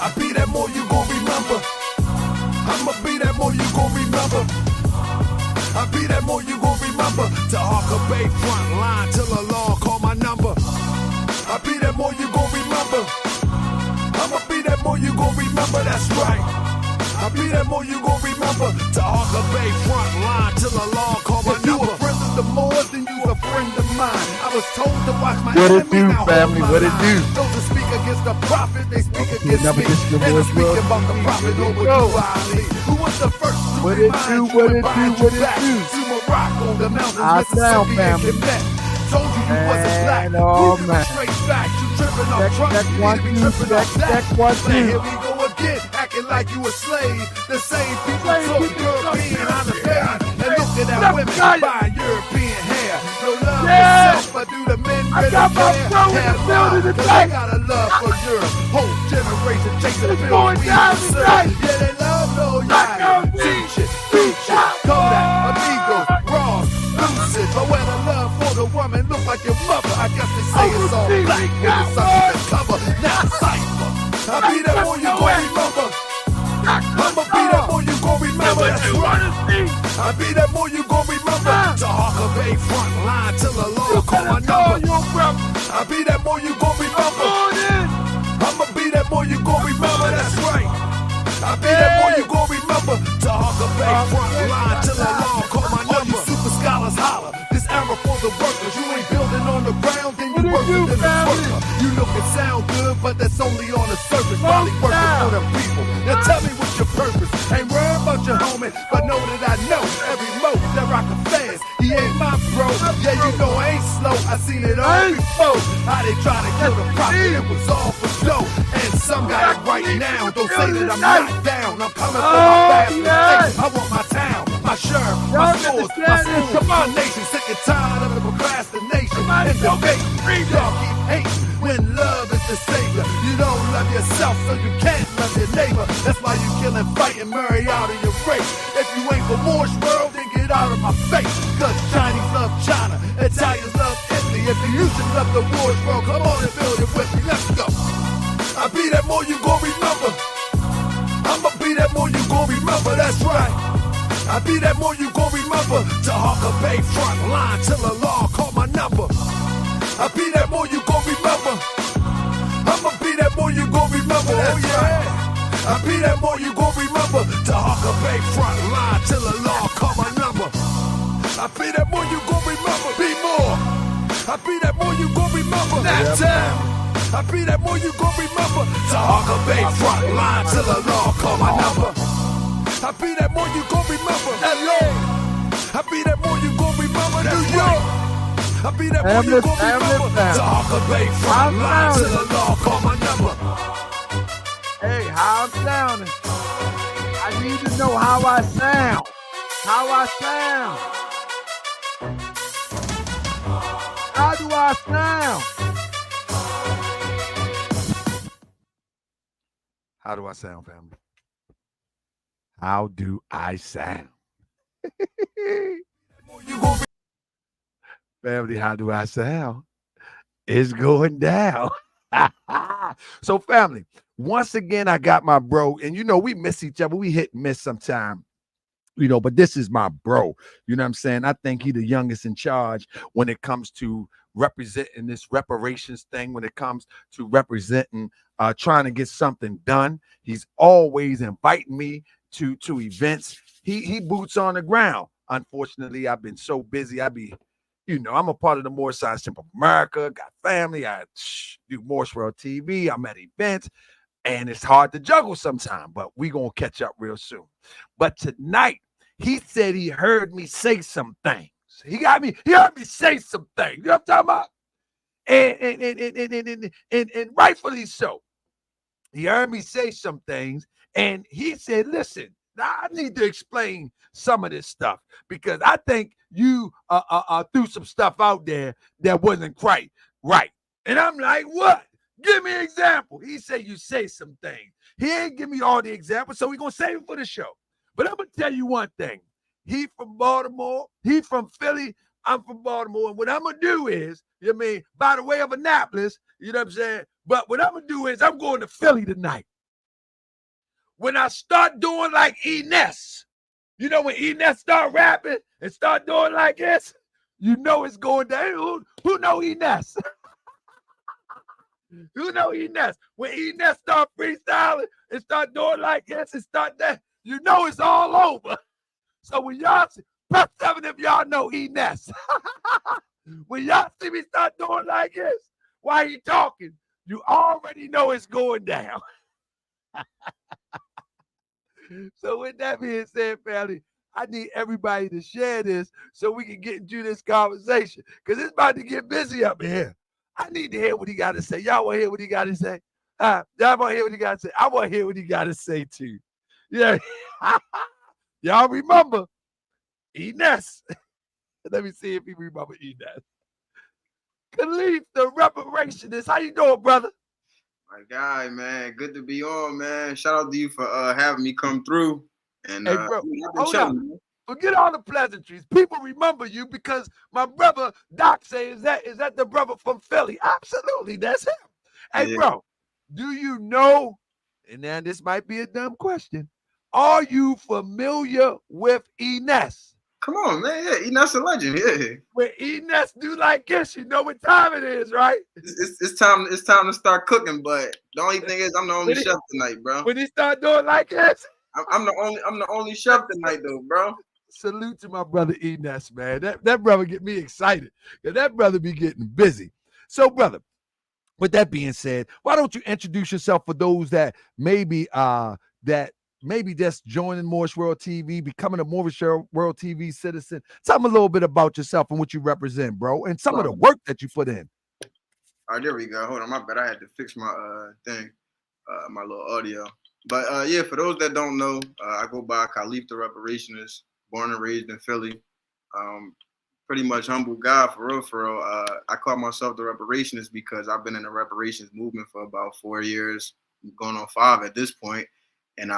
I be that more you gon' remember. I'ma be that more you gon' remember. I be that more you gon' remember. To Harker Bay front line till the law call my number. I be that more you gon' remember. I'ma be that more you gon' remember, that's right. I be that more you gon' remember. To Harker Bay front line till the law call my number. If you a friend of the Moors, then you a friend of mine. I was told to watch my enemy, now family, what it do? Those who speak against the prophet, they speak against me. And to speak about the prophet over you, Ali. Who was the first to remind you and bind you back to Morocco, the mountains, Mississippi, and Quebec. Told you you wasn't black, proving straight back. You tripping on trucks, you need to be tripping on that. But here we go again, acting like you a slave. The same people talk European on the baby. And looking at women buying European hair. No love for self, but do the men really care? Cause I got a love for Europe. Whole generation chasing bills, we serve. Yeah, they love no yachting. Teach it, preach it, Kodak, Amigos, Ross, Lucid. But when the love for the woman look like your mother, I guess they say it's all black with it's under the cover. Now cipher, I be that more you gon' remember. I'ma be that more you gon' remember. That's right. I be that more you gon' remember. To Harker Bay front line till the law call my number. I be that more you gon' remember. I'ma be that more you gon' remember. That's right. I be that more you gon' remember. To Harker Bay front line till the law call my number. All you super scholars holler. This era for the workers. You ain't building on the ground, then you working in the worker. You look and sound good, but that's only on the surface. Probably working for the people. Now tell me what's your purpose. Ain't worried about your homie, but know that I know every move that rock a fast. He ain't my bro. Yeah, you know I ain't slow. I seen it all before. How they try to kill the prophet, it was all for dough. And some got it right now. Don't say that I'm not down. I'm coming for my fast mistakes. I want my town, my sheriff, my stores, my school, my nation. Sick and tired of the procrastination and debate. Y'all keep hating when love is the savior. You don't love yourself, so you can't love your neighbor. That's why you kill and fight and marry out of your race. If you ain't for Moorish world, then get out of my face. Cause Chinese love China, Italians love Italy. If you used to love the Moorish world, come on and build it with me. Let's go. I be that more you gon' remember. I'ma be that more you gon' remember. That's right. I be that more you gon' remember. To Harker Bay front line till the law call my number. I be that more you gon' remember. I'ma be that more you gon' remember. That's right. I be that more you gon' remember. To Harker Bay front line till the law call my number. I be that more you gon' remember. Be more. I be that more you gon' remember. That time. I be that more you gon' remember. To Harker Bay front line till the law call my number. I be that more you gon' remember. LA. I be that more you gon' remember. New York. I be that more you gon' remember. To Harker Bay front line till the law call my number. Hey, how I'm sounding? I need to know how I sound. How I sound. How do I sound? How do I sound, family? How do I sound? Family, how do I sound? It's going down. So, family, once again, I got my bro, and you know, we miss each other. We hit and miss sometime, you know, but this is my bro. You know what I'm saying? I think he the youngest in charge when it comes to representing this reparations thing, when it comes to representing trying to get something done. He's always inviting me to events. He boots on the ground. Unfortunately, I've been so busy. You know, I'm a part of the Moore Side Temple of America, got family. I do Morse World TV. I'm at events, and it's hard to juggle sometimes, but we're going to catch up real soon. But tonight, he said he heard me say some things. He heard me say some things. You know what I'm talking about? And rightfully so. He heard me say some things, and he said, listen, I need to explain some of this stuff because I think you threw some stuff out there that wasn't quite right. And I'm like, what? Give me an example. He said, you say some things. He ain't give me all the examples, so we're going to save it for the show. But I'm going to tell you one thing. He from Baltimore. He from Philly. I'm from Baltimore. And what I'm going to do is, you know what I mean, by the way of Annapolis, you know what I'm saying? But what I'm going to do is I'm going to Philly tonight. when I start doing like Enes. You know, when Enes start rapping and start doing like this, you know it's going down. Who know Enes? You know Enes. When Enes start freestyling and start doing like this and start that, you know it's all over. So when y'all see, press 7 if y'all know Enes. When y'all see me start doing like this, while he talking, you already know it's going down. So with that being said, family, I need everybody to share this so we can get into this conversation because it's about to get busy up here. I need to hear what he got to say. Y'all want to hear what he got to say? Y'all want to hear what he got to say? I want to hear what he got to say too. Yeah. Y'all remember Enes. Let me see if he remember Enes. Khaleef, the Reparationist. How you doing, brother? My guy, man. Good to be on, man. Shout out to you for having me come through. And hey, bro, hold up. Forget all the pleasantries. People remember you because my brother Doc says is that the brother from Philly? Absolutely, that's him. Hey, yeah. Bro, do you know? And now this might be a dumb question. Are you familiar with Enes? Come on, man. Yeah, Enes a legend. Yeah. When Enes do like this, you know what time it is, right? It's time. It's time to start cooking. But the only thing is, I'm the only chef tonight, bro. When he start doing like this, I'm the only chef tonight, though, bro. Salute to my brother Enes, man. That brother get me excited. That brother be getting busy. So, brother, with that being said, why don't you introduce yourself for those that maybe just joining Moorish World TV, becoming a Moorish World TV citizen. Tell them a little bit about yourself and what you represent, bro, and some of the work that you put in. All right, there we go. Hold on, my bad. I had to fix my thing, my little audio. But yeah, for those that don't know, I go by Khaleef the Reparationist, born and raised in Philly. Pretty much humble guy, for real, for real. I call myself the Reparationist because I've been in the reparations movement for about 4 years, going on 5 at this point. And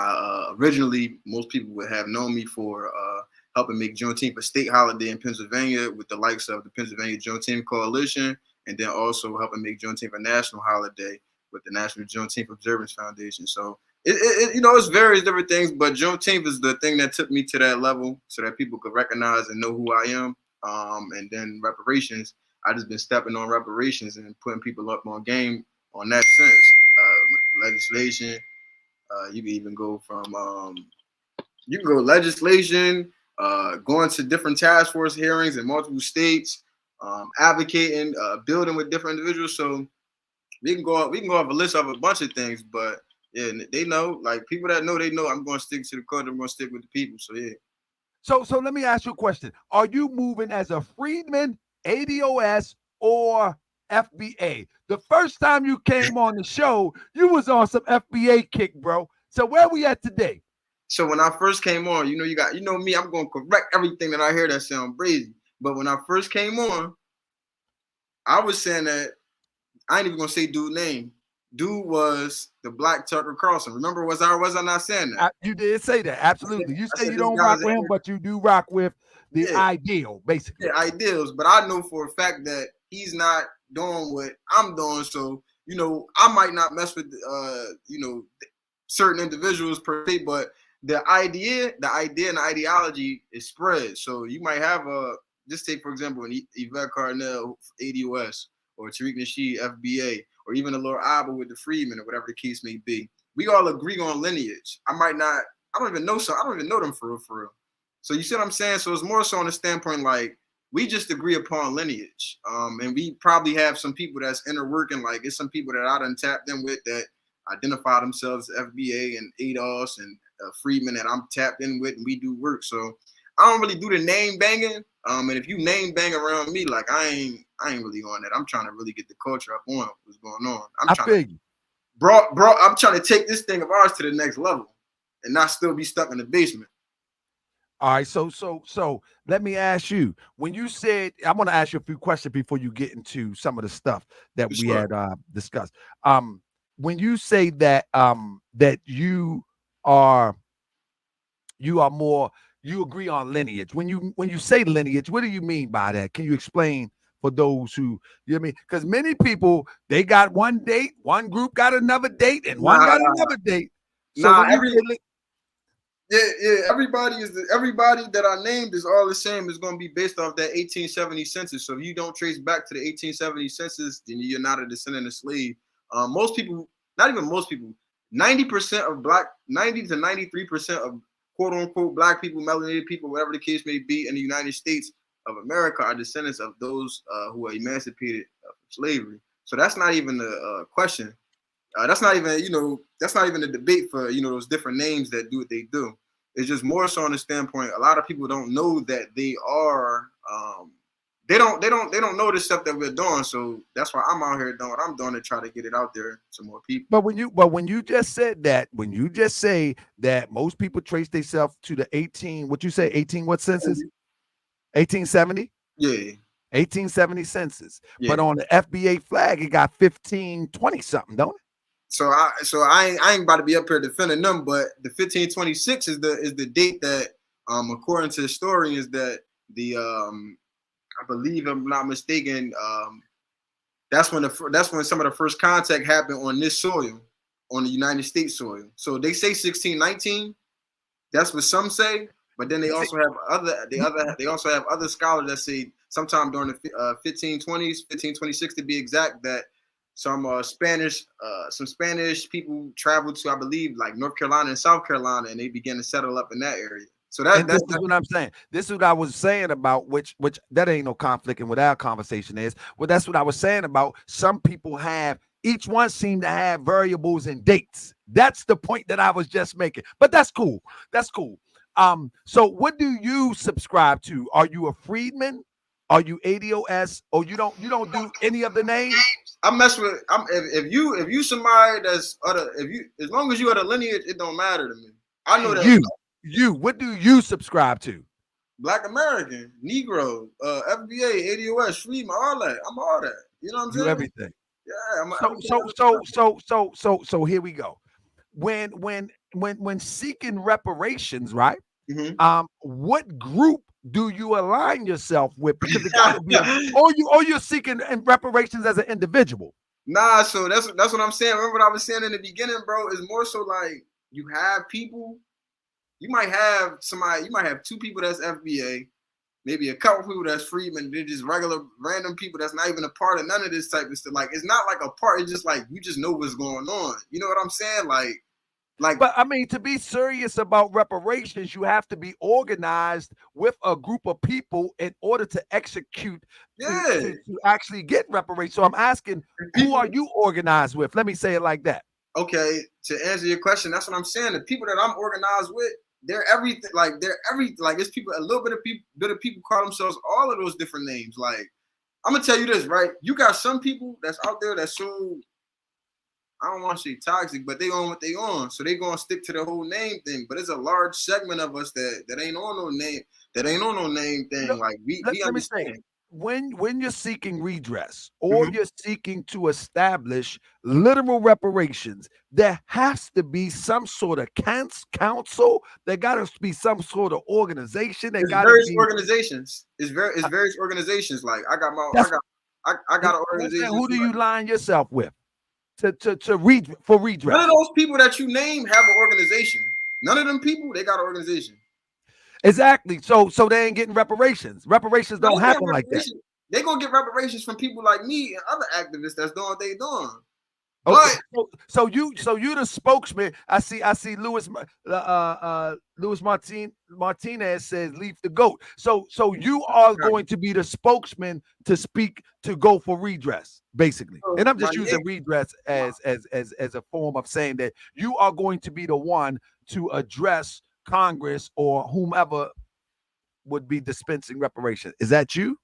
originally, most people would have known me for helping make Juneteenth a state holiday in Pennsylvania with the likes of the Pennsylvania Juneteenth Coalition, and then also helping make Juneteenth a national holiday with the National Juneteenth Observance Foundation. So, it's various different things, but Juneteenth is the thing that took me to that level so that people could recognize and know who I am. And then reparations, I just been stepping on reparations and putting people up on game on that sense. Legislation. You can even go from legislation, going to different task force hearings in multiple states, advocating, building with different individuals. So we can go off a list of a bunch of things, but yeah, they know, like people that know, they know I'm going to stick to the culture. I'm going to stick with the people. So yeah. So let me ask you a question. Are you moving as a Freedman, ADOS, or FBA? The first time you came on the show, you was on some FBA kick, bro. So where we at today? So when I first came on, you know me, I'm going to correct everything that I hear that sound crazy. But when I first came on, I was saying that I ain't even going to say dude's name. Dude was the Black Tucker Carlson. Remember, was I not saying that? You did say that. Absolutely. You say you don't rock with him, but you do rock with the ideal, basically. Yeah, ideals. But I know for a fact that he's not doing what I'm doing. So, I might not mess with, certain individuals per se, but the idea and the ideology is spread. So you might have just take, for example, an Yvette Carnell, ADOS, or Tariq Nasheed, FBA, or even a Lord Abba with the Freemen, or whatever the case may be. We all agree on lineage. I don't even know them for real. So you see what I'm saying? So it's more so on the standpoint, like, we just agree upon lineage. And we probably have some people that's inner working, like it's some people that I done tapped in with that identify themselves as FBA and ADOS and Freemen that I'm tapped in with, and we do work. So I don't really do the name banging. And if you name bang around me, like I ain't really on that. I'm trying to really get the culture up on what's going on. I'm trying to take this thing of ours to the next level and not still be stuck in the basement. All right, so let me ask you. When you said, I want to ask you a few questions before you get into some of the stuff that we had discussed. When you say that that you agree on lineage. When you say lineage, what do you mean by that? Can you explain for those who, you know what I mean? Because many people, they got one date, one group got another date, and one got another date. So Nah, when you everybody that I named is all the same. It's going to be based off that 1870 census. So if you don't trace back to the 1870 census, then you're not a descendant of slave. Most people, not even most people, 90% of 90 to 93% of quote unquote black people, melanated people, whatever the case may be, in the United States of America are descendants of those who are emancipated from slavery. So that's not even the question. That's not even, that's not even a debate for, those different names that do what they do. It's just more so on the standpoint, a lot of people don't know that they are, they don't know the stuff that we're doing. So that's why I'm out here doing what I'm doing to try to get it out there to more people. But when you just said that, when you just say that most people trace themselves to the 18 what census? 1870? Yeah. 1870 census. Yeah. But on the FBA flag, it got 1520 something, don't it? So I ain't about to be up here defending them, but the 1526 is the date that, according to historians, that the I believe, if I'm not mistaken, that's when some of the first contact happened on this soil, on the United States soil. So they say 1619. That's what some say, but then they also have other scholars that say sometime during the 1520s, 1526 to be exact, that some Spanish people traveled to, I believe, like North Carolina and South Carolina, and they began to settle up in that area. So that's what I'm saying. This is what I was saying about which that ain't no conflict in what our conversation is. Well, that's what I was saying about some people have, each one seem to have variables and dates. That's the point that I was just making. But that's cool. That's cool. So what do you subscribe to? Are you a Freedman? Are you ADOS? Or you don't do any of the names? I mess with. If you somebody that's as long as you are the lineage, it don't matter to me. I know that what do you subscribe to? Black American, Negro, FBA, ADOS, Freemen, all that. I'm all that. You know what I'm saying? Do everything. Yeah. So here we go. When seeking reparations, right? Mm-hmm. What group do you align yourself with? Because it got to be, or you're seeking reparations as an individual. Nah, so that's what I'm saying. Remember what I was saying in the beginning, bro? It's more so like you have people. You might have two people that's FBA, maybe a couple people that's Freemen. They're just regular random people that's not even a part of none of this type of stuff. Like, it's not like a part. It's just like you just know what's going on. You know what I'm saying? Like, but I mean, to be serious about reparations, you have to be organized with a group of people in order to execute to actually get reparations. So I'm asking, who are you organized with? Let me say it like that. Okay, to answer your question, that's what I'm saying. The people that I'm organized with, they're everything. Like, it's people. A little bit of people call themselves all of those different names. Like, I'm gonna tell you this, right? You got some people that's out there that's so, I don't want to say toxic, but they on what they on, so they gonna stick to the whole name thing. But it's a large segment of us that ain't on no name thing. Like, we understand. When you're seeking redress or you're seeking to establish literal reparations, there has to be some sort of council. There got to be some sort of organization. There got to be organizations. It's various organizations. Like, I got an organization. Who do you line yourself with to read for redress? None of those people that you name have an organization. None of them people, they got an organization. Exactly. So they ain't getting reparations. Reparations don't happen like that. They gonna get reparations from people like me and other activists that's doing what they doing. Okay. So you the spokesman. I see Louis Martinez says leave the goat. So you are going to be the spokesman to go for redress, basically. And I'm just using redress as a form of saying that you are going to be the one to address Congress or whomever would be dispensing reparations. Is that you?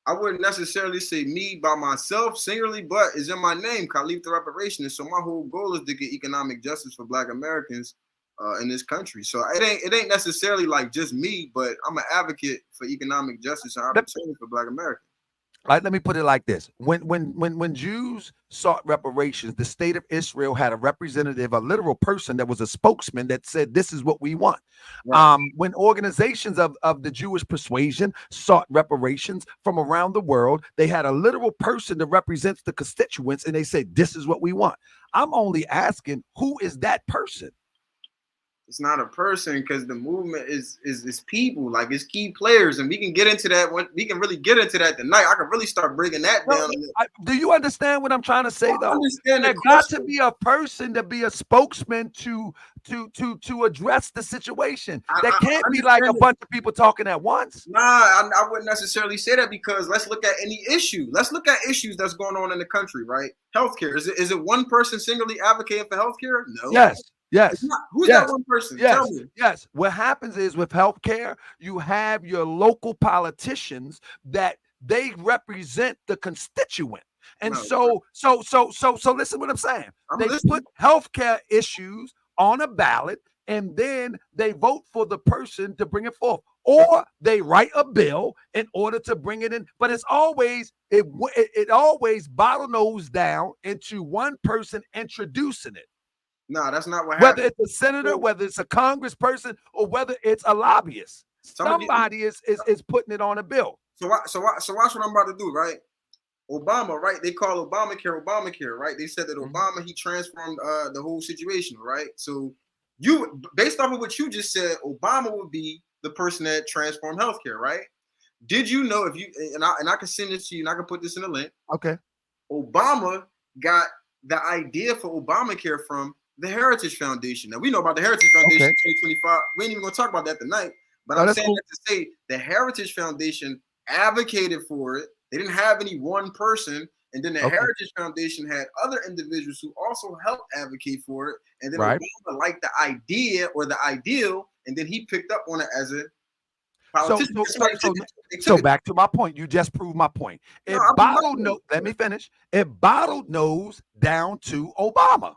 I wouldn't necessarily say me by myself singularly, but it's in my name, Khaleef the Reparationist. So my whole goal is to get economic justice for Black Americans in this country. So it ain't necessarily like just me, but I'm an advocate for economic justice and opportunity for Black Americans. Right, let me put it like this. When Jews sought reparations, the state of Israel had a representative, a literal person that was a spokesman that said, this is what we want. Right. When organizations of the Jewish persuasion sought reparations from around the world, they had a literal person that represents the constituents, and they said, this is what we want. I'm only asking, who is that person? It's not a person, because the movement is people, like it's key players, and we can get into that. We can really get into that tonight. I can really start breaking that down. Do you understand what I'm trying to say, though? I understand there got to be a person to be a spokesman to address the situation. There can't be like a bunch of people talking at once. Nah, I wouldn't necessarily say that, because let's look at any issue. Let's look at issues that's going on in the country, right? Healthcare. Is it one person singly advocating for healthcare? No. Yes. Yes. Who's that one person? Yes. Tell me. Yes. What happens is with healthcare, you have your local politicians that they represent the constituent. And so listen what I'm saying. They put healthcare issues on a ballot, and then they vote for the person to bring it forth, or they write a bill in order to bring it in. But it's always it always bottlenose down into one person introducing it. No, that's not what happens. Whether it's a senator, whether it's a congressperson, or whether it's a lobbyist, somebody is putting it on a bill. So watch what I'm about to do, right? Obama, right? They call Obamacare, right? They said that Obama, he transformed the whole situation, right? So you, based off of what you just said, Obama would be the person that transformed healthcare, right? Did you know, if you and I can send this to you, and I can put this in the link. Okay. Obama got the idea for Obamacare from the Heritage Foundation. Now we know about the Heritage Foundation 2025. We ain't even gonna talk about that tonight. But I'm saying that to say the Heritage Foundation advocated for it. They didn't have any one person, and then the Heritage Foundation had other individuals who also helped advocate for it. And then Obama liked the idea or the ideal, and then he picked up on it as a politician. So back to my point. You just proved my point. Let me finish. It bottled nose down to Obama.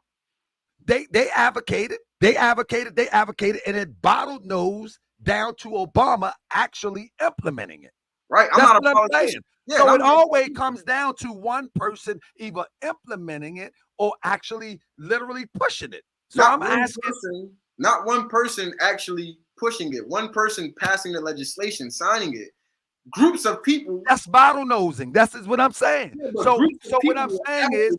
They advocated, and it bottled nose down to Obama actually implementing it. Right. I'm not a politician. Yeah, so it always comes down to one person either implementing it or actually literally pushing it. So I'm asking, not one person actually pushing it, one person passing the legislation, signing it. Groups of people. That's bottle nosing. That's what I'm saying. Yeah, so what I'm saying is,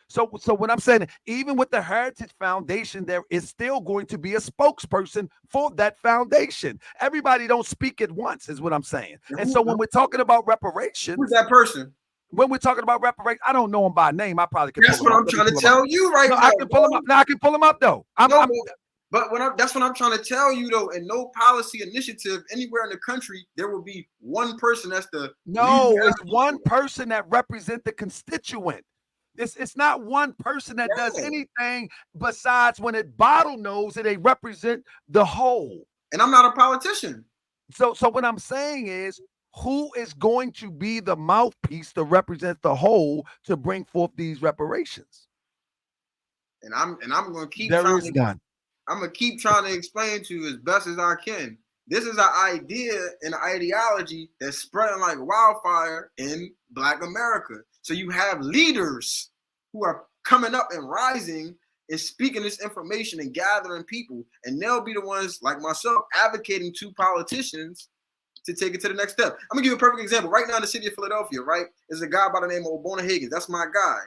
So what I'm saying, even with the Heritage Foundation, there is still going to be a spokesperson for that foundation. Everybody don't speak at once, is what I'm saying. And so when we're talking about reparations, who's that person? When we're talking about reparations, I don't know him by name. I probably can. That's what I'm trying to tell you right now. I can pull him up. Now I can pull him up though. But that's what I'm trying to tell you though. In no policy initiative anywhere in the country, there will be one person that's the it's one person that represents the constituent. It's not one person that does anything besides when it bottlenose and they represent the whole. And I'm not a politician. So what I'm saying is, who is going to be the mouthpiece to represent the whole to bring forth these reparations? And I'm going to keep I'm going to keep trying to explain to you as best as I can. This is an idea and an ideology that's spreading like wildfire in Black America. So you have leaders who are coming up and rising and speaking this information and gathering people, and they'll be the ones like myself advocating to politicians to take it to the next step. I'm gonna give you a perfect example. Right now in the city of Philadelphia, right, there's a guy by the name of Obona Higgins. That's my guy.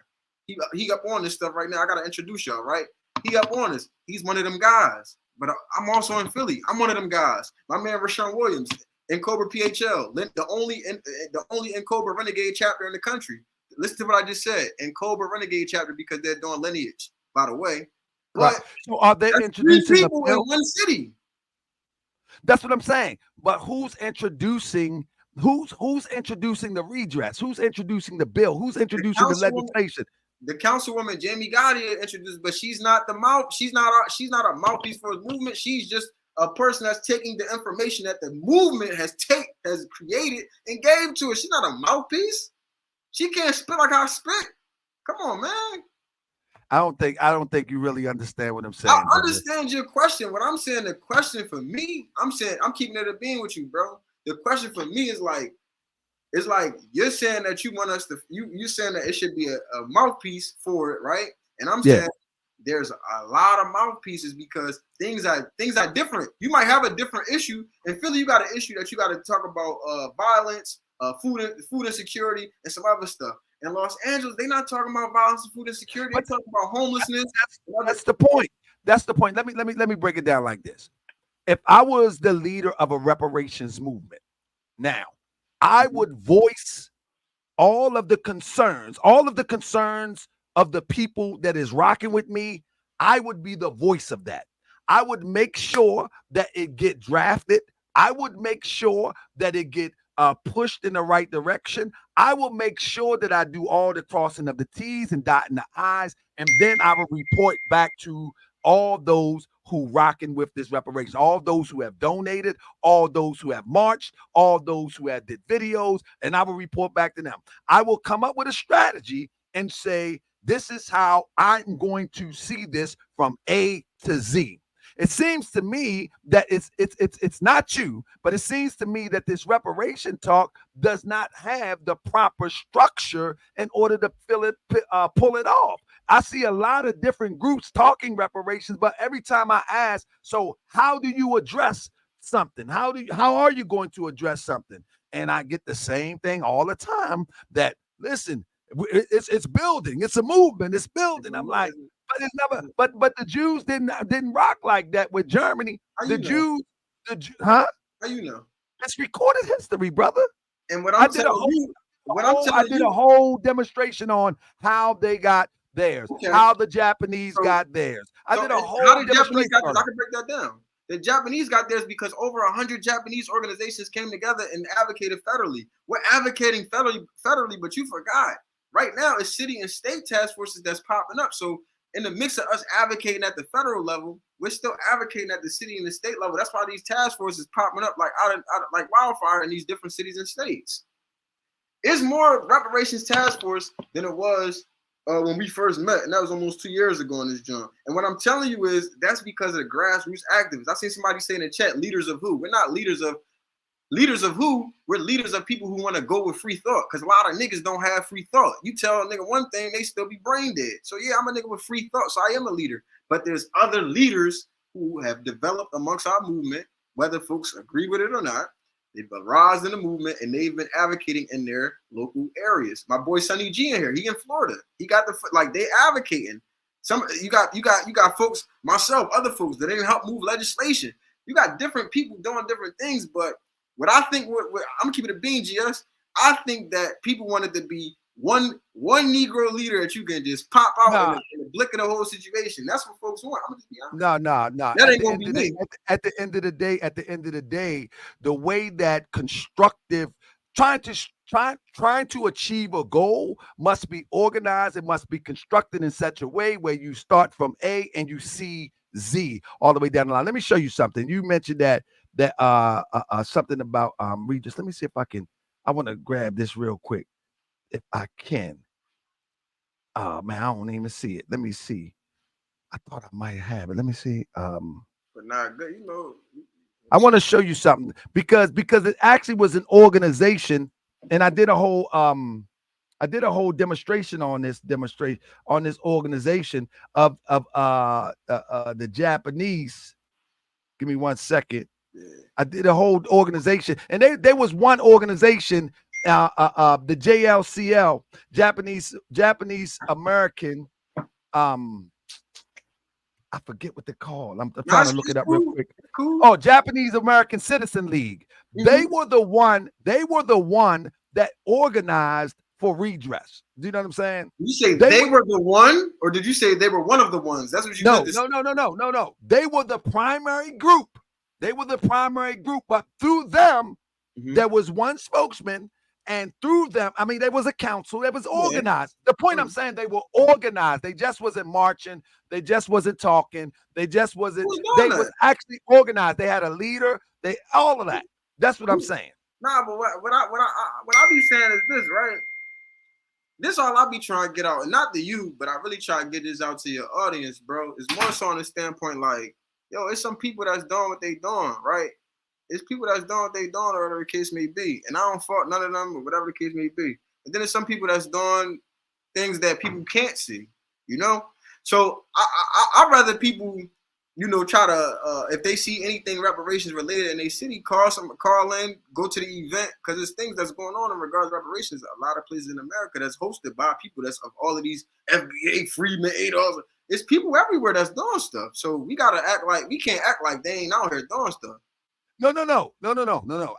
He up on this stuff right now. I gotta introduce y'all, right? He up on this. He's one of them guys. But I'm also in Philly. I'm one of them guys. My man Rashawn Williams in Cobra PHL, the only in Cobra Renegade chapter in the country. Listen to what I just said. In Cobra Renegade chapter, because they're doing lineage, by the way. But so are they introducing people in one city? That's what I'm saying. But who's introducing the redress? Who's introducing the bill? Who's introducing the legislation? The councilwoman Jamie Gotti introduced, but she's not the mouth. She's not a mouthpiece for the movement. She's just a person that's taking the information that the movement has created and gave to her. She's not a mouthpiece. She can't spit like I spit. Come on, man. I don't think you really understand what I'm saying. I understand your question. What I'm saying, the question for me, I'm keeping it a being with you, bro. The question for me is like, it's like you're saying that you want us to, you're saying that it should be a mouthpiece for it, right? And I'm saying there's a lot of mouthpieces because things are different. You might have a different issue. In Philly, you got an issue that you got to talk about violence, food insecurity, and some other stuff. In Los Angeles, they're not talking about violence and food insecurity. They're talking about homelessness. That's the point. That's the point. Let me break it down like this. If I was the leader of a reparations movement, now I would voice all of the concerns of the people that is rocking with me. I would be the voice of that. I would make sure that it get drafted. I would make sure that it get pushed in the right direction. I will make sure that I do all the crossing of the T's and dotting the I's, and then I will report back to all those who rocking with this reparation, all those who have donated, all those who have marched, all those who have did videos, and I will report back to them. I will come up with a strategy and say, this is how I'm going to see this from A to Z. It seems to me that it's not you, but it seems to me that this reparation talk does not have the proper structure in order to pull it off. I see a lot of different groups talking reparations, but every time I ask, so how do you address something? How are you going to address something? And I get the same thing all the time. That listen, it's building, it's a movement, it's building. I'm like, but it's never. But the Jews didn't rock like that with Germany. The Jews, huh? How you know? It's recorded history, brother. And what I'm telling you, I did a whole demonstration on how they got theirs, how the Japanese got theirs. I did a whole how the Japanese got theirs. I can break that down. The Japanese got theirs because over 100 Japanese organizations came together and advocated federally. We're advocating federally, but you forgot. Right now, it's city and state task forces that's popping up. So in the mix of us advocating at the federal level, we're still advocating at the city and the state level. That's why these task forces popping up like out of like wildfire in these different cities and states. It's more reparations task force than it was when we first met, and that was almost 2 years ago in this joint. And what I'm telling you is that's because of the grassroots activists. I seen somebody say in the chat, leaders of who? We're not leaders of who? We're leaders of people who want to go with free thought. Because a lot of niggas don't have free thought. You tell a nigga one thing, they still be brain dead. So yeah, I'm a nigga with free thought, so I am a leader. But there's other leaders who have developed amongst our movement, whether folks agree with it or not. They've arisen in the movement and they've been advocating in their local areas. My boy Sonny G in here, he in Florida. He got they advocating. You got folks, myself, other folks that didn't help move legislation. You got different people doing different things, but what I think, I'm keeping it being, GS. I think that people wanted to be one Negro leader that you can just pop out in the blick of the whole situation. That's what folks want. I'm gonna just be honest. No. That ain't gonna be me. At the end of the day, the way that constructive trying to achieve a goal must be organized. It must be constructed in such a way where you start from A and you see Z all the way down the line. Let me show you something. You mentioned that something about Regis. Let me see if I can. I want to grab this real quick if I can. Oh man, I don't even see it. Let me see. I thought I might have it. Let me see. But not good, I want to show you something because it actually was an organization, and I did a whole demonstration on this organization of the Japanese. Give me 1 second. Yeah. I did a whole organization, and there was one organization, the JLCL, Japanese American. I forget what they're called. I'm trying to look it up real quick. Cool. Oh, Japanese American Citizen League. Mm-hmm. They were the one that organized for redress. Do you know what I'm saying? You say they were the one, or did you say they were one of the ones? That's what you No. They were the primary group. But through them, there was one spokesman, and through them, I mean, there was a council that was organized. The point I'm saying, they were organized. They just wasn't marching. They just wasn't talking. They just wasn't. They was actually organized. They had a leader. All of that. That's what I'm saying. Nah, but what I be saying is this, right? This all I be trying to get out, and not to you, but I really try to get this out to your audience, bro. It's more so on the standpoint like, yo, it's some people that's doing what they doing, right? It's people that's doing what they doing, or whatever the case may be. And I don't fault none of them, or whatever the case may be. And then there's some people that's doing things that people can't see, you know? So I'd rather people, try to, if they see anything reparations related in their city, call in, go to the event, because there's things that's going on in regards to reparations. A lot of places in America that's hosted by people that's of all of these FBA, Freemen, Adolf. it's people everywhere that's doing stuff. So we gotta we can't act like they ain't out here doing stuff. No.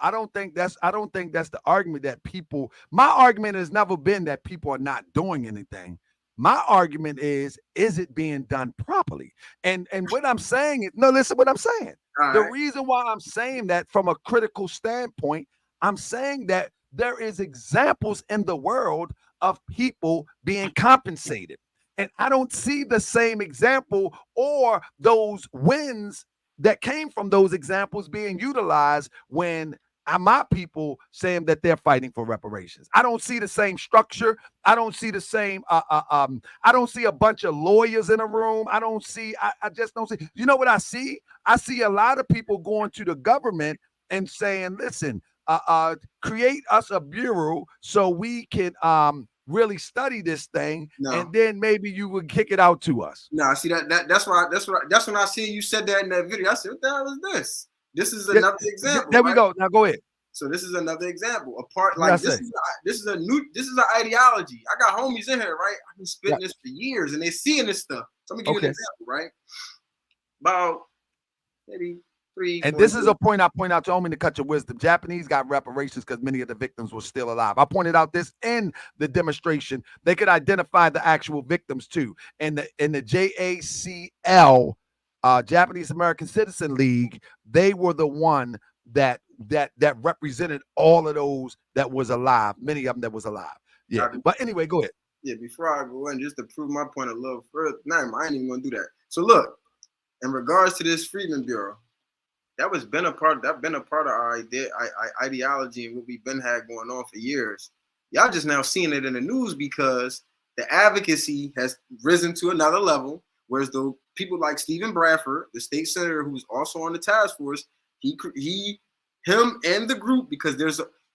I don't think that's the argument that people. My argument has never been that people are not doing anything. My argument is it being done properly? And what I'm saying is, no, listen what I'm saying. The reason why I'm saying that from a critical standpoint, I'm saying that there is examples in the world of people being compensated. And I don't see the same example or those wins that came from those examples being utilized when my people saying that they're fighting for reparations. I don't see the same structure. I don't see the same. I don't see a bunch of lawyers in a room. I just don't see. You know what I see? I see a lot of people going to the government and saying, "Listen, create us a bureau so we can really study this thing, and then maybe you would kick it out to us." No, see that's when I see you said that in that video. I said, "What the hell is this?" This is another example. There we go. Now go ahead. So this is another example. This is an ideology. I got homies in here, right? I've been spitting this for years, and they seeing this stuff. So I'm gonna give you an example, right? About maybe 3. And this is a point I point out to homie to cut your wisdom. Japanese got reparations because many of the victims were still alive. I pointed out this in the demonstration. They could identify the actual victims too. And the JACL, Japanese American Citizen League, they were the one that represented all of those that was alive, many of them that was alive. Yeah. But anyway, go ahead. Yeah, before I go in, just to prove my point a little further, I ain't even gonna do that. So look, in regards to this Freemen Bureau, that's been a part of our ideology and what we've been had going on for years. Y'all just now seeing it in the news because the advocacy has risen to another level, whereas the people like Stephen Bradford, the state senator who's also on the task force, him and the group, because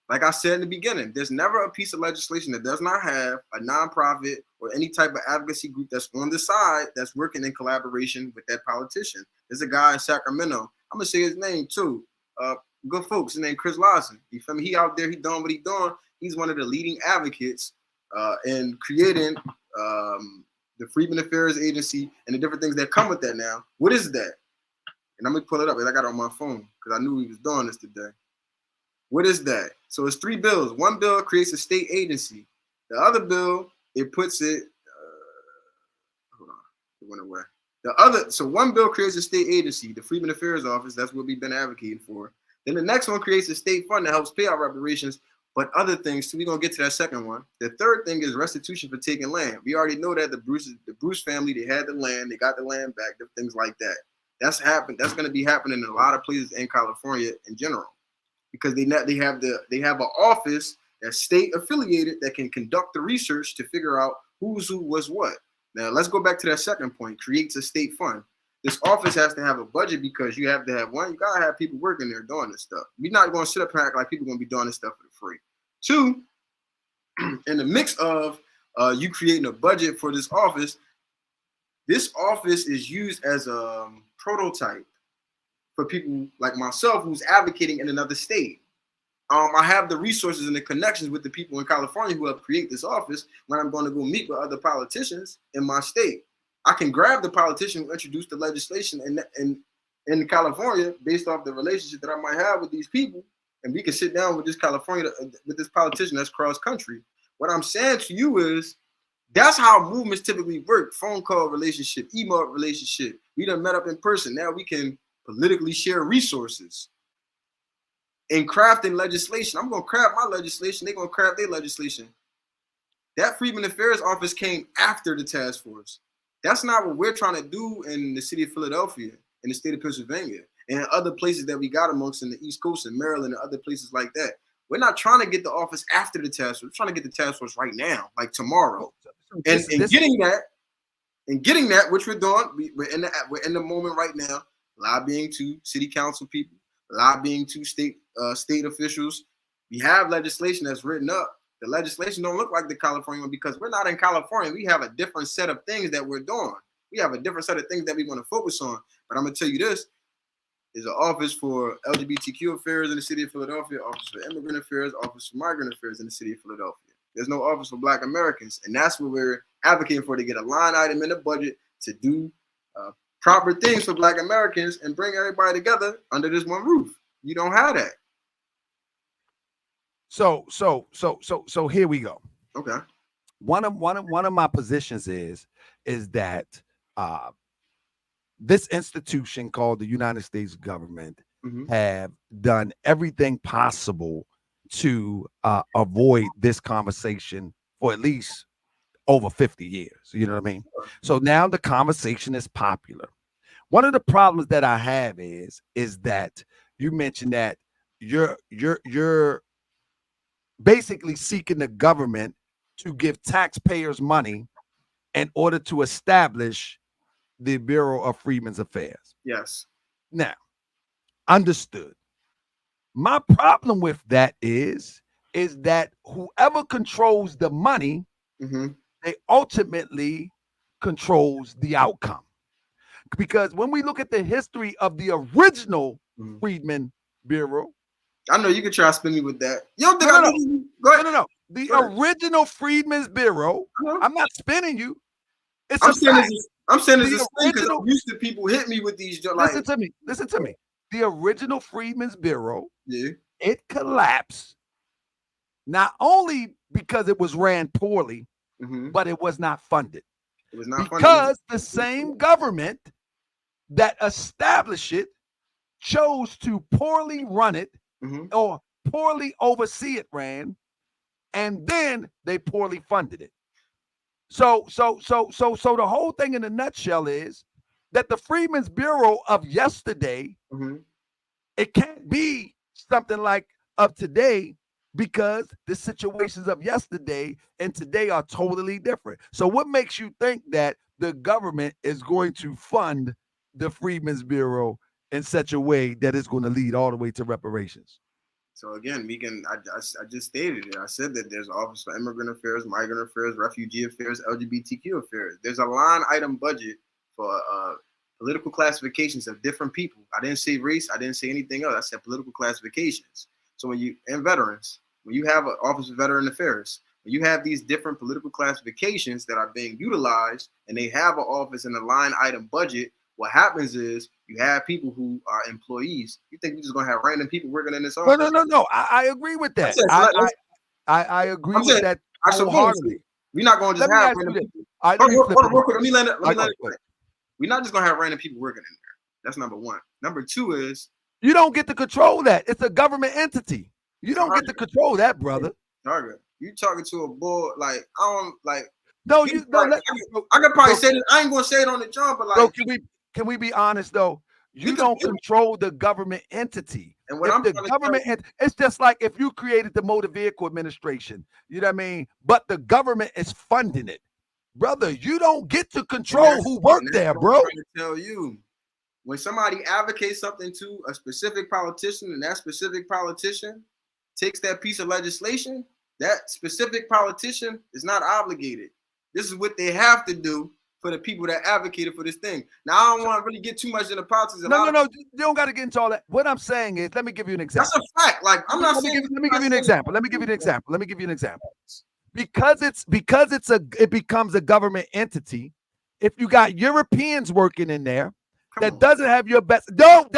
like I said in the beginning, there's never a piece of legislation that does not have a nonprofit or any type of advocacy group that's on the side that's working in collaboration with that politician. There's a guy in Sacramento. I'm gonna say his name too. Good folks. His name Chris Lawson. You feel me? He out there. He doing what he doing. He's one of the leading advocates in creating the Freemen Affairs Agency and the different things that come with that. Now, what is that? And I'm gonna pull it up. I got it on my phone because I knew he was doing this today. What is that? So it's 3 bills. One bill creates a state agency. The other bill, it puts it. Hold on, it went away. So one bill creates a state agency, the Freemen Affairs Office. That's what we've been advocating for. Then the next one creates a state fund that helps pay out reparations, but other things too. We're gonna get to that second one. The third thing is restitution for taking land. We already know that the Bruce family, they had the land, they got the land back, things like that. That's happened. That's gonna be happening in a lot of places in California in general, because they have an office that's state affiliated that can conduct the research to figure out who's who was what. Now let's go back to that second point. Creates a state fund. This office has to have a budget because you have to have one. You gotta have people working there doing this stuff. We're not gonna sit up and act like people are gonna be doing this stuff for free. 2, in the mix of you creating a budget for this office is used as a prototype for people like myself who's advocating in another state. I have the resources and the connections with the people in California who help create this office. When I'm going to go meet with other politicians in my state, I can grab the politician who introduced the legislation in California based off the relationship that I might have with these people, and we can sit down with this politician that's cross country. What I'm saying to you is that's how movements typically work: phone call relationship, email relationship. We done met up in person. Now we can politically share resources. In crafting legislation, I'm going to craft my legislation. They're going to craft their legislation. That Freemen Affairs Office came after the task force. That's not what we're trying to do in the city of Philadelphia, in the state of Pennsylvania, and other places that we got amongst in the East Coast and Maryland and other places like that. We're not trying to get the office after the task force. We're trying to get the task force right now, like tomorrow. And getting that, which we're doing, we're in the moment right now, lobbying to city council people, lobbying to state officials. We have legislation that's written up. The legislation don't look like the California one because we're not in California. We have a different set of things that we're doing. We have a different set of things that we want to focus on. But I'm gonna tell you this: there's an office for LGBTQ affairs in the city of Philadelphia, office for immigrant affairs, office for migrant affairs in the city of Philadelphia. There's no office for Black Americans, and that's what we're advocating for, to get a line item in the budget to do proper things for Black Americans and bring everybody together under this one roof. You don't have that. So here we go. Okay. One of my positions is that this institution called the United States government have done everything possible to avoid this conversation for at least over 50 years. You know what I mean? So now the conversation is popular. One of the problems that I have is that you mentioned that you're basically seeking the government to give taxpayers money in order to establish the Bureau of Freedmen's Affairs. Yes. Now, understood. My problem with that is that whoever controls the money, they ultimately controls the outcome. Because when we look at the history of the original Freedmen Bureau, I know you can try to spin me with that. You don't think I know? Go ahead. No. The original Freedmen's Bureau. I'm not spinning you. I'm saying it's a spin because I'm used to people hit me with these. Listen to me. The original Freedmen's Bureau, it collapsed not only because it was ran poorly, but it was not funded. It was not because the same government that established it chose to poorly run it or poorly oversee it, and then they poorly funded it. So the whole thing in a nutshell is that the Freedmen's Bureau of yesterday, it can't be something like of today, because the situations of yesterday and today are totally different. So what makes you think that the government is going to fund the Freedmen's Bureau in such a way that it's going to lead all the way to reparations? So again, I just stated it. I said that there's an Office for Immigrant Affairs, Migrant Affairs, Refugee Affairs, LGBTQ Affairs. There's a line item budget for political classifications of different people. I didn't say race. I didn't say anything else. I said political classifications. So and veterans, when you have an Office of Veteran Affairs, when you have these different political classifications that are being utilized and they have an office in a line item budget, what happens is you have people who are employees. You think you're just going to have random people working in this office? No. I agree with that. I agree with that wholeheartedly. We're not going to just have random people. Hold on, real quick. Let me land it. We're not just going to have random people working in there. That's number one. Number two is you don't get to control that. It's a government entity. You don't get to control that, brother. Target. You talking to a board like I don't like. No, I could probably say this. I ain't gonna say it on the jump, but like, bro, can we be honest though? You don't control the government entity. And when it's just like if you created the Motor Vehicle Administration, you know what I mean? But the government is funding it, brother. You don't get to control who worked there, bro. I'm trying to tell you. When somebody advocates something to a specific politician and that specific politician takes that piece of legislation, that specific politician is not obligated. This is what they have to do for the people that advocated for this thing. Now, I don't want to really get too much into politics. No. You don't got to get into all that. What I'm saying is, let me give you an example. That's a fact. Like, I'm not saying. Let me give you an example. Because it becomes a government entity. If you got Europeans working in there, that doesn't have your best. No,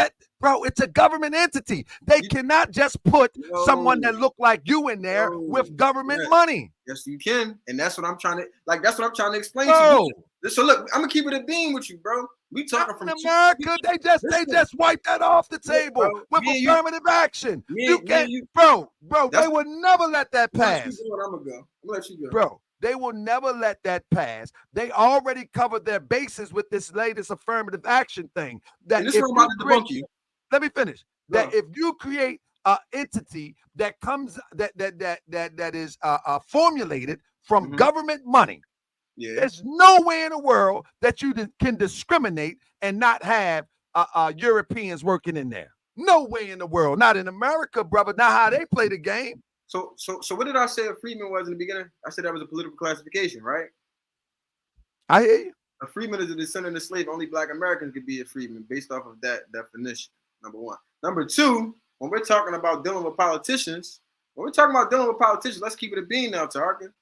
bro, it's a government entity. They cannot just put someone that look like you in there with government money. Yes, you can, and that's what I'm trying to explain to you. So look, I'm gonna keep it a beam with you, bro. We talking from America. They just wiped that off the table with affirmative action. You can't, bro. They would never let that pass. I'm gonna let you go, bro. They will never let that pass. They already covered their bases with this latest affirmative action thing. That let me finish. No. That if you create an entity that comes that is formulated from government money, there's no way in the world that you can discriminate and not have Europeans working in there. No way in the world. Not in America, brother. Not how they play the game. So what did I say a freedman was in the beginning? I said that was a political classification, right? I hear you. A freedman is a descendant of slave. Only Black Americans could be a freedman based off of that definition. Number one. Number two, when we're talking about dealing with politicians, let's keep it a bean now, Tarkin.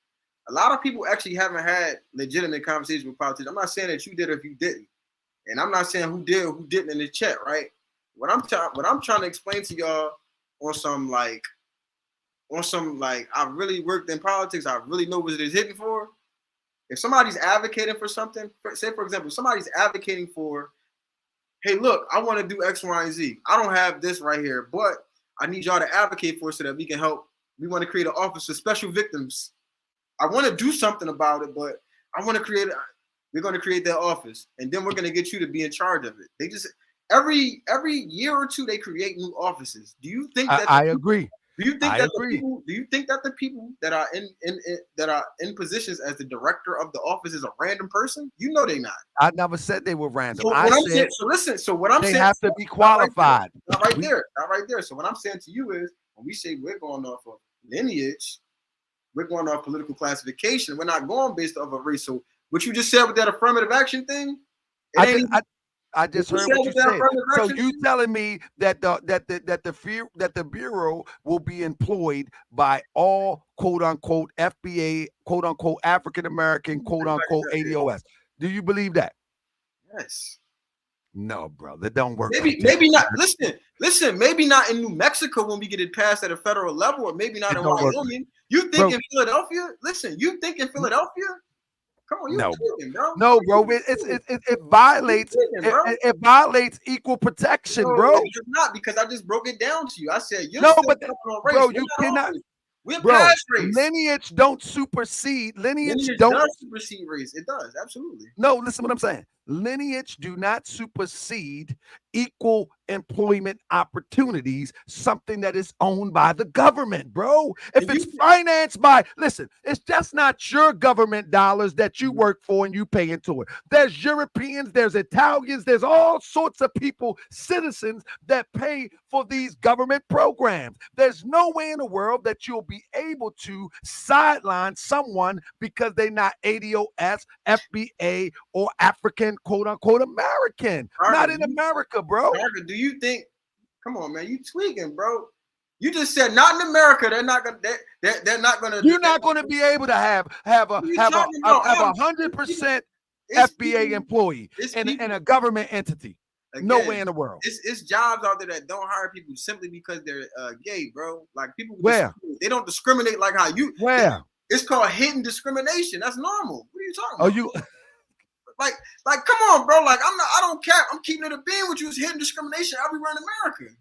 A lot of people actually haven't had legitimate conversations with politicians. I'm not saying that you did or if you didn't, and I'm not saying who did or who didn't in the chat, right? What I'm trying to explain to y'all on some like I really worked in politics. I really know what it is hitting for. If somebody's advocating for something, say for example, somebody's advocating for, hey, look, I want to do X, Y, and Z. I don't have this right here, but I need y'all to advocate for it so that we can help. We want to create an office for special victims. I want to do something about it, but I want to create. We're going to create that office, and then we're going to get you to be in charge of it. They just every year or two they create new offices. Do you think that I agree? Do you think that the people that are in positions as the director of the office is a random person? You know they not. I never said they were random. So what I'm saying, they have to be qualified. Not right there. So what I'm saying to you is, when we say we're going off of lineage, we're going off political classification. We're not going based off of race. So what you just said with that affirmative action thing, I just heard what you said. So you telling me that the Bureau will be employed by all quote unquote FBA, quote unquote African American, quote unquote ADOS. Do you believe that? Yes. No, bro, that don't work. Maybe not. Listen. Maybe not in New Mexico when we get it passed at a federal level, or maybe not in Wyoming. You think in Philadelphia? Listen, you think in Philadelphia? Come on, kidding, bro. No, bro. It violates it violates equal protection, bro. It's not, because I just broke it down to you. I said bro, you cannot. We're past race. Lineage don't supersede. Lineage does supersede race. It does, absolutely. No, listen what I'm saying. Lineage do not supersede equal employment opportunities, something that is owned by the government, bro. If it's financed by, listen, it's just not your government dollars that you work for and you pay into it. There's Europeans, there's Italians, there's all sorts of people, citizens that pay for these government programs. There's no way in the world that you'll be able to sideline someone because they're not ADOS, FBA, or African, quote unquote, American. Not in America, bro. Do you think? Come on, man, you tweaking, bro. You just said not in America. They're not gonna. They're not gonna. You're not gonna be able to have a 100% FBA employee in a government entity. Again, no way in the world. It's jobs out there that don't hire people simply because they're gay, bro. Like people. Where? They don't discriminate like how you. Where? It's called hidden discrimination. That's normal. What are you talking about? Oh, you. Like, come on, bro. Like, I don't care. I'm keeping it a being with you. It's hidden discrimination everywhere in America.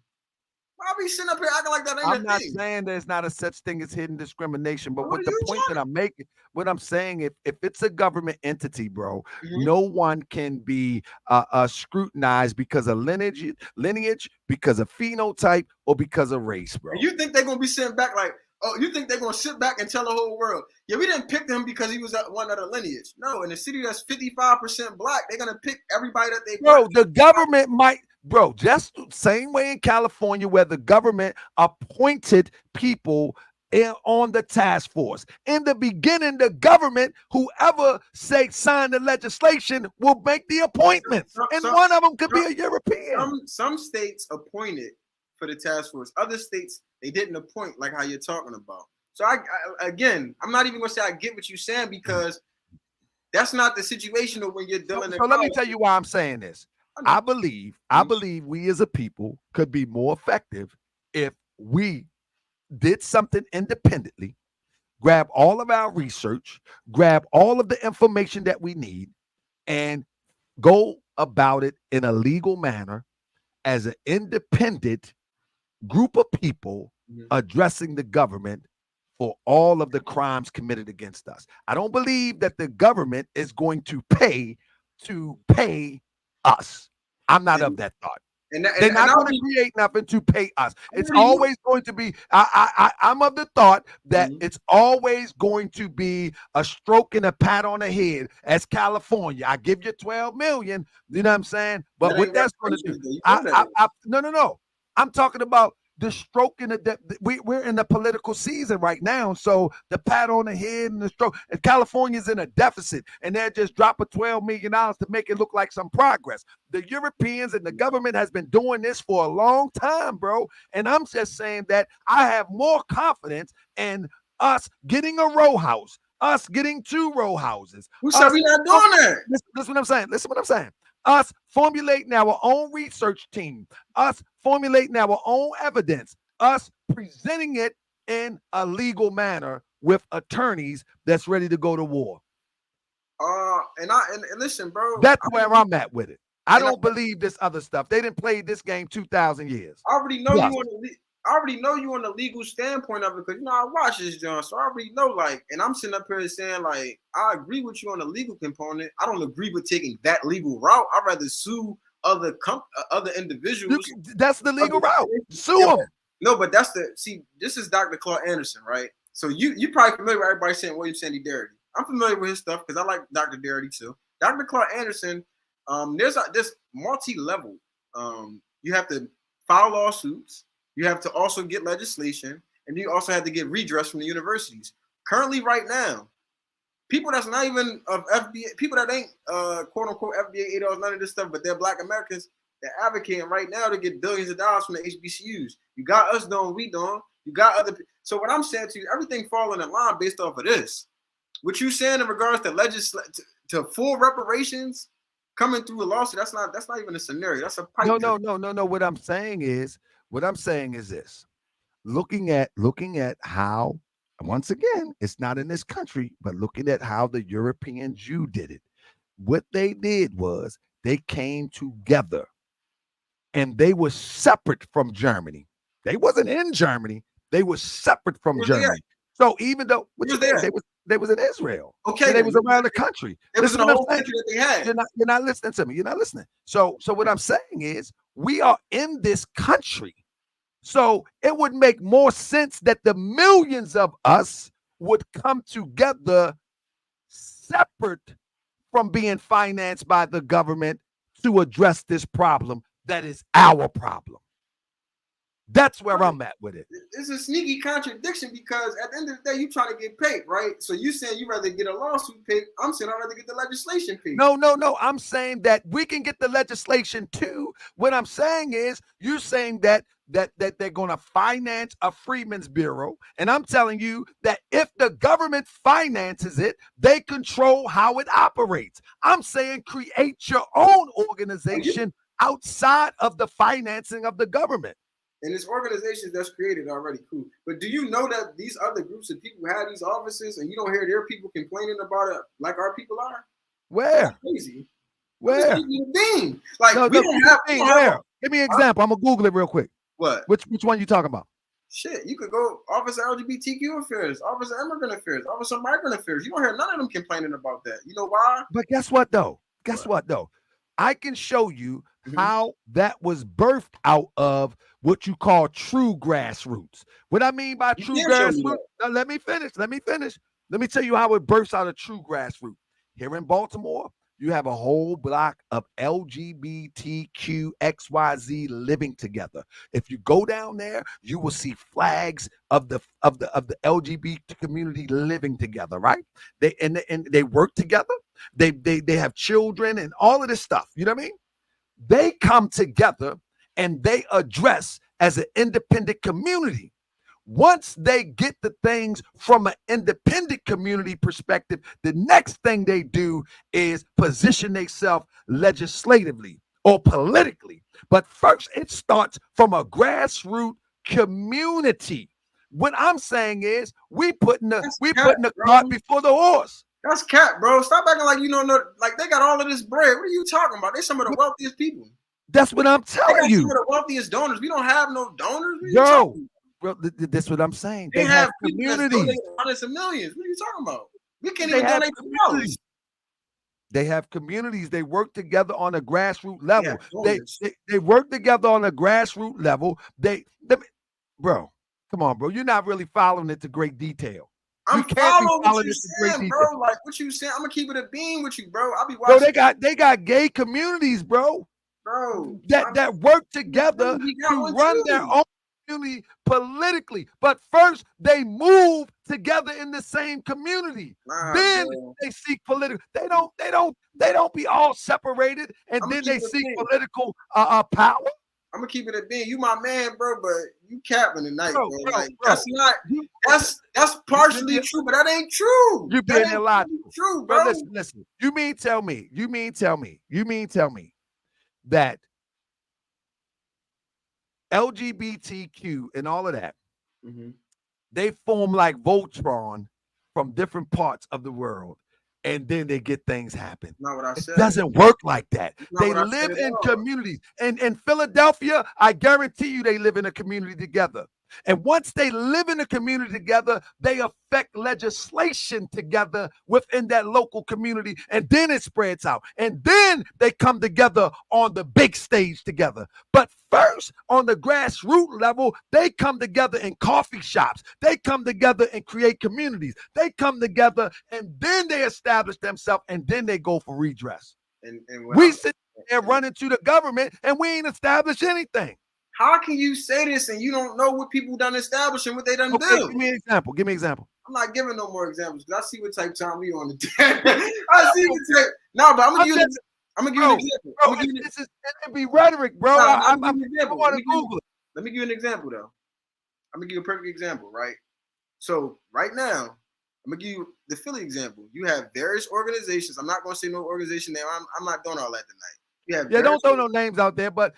I'll be sitting up here acting like that ain't I'm not saying there's not a such thing as hidden discrimination, but what the point that I'm making, what I'm saying, if it's a government entity, bro, no one can be scrutinized because of lineage, because of phenotype, or because of race, bro. And you think they're gonna be sitting back like, oh, you think they're gonna sit back and tell the whole world, yeah, we didn't pick him because he was one of the lineage. No, in a city that's 55% black, they're gonna pick everybody that they. Bro, the government might. Bro, just same way in California where the government appointed people on the task force. In the beginning, the government, whoever signed the legislation, will make the appointments. One of them could be a European. Some states appointed for the task force. Other states, they didn't appoint, like how you're talking about. So again, I'm not even gonna say I get what you're saying, because that's not the situation when you're dealing. So let me tell you why I'm saying this. I believe we as a people could be more effective if we did something independently, grab all of our research, grab all of the information that we need, and go about it in a legal manner as an independent group of people addressing the government for all of the crimes committed against us. I don't believe that the government is going to pay us. I'm not of that thought. They're not going to create nothing to pay us. It's always going to be, I'm of the thought that it's always going to be a stroke and a pat on the head. As California, I give you 12 million, you know what I'm saying? But what that's going to do, no. I'm talking about the stroke in we're in the political season right now. So the pat on the head and the stroke, and California's in a deficit, and they're just dropping $12 million to make it look like some progress. The Europeans and the government has been doing this for a long time, bro. And I'm just saying that I have more confidence in us getting a row house, us getting 2-row houses. Who said we not doing that? Listen what I'm saying. Listen what I'm saying. Us formulating our own research team. Us formulating our own evidence. Us presenting it in a legal manner with attorneys that's ready to go to war. And listen, bro. That's where I'm at with it. I don't believe this other stuff. They didn't play this game 2,000 years. I already know you on the legal standpoint of it, because I watch this, John. So I already know, like, and I'm sitting up here saying, like, I agree with you on the legal component. I don't agree with taking that legal route. I'd rather sue other individuals. That's the legal route. Sue them. No, but this is Dr. Claude Anderson, right? So you probably familiar with everybody saying William Sandy Darity. I'm familiar with his stuff because I like Dr. Darity too. Dr. Claude Anderson, there's this multi-level. You have to file lawsuits. You have to also get legislation, and you also have to get redress from the universities. Currently, right now, people that's not even of FBA, people that ain't quote unquote FBA 8Ls, none of this stuff, but they're Black Americans, they're advocating right now to get billions of dollars from the HBCUs. You got us doing, we doing. You got other people. So what I'm saying to you, everything falling in line based off of this. What you saying in regards to to full reparations coming through a lawsuit, that's not even a scenario. That's a pipe. No. What I'm saying is this. Looking at how, once again, it's not in this country, but looking at how the European Jew did it. What they did was they came together and they were separate from Germany. They wasn't in Germany. They were separate from Germany. So even though they was in Israel. Okay. They was around the country. It was the whole country that they had. You're not listening to me. You're not listening. So what I'm saying is we are in this country. So it would make more sense that the millions of us would come together separate from being financed by the government to address this problem that is our problem. That's where I'm at with it. It's a sneaky contradiction because at the end of the day, you trying to get paid, right? So you saying you rather get a lawsuit paid. I'm saying I'd rather get the legislation paid. No. I'm saying that we can get the legislation too. What I'm saying is you're saying that they're going to finance a Freemen's Bureau. And I'm telling you that if the government finances it, they control how it operates. I'm saying create your own organization outside of the financing of the government. And it's organizations that's created already, cool. But do you know that these other groups of people have these offices and you don't hear their people complaining about it like our people are? Where? That's crazy. Where? Like, we don't have where? Give me an example. I'm going to Google it real quick. What? Which one you talking about? Shit, you could go Office of LGBTQ Affairs, Office of Immigrant Affairs, Office of Migrant Affairs. You don't hear none of them complaining about that. You know why? But guess what, though? I can show you how that was birthed out of what you call true grassroots. What I mean by true grassroots, let me finish. Let me tell you how it bursts out of true grassroots. Here in Baltimore, you have a whole block of LGBTQ XYZ living together. If you go down there, you will see flags of the LGBT community living together, right? They work together. They have children and all of this stuff. You know what I mean? They come together and they address as an independent community. Once they get the things from an independent community perspective, the next thing they do is position themselves legislatively or politically. But first, it starts from a grassroots community. What I'm saying is we putting the cart before the horse. That's cap, bro. Stop acting like you don't know. Like they got all of this bread. What are you talking about? They're some of the wealthiest people. That's what I'm telling you. Some of the wealthiest donors. We don't have no donors. Yo, bro, that's what I'm saying. They have communities. Hundreds of millions. What are you talking about? We can't even donate to. They have communities. They work together on a grassroots level. They work together on a grassroots level. Bro, come on, bro. You're not really following it to great detail. I'm following what you saying, bro. Like what you saying. I'm gonna keep it a beam with you, bro. I'll be watching. Bro, they got gay communities, bro. That work together to run their own community politically. But first, they move together in the same community. Then they seek political. They don't be all separated, and then they seek political power. I'm gonna keep it a being. You my man, bro, but you capping tonight, bro. Like bro. that's not. That's partially true, but that ain't true. You being illogical, true, bro. Listen. You mean tell me that LGBTQ and all of that, they form like Voltron from different parts of the world, and then they get things happen. Not what I said. It doesn't work like that. They live in communities. And in Philadelphia, I guarantee you they live in a community together. And once they live in a community together, they affect legislation together within that local community. And then it spreads out. And then they come together on the big stage together. But first, on the grassroots level, they come together in coffee shops. They come together and create communities. They come together and then they establish themselves and then they go for redress. And we sit there running to the government and we ain't established anything. How can you say this and you don't know what people done establish and what they done build? Give me an example. I'm not giving no more examples because I see what type of time we on the day. I see what type. No, but I'm gonna give you an example. Bro, it be rhetoric, bro. I want to Google it. Let me give you an example though. I'm gonna give you a perfect example, right? So right now, I'm gonna give you the Philly example. You have various organizations. I'm not gonna say no organization name. I'm not doing all that tonight. Don't throw no names out there, but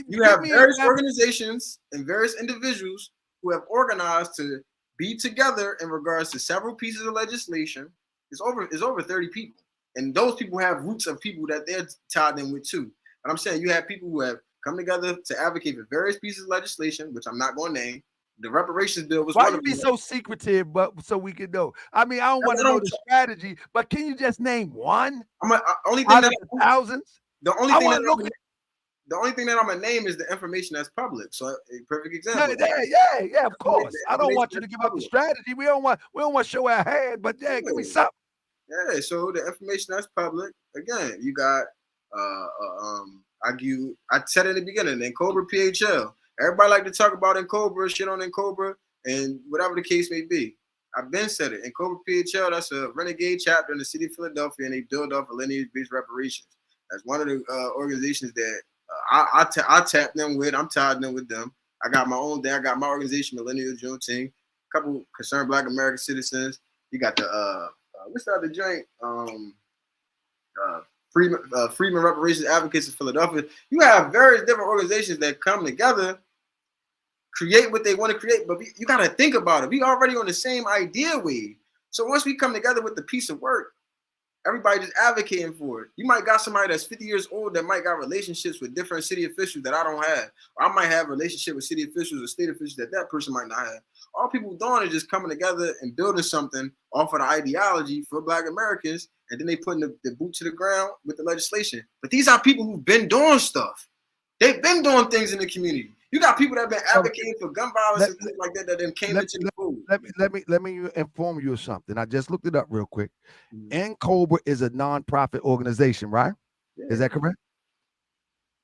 you have various organizations and various individuals who have organized to be together in regards to several pieces of legislation. It's over 30 people, and those people have roots of people that they're tied in with too. But I'm saying you have people who have come together to advocate for various pieces of legislation, which I'm not going to name. The reparations bill was. Why you be so secretive, but so we can know? I mean, I don't want to know the strategy, but can you just name one? Only thing that thousands. The only thing that I'm gonna name is the information that's public. So a perfect example. Yeah, of course. I don't want you to give up the strategy. We don't want to show our hand, but give me something. Yeah, so the information that's public. Again, you got I said in the beginning, in Cobra PHL. Everybody like to talk about in Cobra, shit on in Cobra, and whatever the case may be. I've been said it. In Cobra PHL, that's a renegade chapter in the city of Philadelphia, and they build off of lineage-based reparations. That's one of the organizations that I tap them with. I'm tied in with them. I got my own thing. I got my organization, Millennial Juneteenth. A couple concerned Black American citizens. You got the what's the other joint? Freemen Reparations Advocates of Philadelphia. You have various different organizations that come together, create what they want to create. But you got to think about it. We already on the same idea wave. So once we come together with the piece of work, everybody just advocating for it. You might got somebody that's 50 years old that might got relationships with different city officials that I don't have. Or I might have a relationship with city officials or state officials that person might not have. All people doing is just coming together and building something off of the ideology for Black Americans, and then they putting the boot to the ground with the legislation. But these are people who've been doing stuff. They've been doing things in the community. You got people that have been advocating for gun violence and things like that then came into the fold. Let me inform you of something. I just looked it up real quick. In Cobra is a nonprofit organization, right? Yeah. Is that correct?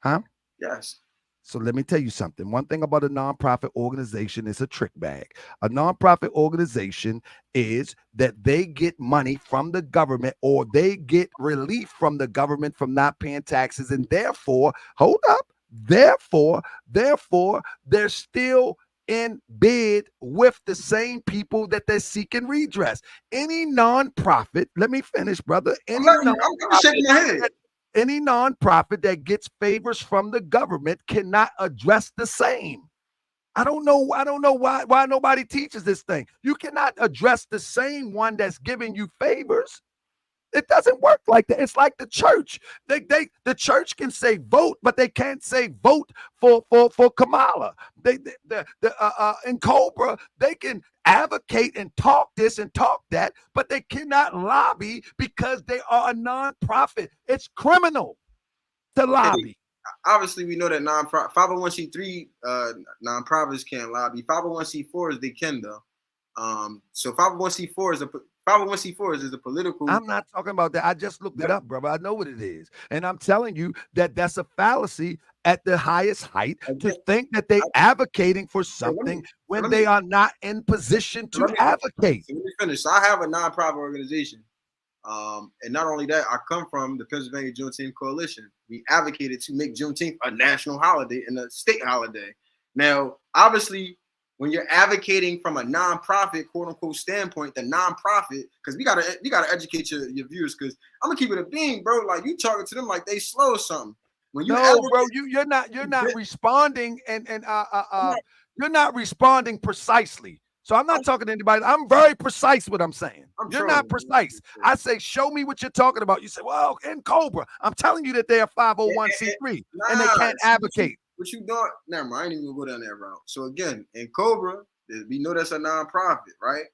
Huh? Yes. So let me tell you something. One thing about a nonprofit organization is a trick bag. A nonprofit organization is that they get money from the government or they get relief from the government from not paying taxes, and therefore, hold up. Therefore, they're still in bed with the same people that they're seeking redress. Any nonprofit, let me finish, brother. I'm shaking my head. Any nonprofit that gets favors from the government cannot address the same. I don't know why nobody teaches this thing. You cannot address the same one that's giving you favors. It doesn't work like that. It's like the church. The church can say vote, but they can't say vote for Kamala. In Cobra, they can advocate and talk this and talk that, but they cannot lobby because they are a nonprofit. It's criminal to lobby. Obviously, we know that 501c3 nonprofits can't lobby. 501c4s they can though. So 501c4 is a political. I'm not talking about that. I just looked it up, brother. I know what it is. And I'm telling you that that's a fallacy at the highest height to think that they're advocating for something when they are not in position to advocate. Let me finish. So I have a nonprofit organization. And not only that, I come from the Pennsylvania Juneteenth Coalition. We advocated to make Juneteenth a national holiday and a state holiday. Now, obviously, when you're advocating from a nonprofit, quote unquote, standpoint, the nonprofit, because we gotta educate your viewers, because I'm gonna keep it a being, bro. Like you talking to them like they slow or something. When you bro, you're not responding and you're not responding precisely. So I'm not talking to anybody. I'm very precise what I'm saying. You're not precise. I say, show me what you're talking about. You say, well, in Cobra, I'm telling you that they're 501c3 and they can't advocate. What you doing? Never mind. I ain't even gonna go down that route. So again, in Cobra, we know that's a nonprofit, right?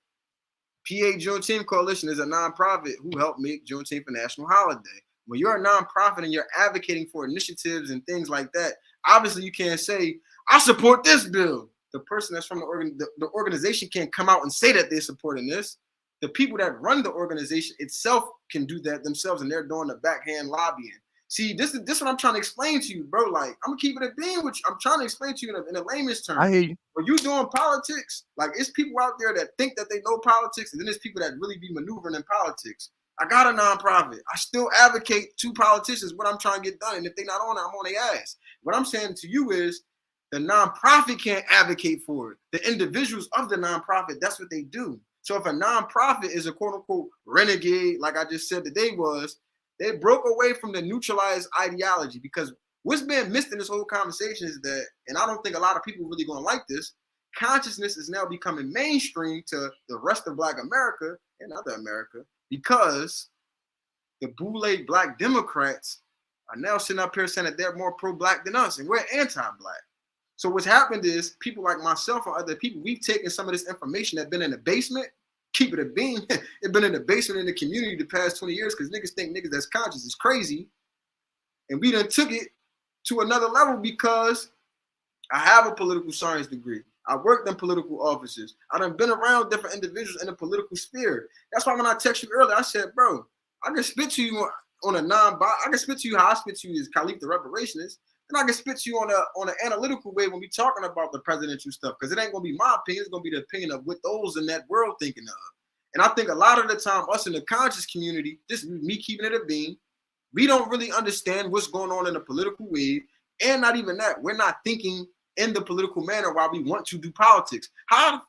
PA Juneteenth Coalition is a nonprofit who helped make Juneteenth a national holiday. When you're a nonprofit and you're advocating for initiatives and things like that, obviously you can't say, I support this bill. The person that's from the organization can't come out and say that they're supporting this. The people that run the organization itself can do that themselves, and they're doing the backhand lobbying. See, this is what I'm trying to explain to you, bro. Like, I'm gonna keep it a being with you. I'm trying to explain to you in a layman's term. I hear you. When you doing politics, like it's people out there that think that they know politics, and then there's people that really be maneuvering in politics. I got a nonprofit. I still advocate to politicians what I'm trying to get done, and if they're not on it, I'm on their ass. What I'm saying to you is, the nonprofit can't advocate for it. The individuals of the nonprofit, that's what they do. So if a nonprofit is a quote unquote renegade, like I just said today was, they broke away from the neutralized ideology, because what's being missed in this whole conversation is that, and I don't think a lot of people really gonna like this, consciousness is now becoming mainstream to the rest of Black America and other America, because the boule Black Democrats are now sitting up here saying that they're more pro-Black than us, and we're anti-Black. So what's happened is people like myself and other people, we've taken some of this information that's been in the basement, keep it a beam. It's been in the basement in the community the past 20 years because niggas think niggas that's conscious is crazy. And we done took it to another level because I have a political science degree. I worked in political offices. I done been around different individuals in the political sphere. That's why when I text you earlier, I said, bro, I can spit to you on a I can spit to you how I spit to you as Khaleef the Reparationist. And I can spit to you on an analytical way when we talking about the presidential stuff, because it ain't gonna be my opinion, it's gonna be the opinion of what those in that world thinking of. And I think a lot of the time, us in the conscious community, just me keeping it a beam, we don't really understand what's going on in the political wave, and not even that, we're not thinking in the political manner while we want to do politics. How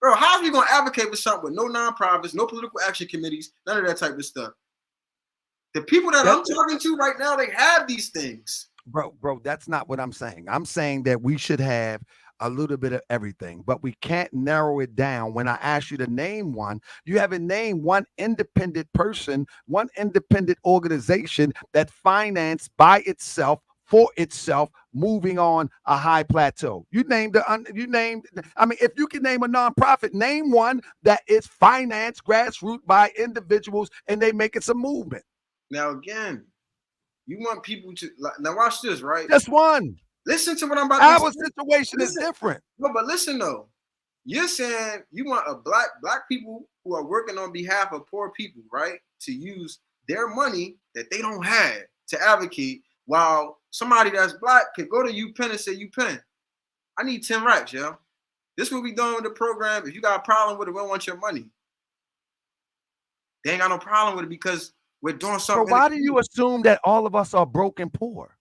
are we gonna advocate for something with no nonprofits, no political action committees, none of that type of stuff? The people that I'm talking to right now, they have these things. Bro, that's not what I'm saying. I'm saying that we should have a little bit of everything, but we can't narrow it down. When I ask you to name one, you haven't named one independent person, one independent organization that financed by itself, for itself, moving on a high plateau. I mean, if you can name a nonprofit, name one that is financed grassroots by individuals and they making some movement. Now, again, you want people to now watch this, right? Just one. Listen to what I'm about to say. Our situation is different. No, but listen though. You're saying you want a black people who are working on behalf of poor people, right? To use their money that they don't have to advocate, while somebody that's Black could go to UPenn and say, UPenn, I need 10 racks, yo. This is what we doing with the program. If you got a problem with it, we don't want your money. They ain't got no problem with it because we're doing something. So why do you assume that all of us are broke and poor?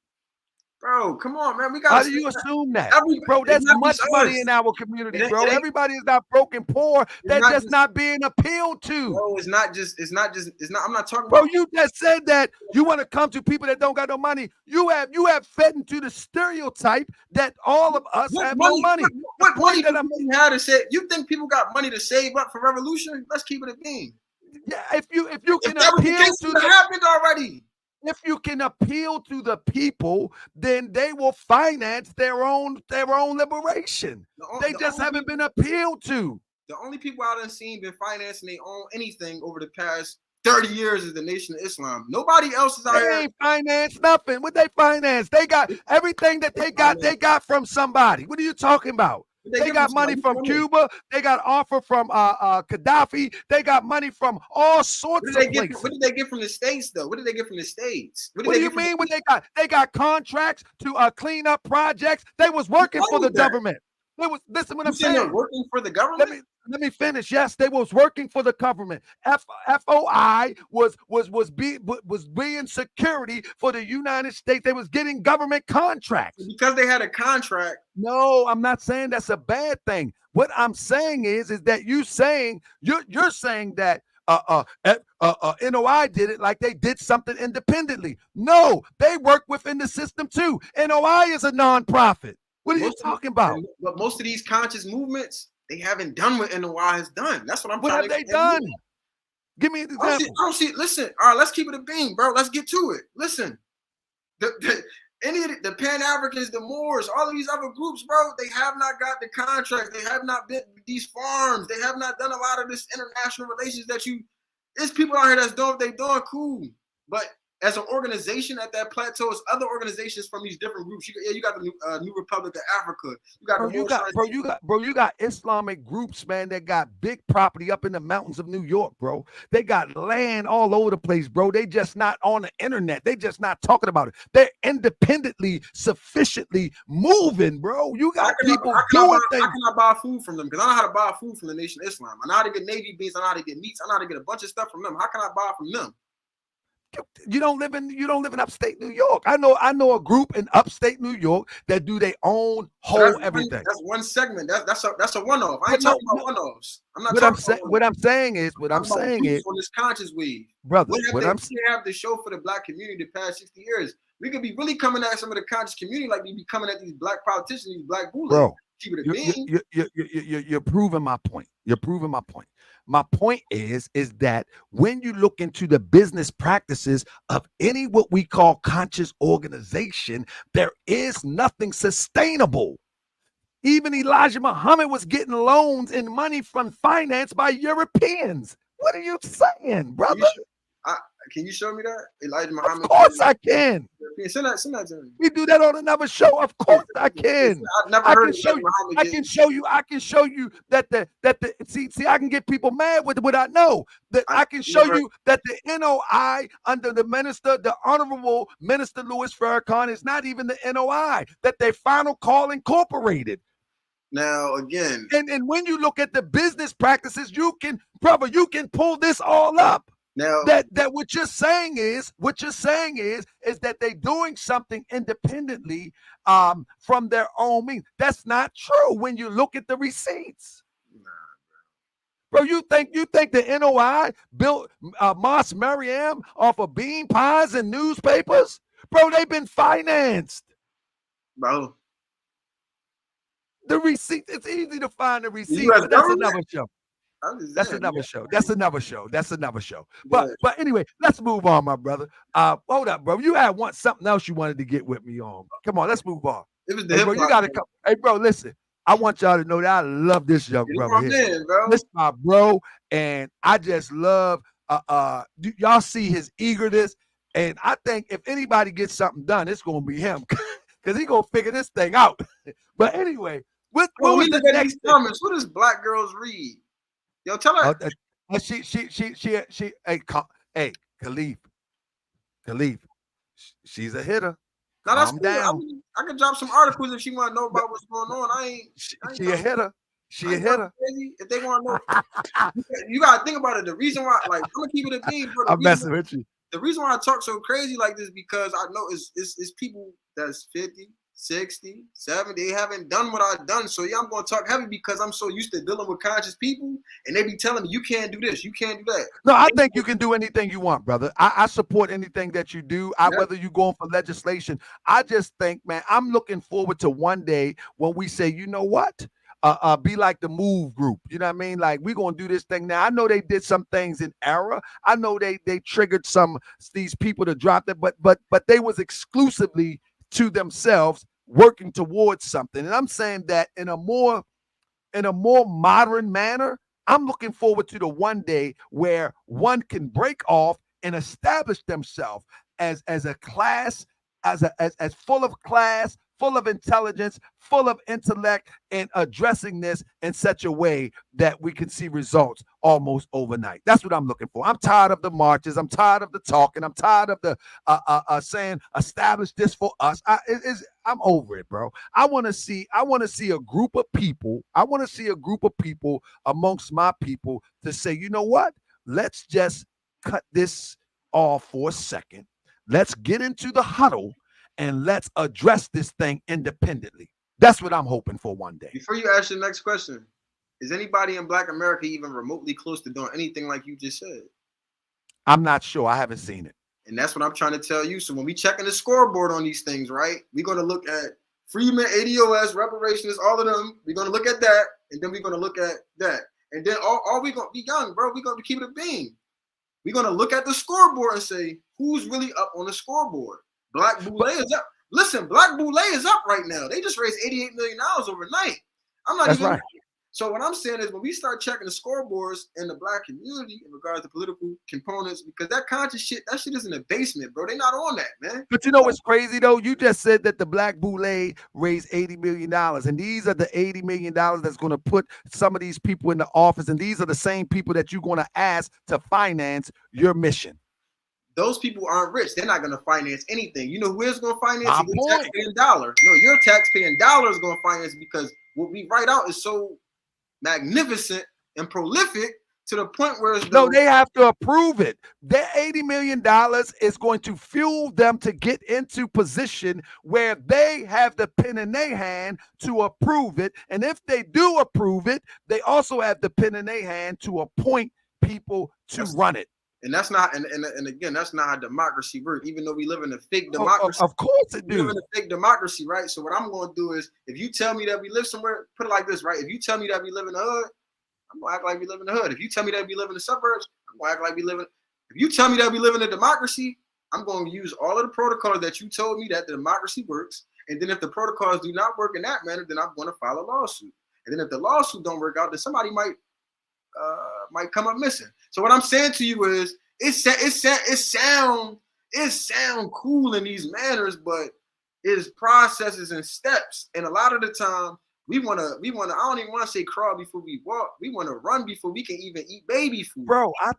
Bro, come on, man. We got. How do you assume that? Bro, there's much money in our community, bro. Everybody is not broke and poor. That's just not being appealed to. Bro, it's not. I'm not talking bro, about. You just said that you want to come to people that don't got no money. You have fed into the stereotype that all of us have no money. What money do you have to say? You think people got money to save up for revolution? Let's keep it a beam. Yeah, if you can appeal to the happened already. If you can appeal to the people, then they will finance their own liberation. They just haven't been appealed to. The only people I done seen been financing their own anything over the past 30 years is the Nation of Islam. Nobody else is out here. They ain't financed nothing. What they finance? They got everything that they got from somebody. What are you talking about? They got money from Cuba. They got offer from Gaddafi. They got money from all sorts of places. What did they get from the States, though? What did they get from the States? What do you mean what they got? They got contracts to clean up projects. They was working for the government. They was, listen what You I'm saying they're saying. working for the government? Let me finish. Yes, they was working for the government. FOI was being security for the United States. They was getting government contracts. Because they had a contract. No, I'm not saying that's a bad thing. What I'm saying is that you're saying that NOI did it like they did something independently. No, they work within the system too. NOI is a nonprofit. What are you talking about? But most of these conscious movements, they haven't done what NOI has done. That's what I'm what trying have to they done? Give me an example. I don't see. Listen, all right, let's keep it a beam, bro. Let's get to it. Listen, any of the Pan-Africans, the Moors, all of these other groups, bro, they have not got the contracts. They have not built these farms. They have not done a lot of this international relations that you. There's people out here that's doing what they doing, cool. But as an organization at that plateau, it's other organizations from these different groups. You got the New Republic of Africa. You got Islamic groups, man, that got big property up in the mountains of New York, bro. They got land all over the place, bro. They just not on the internet. They just not talking about it. They're independently, sufficiently moving, bro. You got people doing things. How can I buy food from them? Because I know how to buy food from the Nation of Islam. I know how to get Navy beans. I know how to get meats. I know how to get a bunch of stuff from them. How can I buy from them? You don't live in upstate New York. I know a group in upstate New York that do their own whole everything. That's one segment. That's a one-off. I ain't talking about one-offs. I'm not what I'm saying is on this conscious wave, brother. What have to show for the black community the past 60 years. We could be really coming at some of the conscious community like we be coming at these black politicians, these black bullies. Bro, you're proving my point. You're proving my point. My point is that when you look into the business practices of any what we call conscious organization, there is nothing sustainable. Even Elijah Muhammad was getting loans and money from finance by Europeans. What are you saying, brother? Can you show me that? Elijah Muhammad? Of course I can. Send that to me. We do that on another show. Of course I can. I've never heard of I can show you that see I can get people mad with what I know. That I can show you that the NOI under the Honorable Minister Louis Farrakhan is not even the NOI, that they Final Call Incorporated. Now again. And when you look at the business practices, you can pull this all up. Now that what you're saying is that they're doing something independently from their own means. That's not true when you look at the receipts. Bro, you think the NOI built Mosque Mariam off of bean pies and newspapers? Bro, they've been financed. Bro. The receipt, it's easy to find the receipt, but that's another show. That's another show. But anyway, let's move on, my brother. Hold up, bro. You had something else you wanted to get with me on. Come on, let's move on. It was the hey, bro, you gotta come. Hey, bro, listen. I want y'all to know that I love this young brother here. This is my bro, and I just love. Y'all see his eagerness, and I think if anybody gets something done, it's gonna be him, because he gonna figure this thing out. But anyway, what was the next comments? What does black girls read? Yo, tell her. She. Hey, Khaleef. She's a hitter. Now that's cool. Down. I can drop some articles if she want to know about what's going on. I ain't she a hitter. She a hitter. If they want to know, you gotta think about it. The reason why, like, I'm gonna keep it a beam. I'm messing with you. The reason why I talk so crazy like this because I know it's people that's 50. 60, 70, they haven't done what I've done. So yeah, I'm gonna talk heavy because I'm so used to dealing with conscious people and they be telling me you can't do this, you can't do that. No, I think you can do anything you want, brother. I support anything that you do. Whether you going for legislation. I just think, man, I'm looking forward to one day when we say, you know what? Be like the Move group. You know what I mean? Like, we're gonna do this thing now. I know they did some things in error. I know they triggered these people to drop that, but they was exclusively to themselves working towards something. And I'm saying that in a more modern manner, I'm looking forward to the one day where one can break off and establish themselves as a class, as full of class, full of intelligence, full of intellect, and addressing this in such a way that we can see results almost overnight. That's what I'm looking for. I'm tired of the marches. I'm tired of the talking. I'm tired of the saying establish this for us. I'm over it, bro. I want to see a group of people. I want to see a group of people amongst my people to say, you know what? Let's just cut this off for a second. Let's get into the huddle and let's address this thing independently. That's what I'm hoping for one day. Before you ask your next question, is anybody in Black America even remotely close to doing anything like you just said? I'm not sure. I haven't seen it. And that's what I'm trying to tell you. So when we checking the scoreboard on these things, right, we're going to look at Freemen, ADOS, Reparations, all of them. We're going to look at that, and then we're going to look at that. And then all we going to be young, bro. We're going to keep it a beam. We're going to look at the scoreboard and say, who's really up on the scoreboard? Black Boule is up. Listen, Black Boule is up right now. They just raised $88 million overnight. I'm not That's even right. So what I'm saying is when we start checking the scoreboards in the Black community in regards to political components, because that conscious shit, that shit is in the basement, bro. They're not on that, man. But you know what's crazy, though? You just said that the Black Boule raised $80 million. And these are the $80 million that's going to put some of these people in the office. And these are the same people that you're going to ask to finance your mission. Those people aren't rich. They're not going to finance anything. You know who is going to finance it? Your taxpaying dollar. No, your taxpaying dollar is going to finance because what we write out is so magnificent and prolific to the point where it's no, they have to approve it. Their $80 million is going to fuel them to get into position where they have the pen in their hand to approve it. And if they do approve it, they also have the pen in their hand to appoint people to run it. And that's not, and again, that's not how democracy works. Even though we live in a fake democracy, of course it do. We live in a fake democracy, right? So what I'm going to do is, if you tell me that we live somewhere, put it like this, right? If you tell me that we live in the hood, I'm gonna act like we live in the hood. If you tell me that we live in the suburbs, I'm gonna act like we live in. If you tell me that we live in a democracy, I'm going to use all of the protocols that you told me that the democracy works. And then if the protocols do not work in that manner, then I'm going to file a lawsuit. And then if the lawsuit don't work out, then somebody might come up missing. So what I'm saying to you is, it sound cool in these manners, but it's processes and steps. And a lot of the time, we wanna. I don't even want to say crawl before we walk. We want to run before we can even eat baby food. Bro, I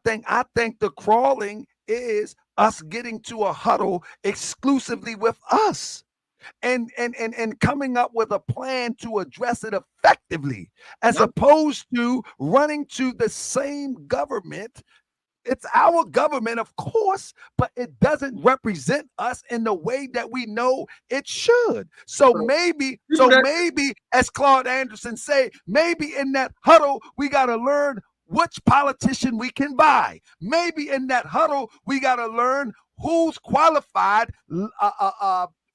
think the crawling is us getting to a huddle exclusively with us. And coming up with a plan to address it effectively, as opposed to running to the same government. It's our government, of course, but it doesn't represent us in the way that we know it should. So maybe, as Claude Anderson say, maybe in that huddle, we got to learn which politician we can buy. Maybe in that huddle, we got to learn who's qualified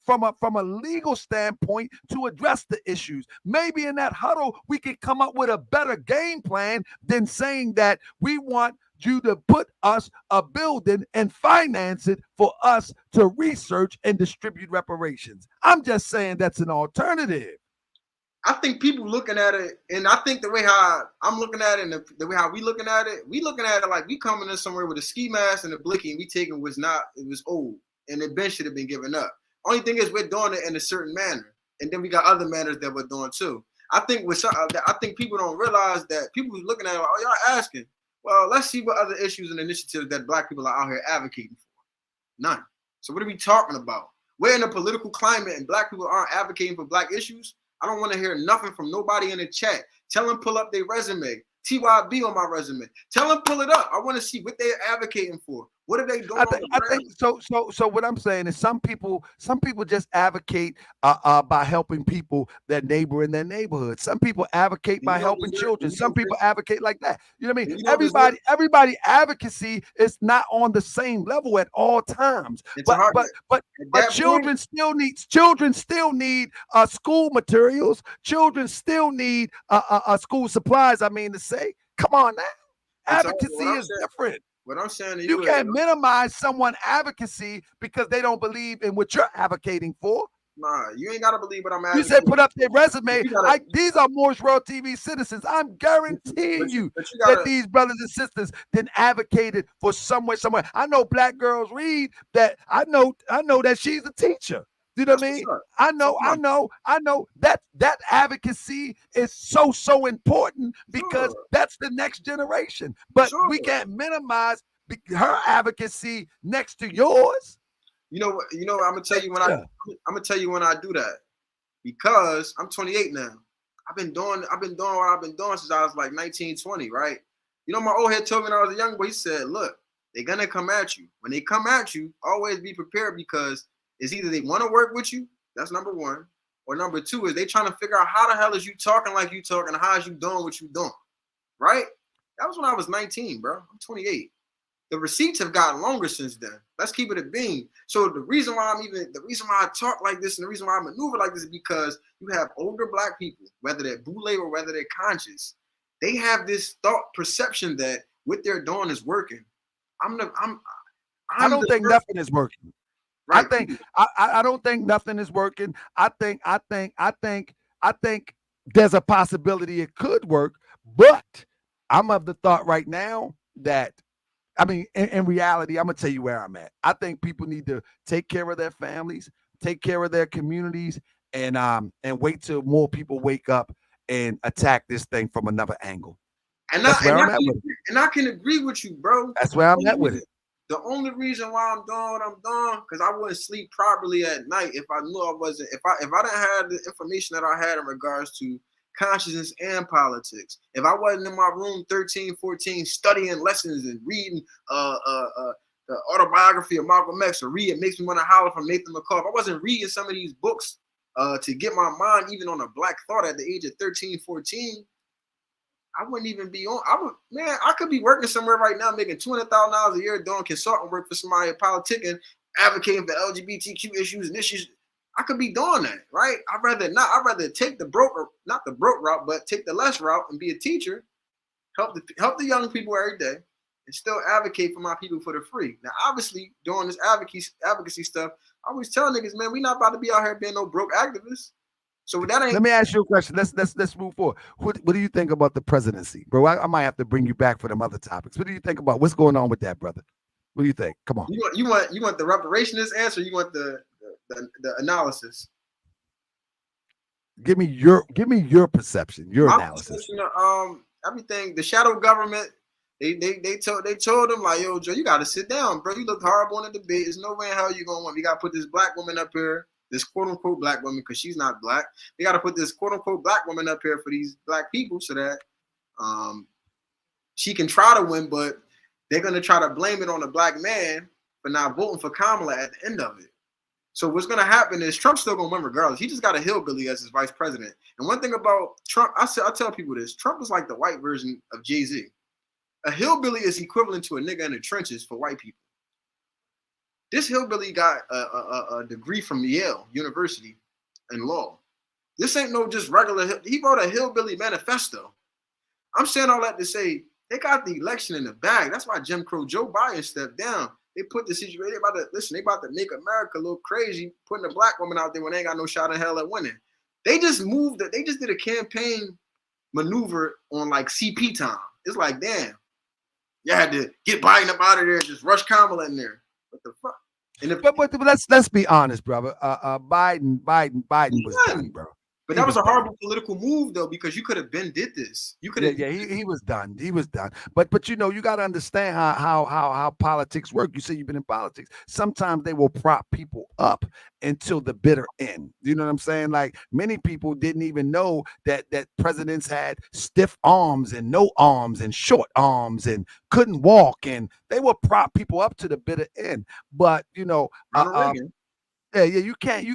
from a legal standpoint to address the issues. Maybe in that huddle, we can come up with a better game plan than saying that we want you to put us a building and finance it for us to research and distribute reparations. I'm just saying that's an alternative. I think people looking at it, and I think the way how I'm looking at it and the way how we looking at it like we coming in somewhere with a ski mask and a blicky, and we taking it was old, and the bench should have been given up. Only thing is we're doing it in a certain manner, and then we got other manners that we're doing too. I think people don't realize that people who's looking at it, like, oh, y'all asking. Well, let's see what other issues and initiatives that Black people are out here advocating for. None. So what are we talking about? We're in a political climate and Black people aren't advocating for Black issues. I don't want to hear nothing from nobody in the chat. Tell them pull up their resume. TYB on my resume. Tell them pull it up. I want to see what they're advocating for. What are they doing? I think so. What I'm saying is some people just advocate by helping people that neighbor in their neighborhood. Some people advocate by helping children. Some people advocate like that. You know what I mean? Everybody advocacy is not on the same level at all times. But children still need school materials. Children still need school supplies. I mean to say, come on now. Advocacy is different. What I'm saying to you can't minimize someone's advocacy because they don't believe in what you're advocating for. Nah, you ain't gotta believe what I'm advocating. You said put up their resume. These are Morris World TV citizens. I'm guaranteeing you that these brothers and sisters then advocated for somewhere. I know Black girls read that. I know that she's a teacher. Do you know what I mean? I know that advocacy is so important because that's the next generation. But we can't minimize her advocacy next to yours. You know, I'm gonna tell you when I'm gonna tell you when I do that, because I'm 28 now. I've been doing what I've been doing since I was like 19, 20, right? You know, my old head told me when I was a young boy, he said, look, they're gonna come at you. When they come at you, always be prepared, because it's either they want to work with you, that's number one, or number two is they trying to figure out how the hell is you talking like you talking, and how is you doing what you doing, right? That was when I was 19, bro. I'm 28. The receipts have gotten longer since then. Let's keep it a bean. So the reason why I talk like this and the reason why I maneuver like this is because you have older black people, whether they're boule or whether they're conscious, they have this thought perception that what they're doing is working. I don't think nothing is working. Right. I don't think nothing is working. I think there's a possibility it could work, but I'm of the thought right now that, I mean, in reality, I'm gonna tell you where I'm at. I think people need to take care of their families, take care of their communities, and wait till more people wake up and attack this thing from another angle. And I can agree with you, bro. That's where I'm at with it. The only reason why I'm doing what I'm doing, because I wouldn't sleep properly at night if I knew I wasn't, if I didn't have the information that I had in regards to consciousness and politics. If I wasn't in my room 13, 14, studying lessons and reading the autobiography of Malcolm X, or read It Makes Me Want to Holler from Nathan McCall, if I wasn't reading some of these books to get my mind even on a black thought at the age of 13, 14, I wouldn't even be on. I could be working somewhere right now making $200,000 a year doing consultant work for somebody, politicking, advocating for LGBTQ issues and issues. I could be doing that, right? I'd rather take not the broke route, but take the less route and be a teacher, help the young people every day, and still advocate for my people for the free. Now, obviously, doing this advocacy stuff, I always tell niggas, man, we not about to be out here being no broke activists. So that ain't. Let me ask you a question. Let's move forward. What do you think about the presidency, bro? I might have to bring you back for them other topics. What do you think about what's going on with that, brother? What do you think? Come on. You want the reparationist answer? Or you want the analysis? Give me your perception, your analysis. Perception of, everything. The shadow government. They told him, like, yo, Joe, you got to sit down, bro. You look horrible in the debate. There's no way in hell you're gonna win. We got to put this black woman up here. This quote unquote black woman, because she's not black. We got to put this quote unquote black woman up here for these black people so that she can try to win, but they're going to try to blame it on the black man for not voting for Kamala at the end of it. So what's going to happen is Trump's still going to win regardless. He just got a hillbilly as his vice president. And one thing about Trump, I tell people this, Trump is like the white version of Jay-Z. A hillbilly is equivalent to a nigga in the trenches for white people. This hillbilly got a degree from Yale University in law. This ain't no just regular. He wrote a hillbilly manifesto. I'm saying all that to say they got the election in the bag. That's why Jim Crow Joe Biden stepped down. They put the situation. They about to make America a little crazy, putting a black woman out there when they ain't got no shot in hell at winning. They just moved. They just did a campaign maneuver on like CP time. It's like, damn, you had to get Biden up out of there and just rush Kamala in there. What the fuck? But let's be honest, brother. Biden was done, bro. But that was a horrible political move, though, because you could have been did this. You could have. Yeah, he was done. He was done. But you know, you got to understand how politics work. You say you've been in politics. Sometimes they will prop people up until the bitter end. You know what I'm saying? Like many people didn't even know that presidents had stiff arms and no arms and short arms and couldn't walk, and they will prop people up to the bitter end. But you know, you can't.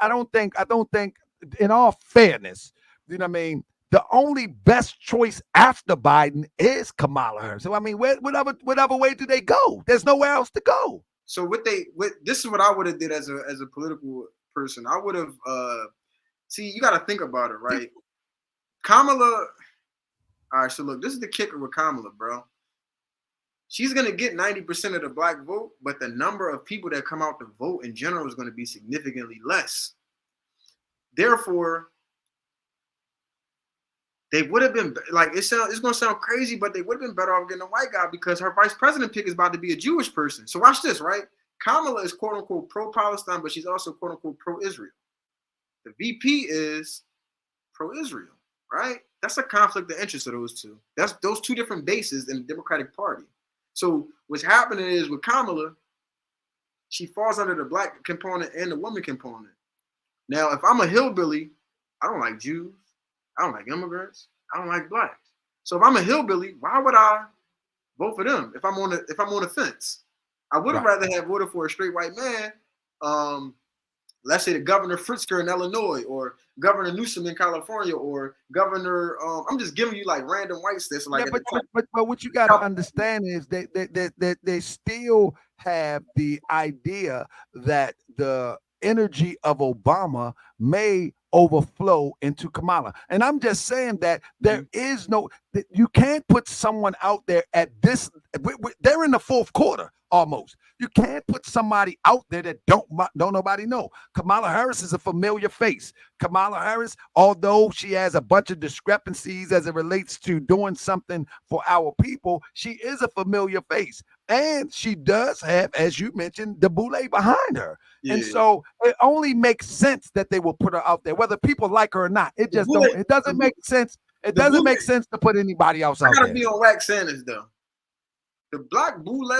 I don't think. In all fairness, you know what I mean? The only best choice after Biden is Kamala Harris. So I mean, whatever way do they go? There's nowhere else to go. So this is what I would have did as a political person. I would have see, you got to think about it, right? Kamala. All right, so look, this is the kicker with Kamala, bro. She's gonna get 90% of the black vote, but the number of people that come out to vote in general is going to be significantly less. Therefore, they would have been like it's going to sound crazy, but they would have been better off getting a white guy because her vice president pick is about to be a Jewish person. So watch this, right? Kamala is quote unquote pro-Palestine, but she's also quote unquote pro-Israel. The VP is pro-Israel, right? That's a conflict of interest of those two. That's those two different bases in the Democratic Party. So what's happening is with Kamala, she falls under the black component and the woman component. Now, if I'm a hillbilly, I don't like Jews, I don't like immigrants, I don't like blacks. So if I'm a hillbilly, why would I vote for them if I'm on the fence? I would have rather have voted for a straight white man. Let's say the Governor Fritzker in Illinois, or Governor Newsom in California, or Governor. I'm just giving you like random white states. Like, but what you got to understand is they still have the idea that the energy of Obama may overflow into Kamala. And I'm just saying that there is no, you can't put someone out there at this, they're in the fourth quarter almost. You can't put somebody out there that don't nobody know. Kamala Harris is a familiar face. Kamala Harris, although she has a bunch of discrepancies as it relates to doing something for our people, she is a familiar face. And she does have, as you mentioned, the boule behind her. Yeah. And so it only makes sense that they will put her out there, whether people like her or not. It just it doesn't make sense. It doesn't make sense to put anybody else out there. I gotta be on Wax Sanders though. The black boule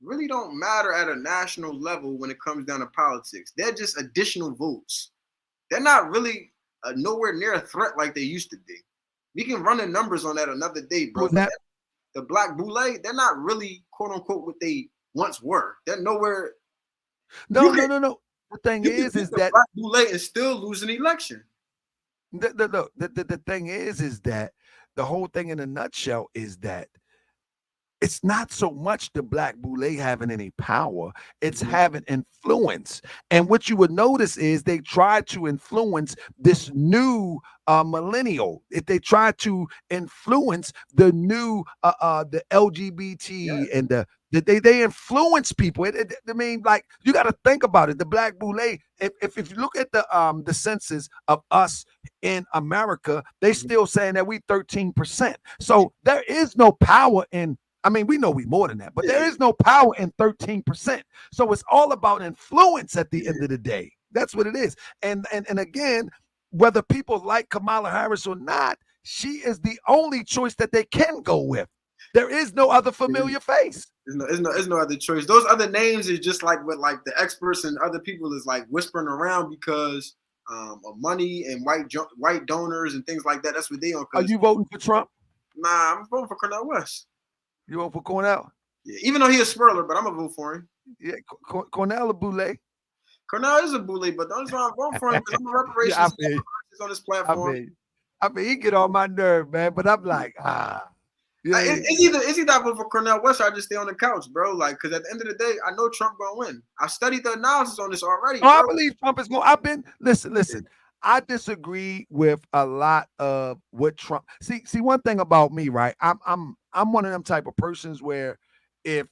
really don't matter at a national level when it comes down to politics. They're just additional votes. They're not really nowhere near a threat like they used to be. We can run the numbers on that another day, bro. The black boule, they're not really quote unquote what they once were. They're nowhere. No. The thing is that black boule is still losing the election. The thing is that the whole thing in a nutshell is that it's not so much the black boule having any power, it's having influence. And what you would notice is they try to influence this new millennial. If they try to influence the new the LGBT and they influence people. I mean, like, you got to think about it. The black boule, if you look at the census of us in America, they still saying that we 13%. So there is no power in, I mean, we know we more than that, but there is no power in 13%. So it's all about influence at the end of the day. That's what it is. And again, whether people like Kamala Harris or not, she is the only choice that they can go with. There is no other familiar face. There's no other choice. Those other names is just like what like the experts and other people is like whispering around because of money and white donors and things like that. That's what they on. Are you voting for Trump? Nah, I'm voting for Cornel West. You vote for Cornel? Yeah, even though he a swirler, but I'm gonna vote for him. Yeah, Cornel a boule. Cornel is a boule, but that's why I'm voting for him because I'm a reparations on this platform. I mean, he get on my nerve, man. But I'm like, It's either I vote for Cornel West or I just stay on the couch, bro. Like, because at the end of the day, I know Trump gonna win. I studied the analysis on this already. I believe Trump is going. Listen. I disagree with a lot of what Trump. See, one thing about me, right? I'm one of them type of persons where if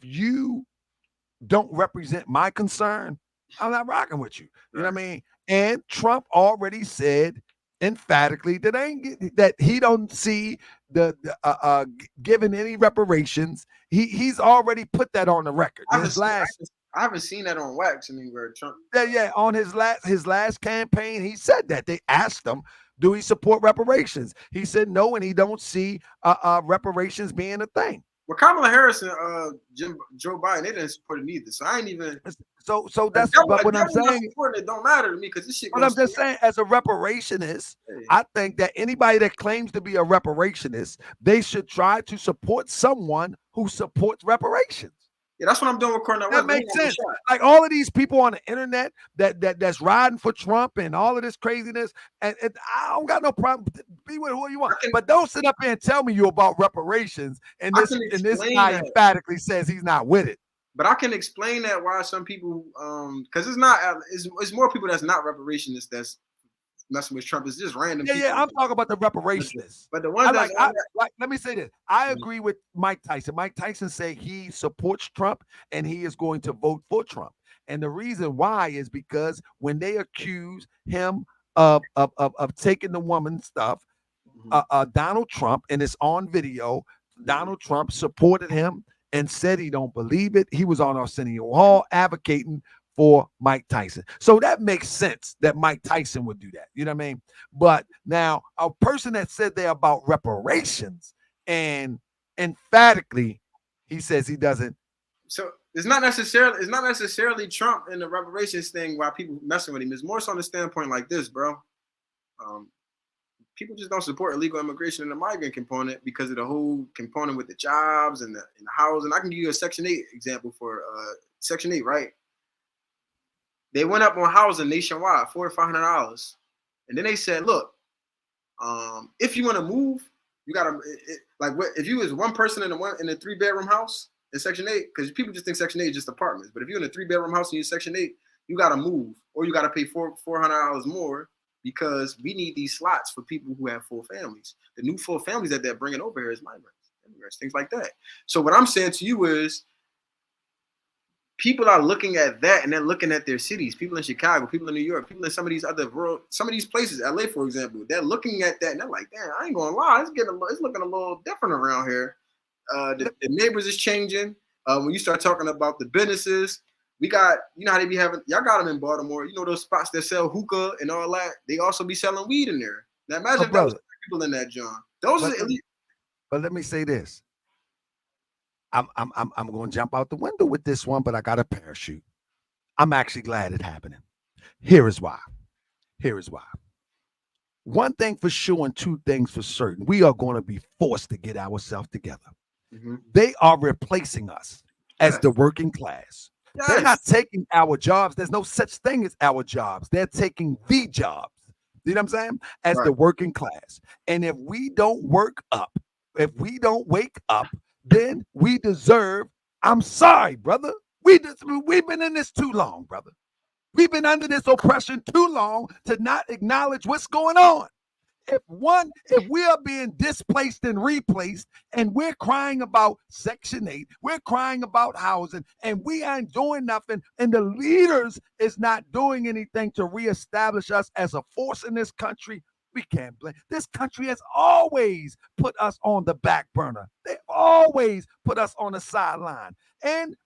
you don't represent my concern, I'm not rocking with you. You know what I mean? And Trump already said emphatically that he don't see the giving any reparations. He's already put that on the record. I haven't seen that on Wax anywhere. Trump. Yeah. On his last campaign, he said that they asked him, "Do he support reparations?" He said no, and he don't see reparations being a thing. Well, Kamala Harris and Joe Biden, they didn't support it either. So I ain't even. So that's what I'm saying. It don't matter to me because this shit. But I'm just saying, as a reparationist, I think that anybody that claims to be a reparationist, they should try to support someone who supports reparations. Yeah, that's what I'm doing with Cornel. That makes sense. Like all of these people on the internet that's riding for Trump and all of this craziness, and I don't got no problem. Be with who you want, but don't sit up here and tell me you about reparations. And this guy emphatically says he's not with it. But I can explain that why some people, because it's more people that's not reparationists that's messing with Trump. It's just random. Yeah, I'm talking about the reparationists. But the ones let me say this. I agree with Mike Tyson. Mike Tyson said he supports Trump and he is going to vote for Trump. And the reason why is because when they accuse him of taking the woman's stuff, Donald Trump, and it's on video, Donald Trump supported him and said he don't believe it. He was on Arsenio Hall advocating for Mike Tyson. So that makes sense that Mike Tyson would do that. You know what I mean? But now a person that said they're about reparations and emphatically he says he doesn't. So it's not necessarily Trump and the reparations thing why people messing with him. It's more so on the standpoint like this, bro. People just don't support illegal immigration and the migrant component because of the whole component with the jobs and the housing. I can give you a Section 8 example for Section 8, right? They went up on housing nationwide, $400 to $500, and then they said, "Look, if you want to move, you gotta if you was one person in a 3-bedroom house in Section 8, because people just think Section 8 is just apartments, but if you're in a 3-bedroom house and you're Section 8, you gotta move or you gotta pay $400 more because we need these slots for people who have full families. The new full families that they're bringing over here is migrants, immigrants, things like that. So what I'm saying to you is." People are looking at that and then looking at their cities. People in Chicago, people in New York, people in some of these places, LA, for example, they're looking at that and they're like, "Damn, I ain't gonna lie, it's looking a little different around here. The neighbors is changing. When you start talking about the businesses, we got, you know how they be having, y'all got them in Baltimore. You know those spots that sell hookah and all that. They also be selling weed in there. Now imagine if there was people in that, John. But let me say this. I'm going to jump out the window with this one, but I got a parachute. I'm actually glad it's happening. Here is why. One thing for sure and two things for certain. We are going to be forced to get ourselves together. Mm-hmm. They are replacing us as the working class. Yes. They're not taking our jobs. There's no such thing as our jobs. They're taking the jobs. You know what I'm saying? As the working class. And if we don't work up, if we don't wake up, then we deserve, I'm sorry, brother. We've been in this too long, brother. We've been under this oppression too long to not acknowledge what's going on. If we are being displaced and replaced and we're crying about Section 8, we're crying about housing, and we ain't doing nothing, and the leaders is not doing anything to reestablish us as a force in this country, we can't blame. This country has always put us on the back burner. They've always put us on the sideline. And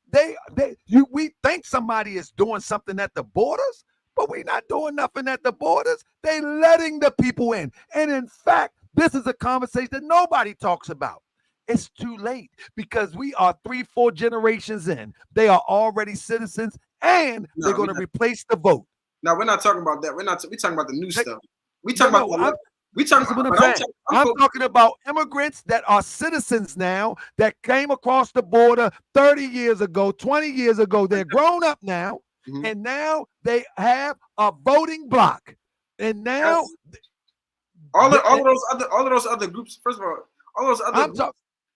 we think somebody is doing something at the borders, but we're not doing nothing at the borders. They letting the people in. And in fact, this is a conversation that nobody talks about. It's too late because we are 3-4 generations in. They are already citizens and they're going to replace the vote. No, we're not talking about that. We're talking about the new stuff. I'm talking about immigrants that are citizens now that came across the border 30 years ago, 20 years ago. They're grown up now, and now they have a voting block. And now all of those other groups. First of all, all those other.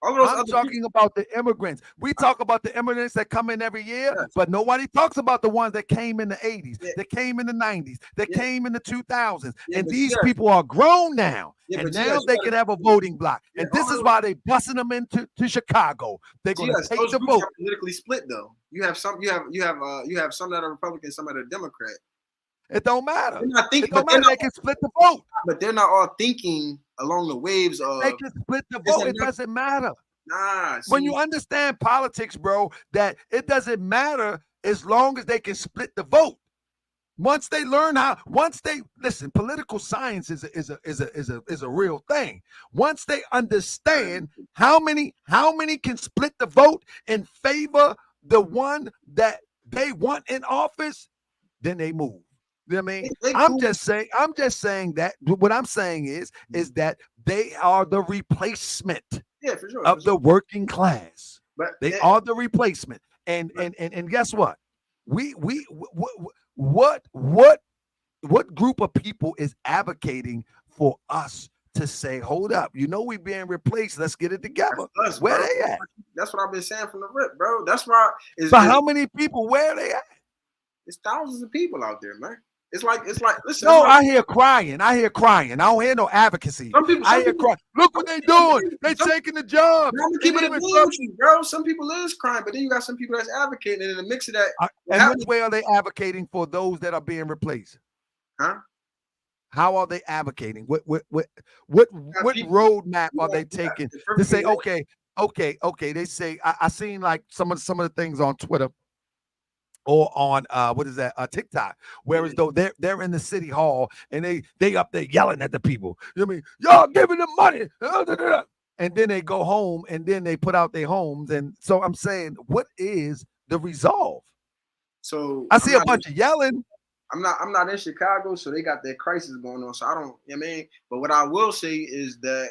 I'm talking about the immigrants. We talk about the immigrants that come in every year, but nobody talks about the ones that came in the 80s, that came in the 90s, that came in the 2000s. And these people are grown now, and now they can have a voting block. And this is why they busting them into Chicago. They're going to take the vote. Politically split though. You have some that are Republican, some that are Democrat. It don't matter. They can split the vote. But they're not all thinking along the waves of. They can split the vote. It doesn't matter. When you understand politics, bro, that it doesn't matter as long as they can split the vote. Once they learn listen, political science is a real thing. Once they understand how many can split the vote in favor the one that they want in office, then they move. You know what I mean? I'm just saying that what I'm saying is that they are the replacement of the working class. But they are the replacement. And guess what? What group of people is advocating for us to say, hold up, we're being replaced. Let's get it together. Where they at? That's what I've been saying from the rip, bro. That's why. But how many people? Where are they at? It's thousands of people out there, man. It's like, listen. No, I hear crying. I don't hear no advocacy. I hear crying. Look what they doing. They taking the job. Bro. Some people is crying, but then you got some people that's advocating, and in the mix of that. And which way are they advocating for those that are being replaced? Huh? How are they advocating? What roadmap are they taking to say, okay, Okay, they say I seen like some of the things on Twitter or on what is that TikTok, whereas though they're in the city hall and they up there yelling at the people. You know what I mean? Y'all giving them money. And then they go home and then they put out their homes. And so I'm saying, what is the resolve? So I see a bunch of yelling. I'm not in Chicago, so they got that crisis going on. So I don't, you know what I mean? But what I will say is that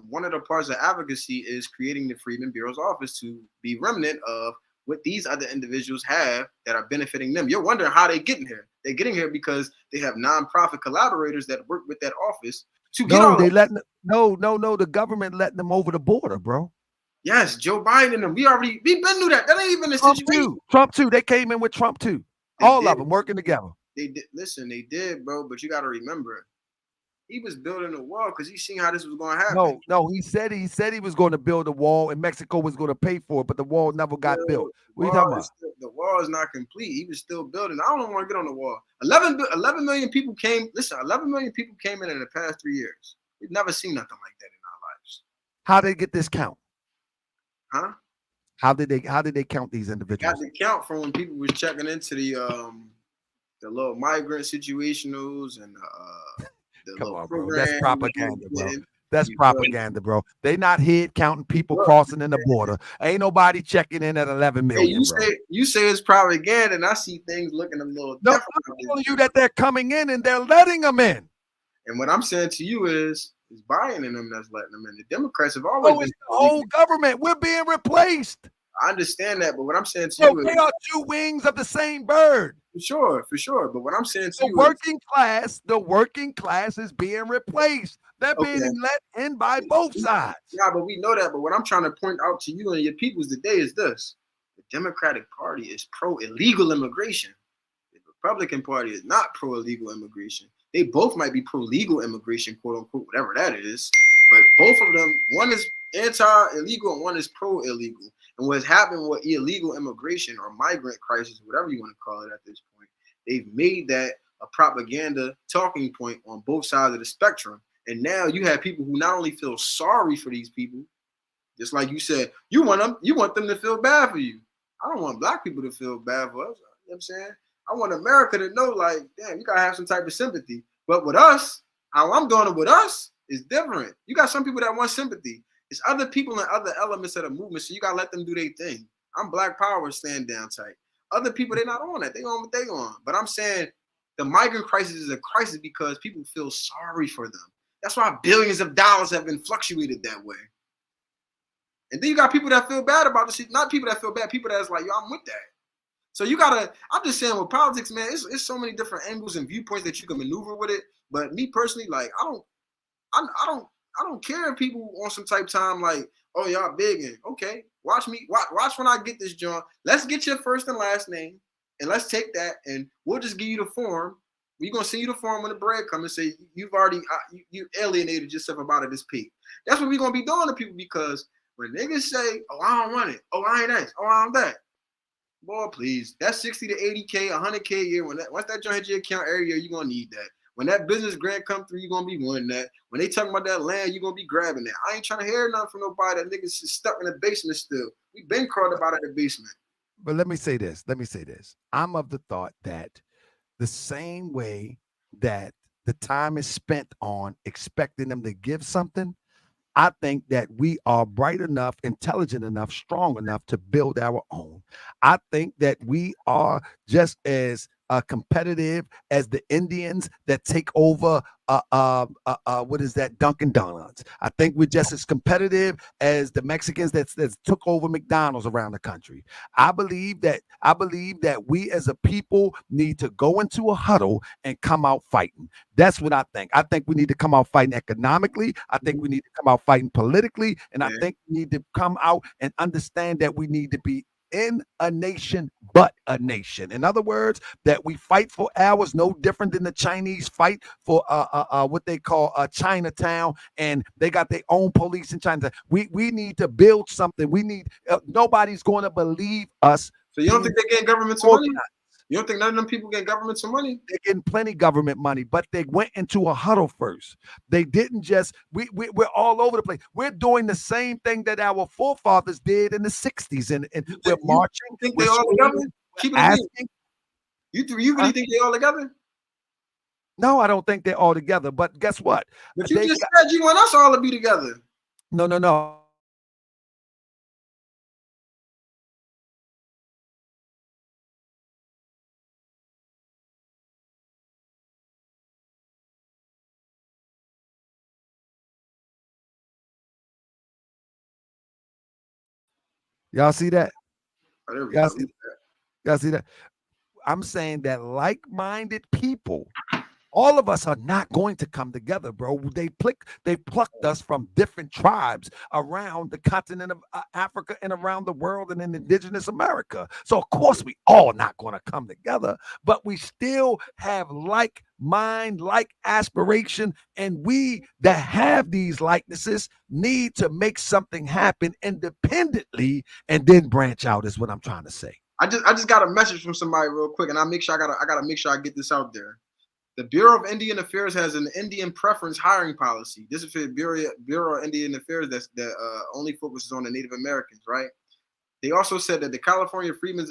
one of the parts of advocacy is creating the Freemen Bureau's office to be remnant of what these other individuals have that are benefiting them. You're wondering how they're getting here. They're getting here because they have nonprofit collaborators that work with that office to get all. They letting no. The government letting them over the border, bro. Yes, Joe Biden and them. We've been through that. That ain't even a situation. Trump too. They came in with Trump too. All of them working together. They did. Listen, they did, bro. But you got to remember, he was building a wall because he seen how this was going to happen. No. He said he was going to build a wall, and Mexico was going to pay for it, but the wall never got built. What are you talking about? The wall is not complete. He was still building. I don't want to get on the wall. 11 million people came. Listen, 11 million people came in the past 3 years. We've never seen nothing like that in our lives. How did they get this count? Huh? How did they count these individuals? Got the count from when people was checking into the little migrant situationals and the come on, bro. program. That's propaganda, bro. That's propaganda, bro. They not here counting people crossing in the border. Ain't nobody checking in at 11 million. Hey, you say it's propaganda, and I see things looking a little different. I'm telling you that they're coming in and they're letting them in. And what I'm saying to you is Biden and them that's letting them in. The Democrats have always been the whole government. We're being replaced. I understand that, but what I'm saying to you is they are two wings of the same bird. For sure. But what I'm saying to you the working class is being replaced. They're being let in by both sides. Yeah, but we know that. But what I'm trying to point out to you and your peoples today is this. The Democratic Party is pro-illegal immigration. The Republican Party is not pro-illegal immigration. They both might be pro-legal immigration, quote unquote, whatever that is. But both of them, one is anti-illegal and one is pro-illegal. And what's happened with illegal immigration or migrant crisis, whatever you want to call it at this point, they've made that a propaganda talking point on both sides of the spectrum. And now you have people who not only feel sorry for these people, just like you said, you want them to feel bad for you. I don't want black people to feel bad for us. You know what I'm saying? I want America to know, like, damn, you gotta have some type of sympathy. But with us, how I'm doing it with us is different. You got some people that want sympathy. It's other people and other elements of the movement, so you gotta let them do their thing. I'm Black Power, stand down tight. Other people, they're not on that. They on what they on. But I'm saying the migrant crisis is a crisis because people feel sorry for them. That's why billions of dollars have been fluctuated that way. And then you got people that feel bad about the shit. Not people that feel bad, people that's like, yo, I'm with that. So you gotta, I'm just saying with politics, man, it's so many different angles and viewpoints that you can maneuver with it. But me personally, like, I don't care if people on some type time like, oh, y'all big and okay, watch when I get this joint. Let's get your first and last name and let's take that and we'll just give you the form. We're gonna send you the form when the bread comes and say you've already you alienated yourself about this peak. That's what we're gonna be doing to people because when niggas say, oh, I don't want it, oh, I ain't that, oh, I don't that. Boy, please, that's 60 to 80K, 100K a year. Once that joint hit your account every year, you're gonna need that. When that business grant come through, you're gonna be wanting that. When they talking about that land, you're gonna be grabbing that. I ain't trying to hear nothing from nobody that niggas is stuck in the basement still. We've been crawled about at the basement. But let me say this. I'm of the thought that the same way that the time is spent on expecting them to give something, I think that we are bright enough, intelligent enough, strong enough to build our own. I think that we are just as competitive as the Indians that take over what is that, Dunkin' Donuts. I think we're just as competitive as the Mexicans that took over McDonald's around the country. I believe that we as a people need to go into a huddle and come out fighting. That's what I think. I think we need to come out fighting economically. I think we need to come out fighting politically. And I think we need to come out and understand that we need to be in a nation, but a nation. In other words, that we fight for ours, no different than the Chinese fight for what they call Chinatown, and they got their own police in China. We need to build something. We need nobody's going to believe us. So you don't think they're getting governmental money? You don't think none of them people get government some money? They're getting plenty government money, but they went into a huddle first. They didn't just, we're all over the place. We're doing the same thing that our forefathers did in the 60s. And we're marching. You think we're they all together? Keep it asking. You really think they all together? No, I don't think they're all together. But guess what? But you just said you want us all to be together. No. Y'all see that? Y'all see that? I'm saying that like-minded people, all of us are not going to come together, bro. They plucked us from different tribes around the continent of Africa and around the world and in indigenous America. So of course we all not going to come together, but we still have like mind, like aspiration, and we that have these likenesses need to make something happen independently and then branch out, is what I'm trying to say. I just got a message from somebody real quick, and I gotta make sure I get this out there. The Bureau of Indian Affairs has an Indian preference hiring policy. This is for the Bureau of Indian Affairs that only focuses on the Native Americans, right? They also said that the California Freemen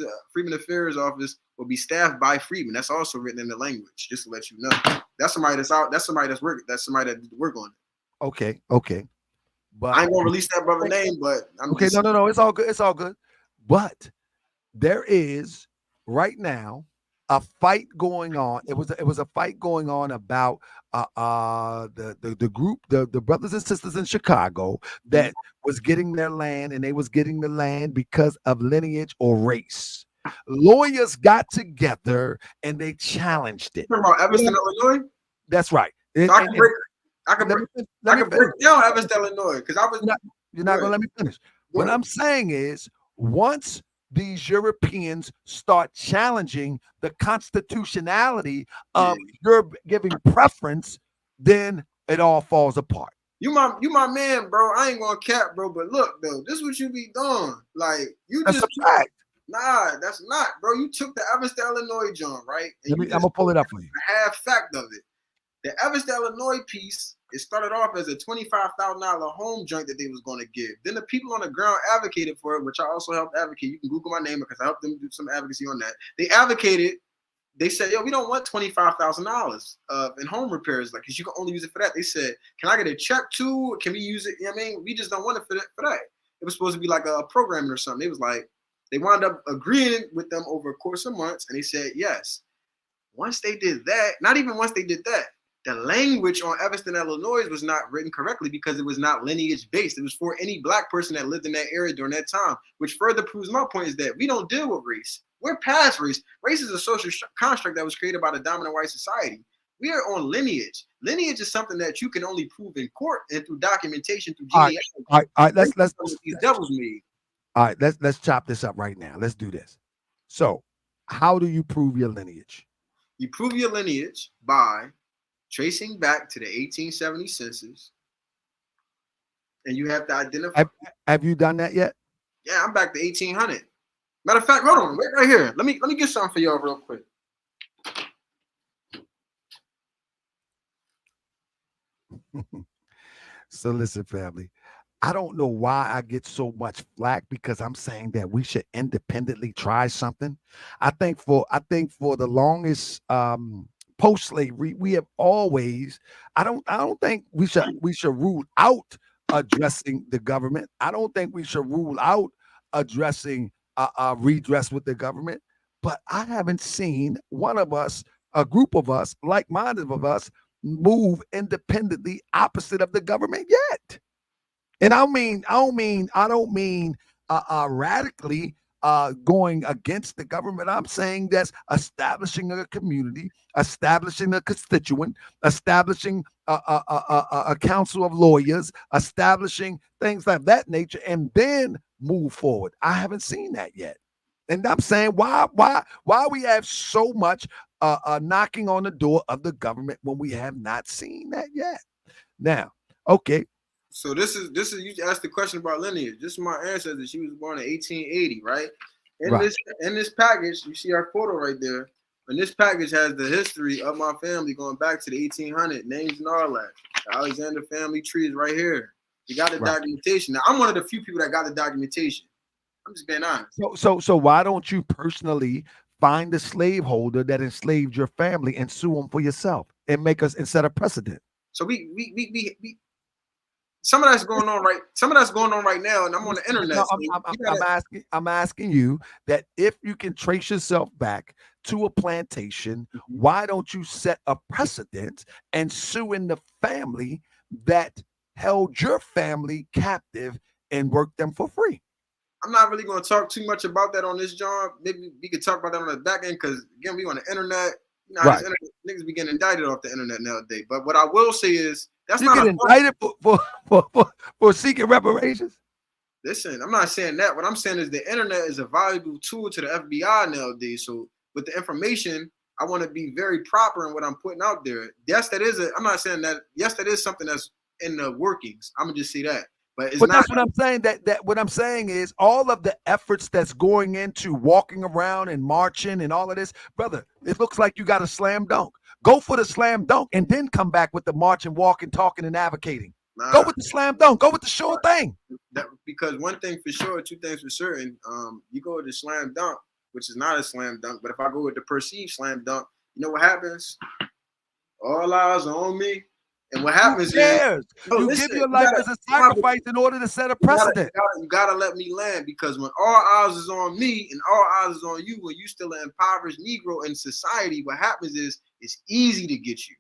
Affairs Office will be staffed by Freemen. That's also written in the language, just to let you know. That's somebody that's out. That's somebody that's working. That's somebody that did the work on it. Okay. But I ain't gonna release that brother's name, but okay, no, it's all good. It's all good. But there is right now a fight going on. It was a fight going on about the group, the brothers and sisters in Chicago that was getting their land, and they was getting the land because of lineage or race. Lawyers got together and they challenged it. Talking about Evanston, Illinois? That's right. So I can break down Evanston, Illinois, because I was you're not gonna let me finish. What I'm saying is, once these Europeans start challenging the constitutionality of your giving preference, then it all falls apart. You my man, bro. I ain't gonna cap, bro. But look, though, this is what you be doing. Like that's a fact. Nah, that's not, bro. You took the Evanston, Illinois joint, right? I'm gonna pull it up for you. Half fact of it. The Evanston, Illinois piece, it started off as a $25,000 home joint that they was going to give. Then the people on the ground advocated for it, which I also helped advocate. You can Google my name because I helped them do some advocacy on that. They advocated. They said, yo, we don't want $25,000 in home repairs, like, because you can only use it for that. They said, can I get a check too? Can we use it? You know what I mean? We just don't want it for that. It was supposed to be like a programming or something. It was like, they wound up agreeing with them over a course of months, and they said, yes. Once they did that, not even once they did that, the language on Evanston, Illinois was not written correctly because it was not lineage based. It was for any black person that lived in that area during that time, which further proves my point is that we don't deal with race. We're past race. Race is a social construct that was created by the dominant white society. We are on lineage. Lineage is something that you can only prove in court and through documentation, through genealogy. All right, let's these devils made. All right, let's chop this up right now. Let's do this. So, how do you prove your lineage? You prove your lineage by tracing back to the 1870 census, and you have to identify. Have you done that yet? Yeah, I'm back to 1800. Matter of fact, hold on, wait right here. Let me get something for y'all real quick. So listen, family. I don't know why I get so much flack because I'm saying that we should independently try something. I think for the longest post-slavery, we have always. I don't think we should rule out addressing the government. I don't think we should rule out addressing redress with the government. But I haven't seen one of us, a group of us, like-minded of us, move independently opposite of the government yet. And I don't mean radically going against the government. I'm saying that's establishing a community, establishing a constituent, establishing a council of lawyers, establishing things like that nature, and then move forward. I haven't seen that yet. And I'm saying why we have so much knocking on the door of the government when we have not seen that yet. Now, okay. So this is you asked the question about lineage. This is my ancestor. She was born in 1880, right? In this package, you see our photo right there. And this package has the history of my family going back to the 1800s, names and all that. The Alexander family tree is right here. You got the documentation. Now, I'm one of the few people that got the documentation. I'm just being honest. So why don't you personally find the slaveholder that enslaved your family and sue them for yourself and make us and set a precedent? So we some of that's going on right now, and I'm on the internet. No, So I'm asking you that if you can trace yourself back to a plantation, why don't you set a precedent and sue in the family that held your family captive and work them for free? I'm not really going to talk too much about that on this job. Maybe we could talk about that on the back end because, again, we on the internet. You know, niggas be getting indicted off the internet nowadays. But what I will say is that's you get indicted for seeking reparations. Listen, I'm not saying that. What I'm saying is the internet is a valuable tool to the FBI nowadays. So with the information, I want to be very proper in what I'm putting out there. Yes, that is I'm not saying that. Yes, that is something that's in the workings. I'm gonna just say that. But that's what I'm saying. That what I'm saying is all of the efforts that's going into walking around and marching and all of this, brother. It looks like you got a slam dunk. Go for the slam dunk and then come back with the march and walking, talking, and advocating. Go with the slam dunk. Go with the sure thing. Because one thing for sure, two things for certain. You go with the slam dunk, which is not a slam dunk. But if I go with the perceived slam dunk, you know what happens? All eyes are on me. And what happens is you give your life as a sacrifice in order to set a precedent. You gotta let me land, because when all eyes is on me and all eyes is on you, when you still an impoverished Negro in society, what happens is it's easy to get you.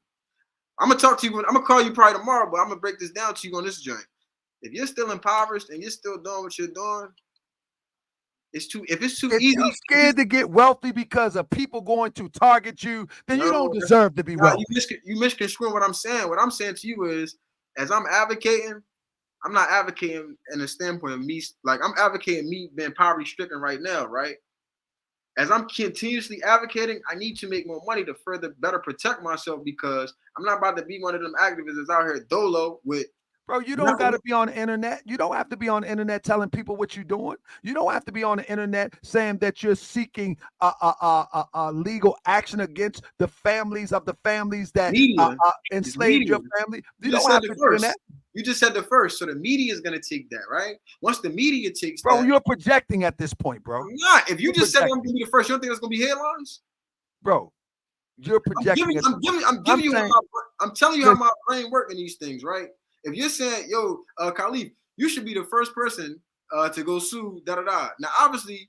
I'm gonna talk to you. I'm gonna call you probably tomorrow, but I'm gonna break this down to you on this joint. If you're still impoverished and you're still doing what you're doing, if it's too easy. You're scared to get wealthy because of people going to target you, then you don't deserve to be wealthy. You misconstruing what I'm saying. What I'm saying to you is, as I'm advocating, I'm not advocating in a standpoint of me, like I'm advocating me being poverty stricken right now, right? As I'm continuously advocating, I need to make more money to better protect myself, because I'm not about to be one of them activists that's out here dolo with. Bro, you don't got to be on the internet. You don't have to be on the internet telling people what you're doing. You don't have to be on the internet saying that you're seeking legal action against the families that enslaved your family. You don't have to do that. You just said the first, so the media is gonna take that, right? Once the media takes that, bro, you're projecting at this point, bro. I'm not. If you just said I'm gonna be the first, you don't think that's gonna be headlines, bro? You're projecting. I'm telling you how my brain works in these things, right? If you're saying, yo, Khaleef, you should be the first person to go sue, da-da-da. Now, obviously,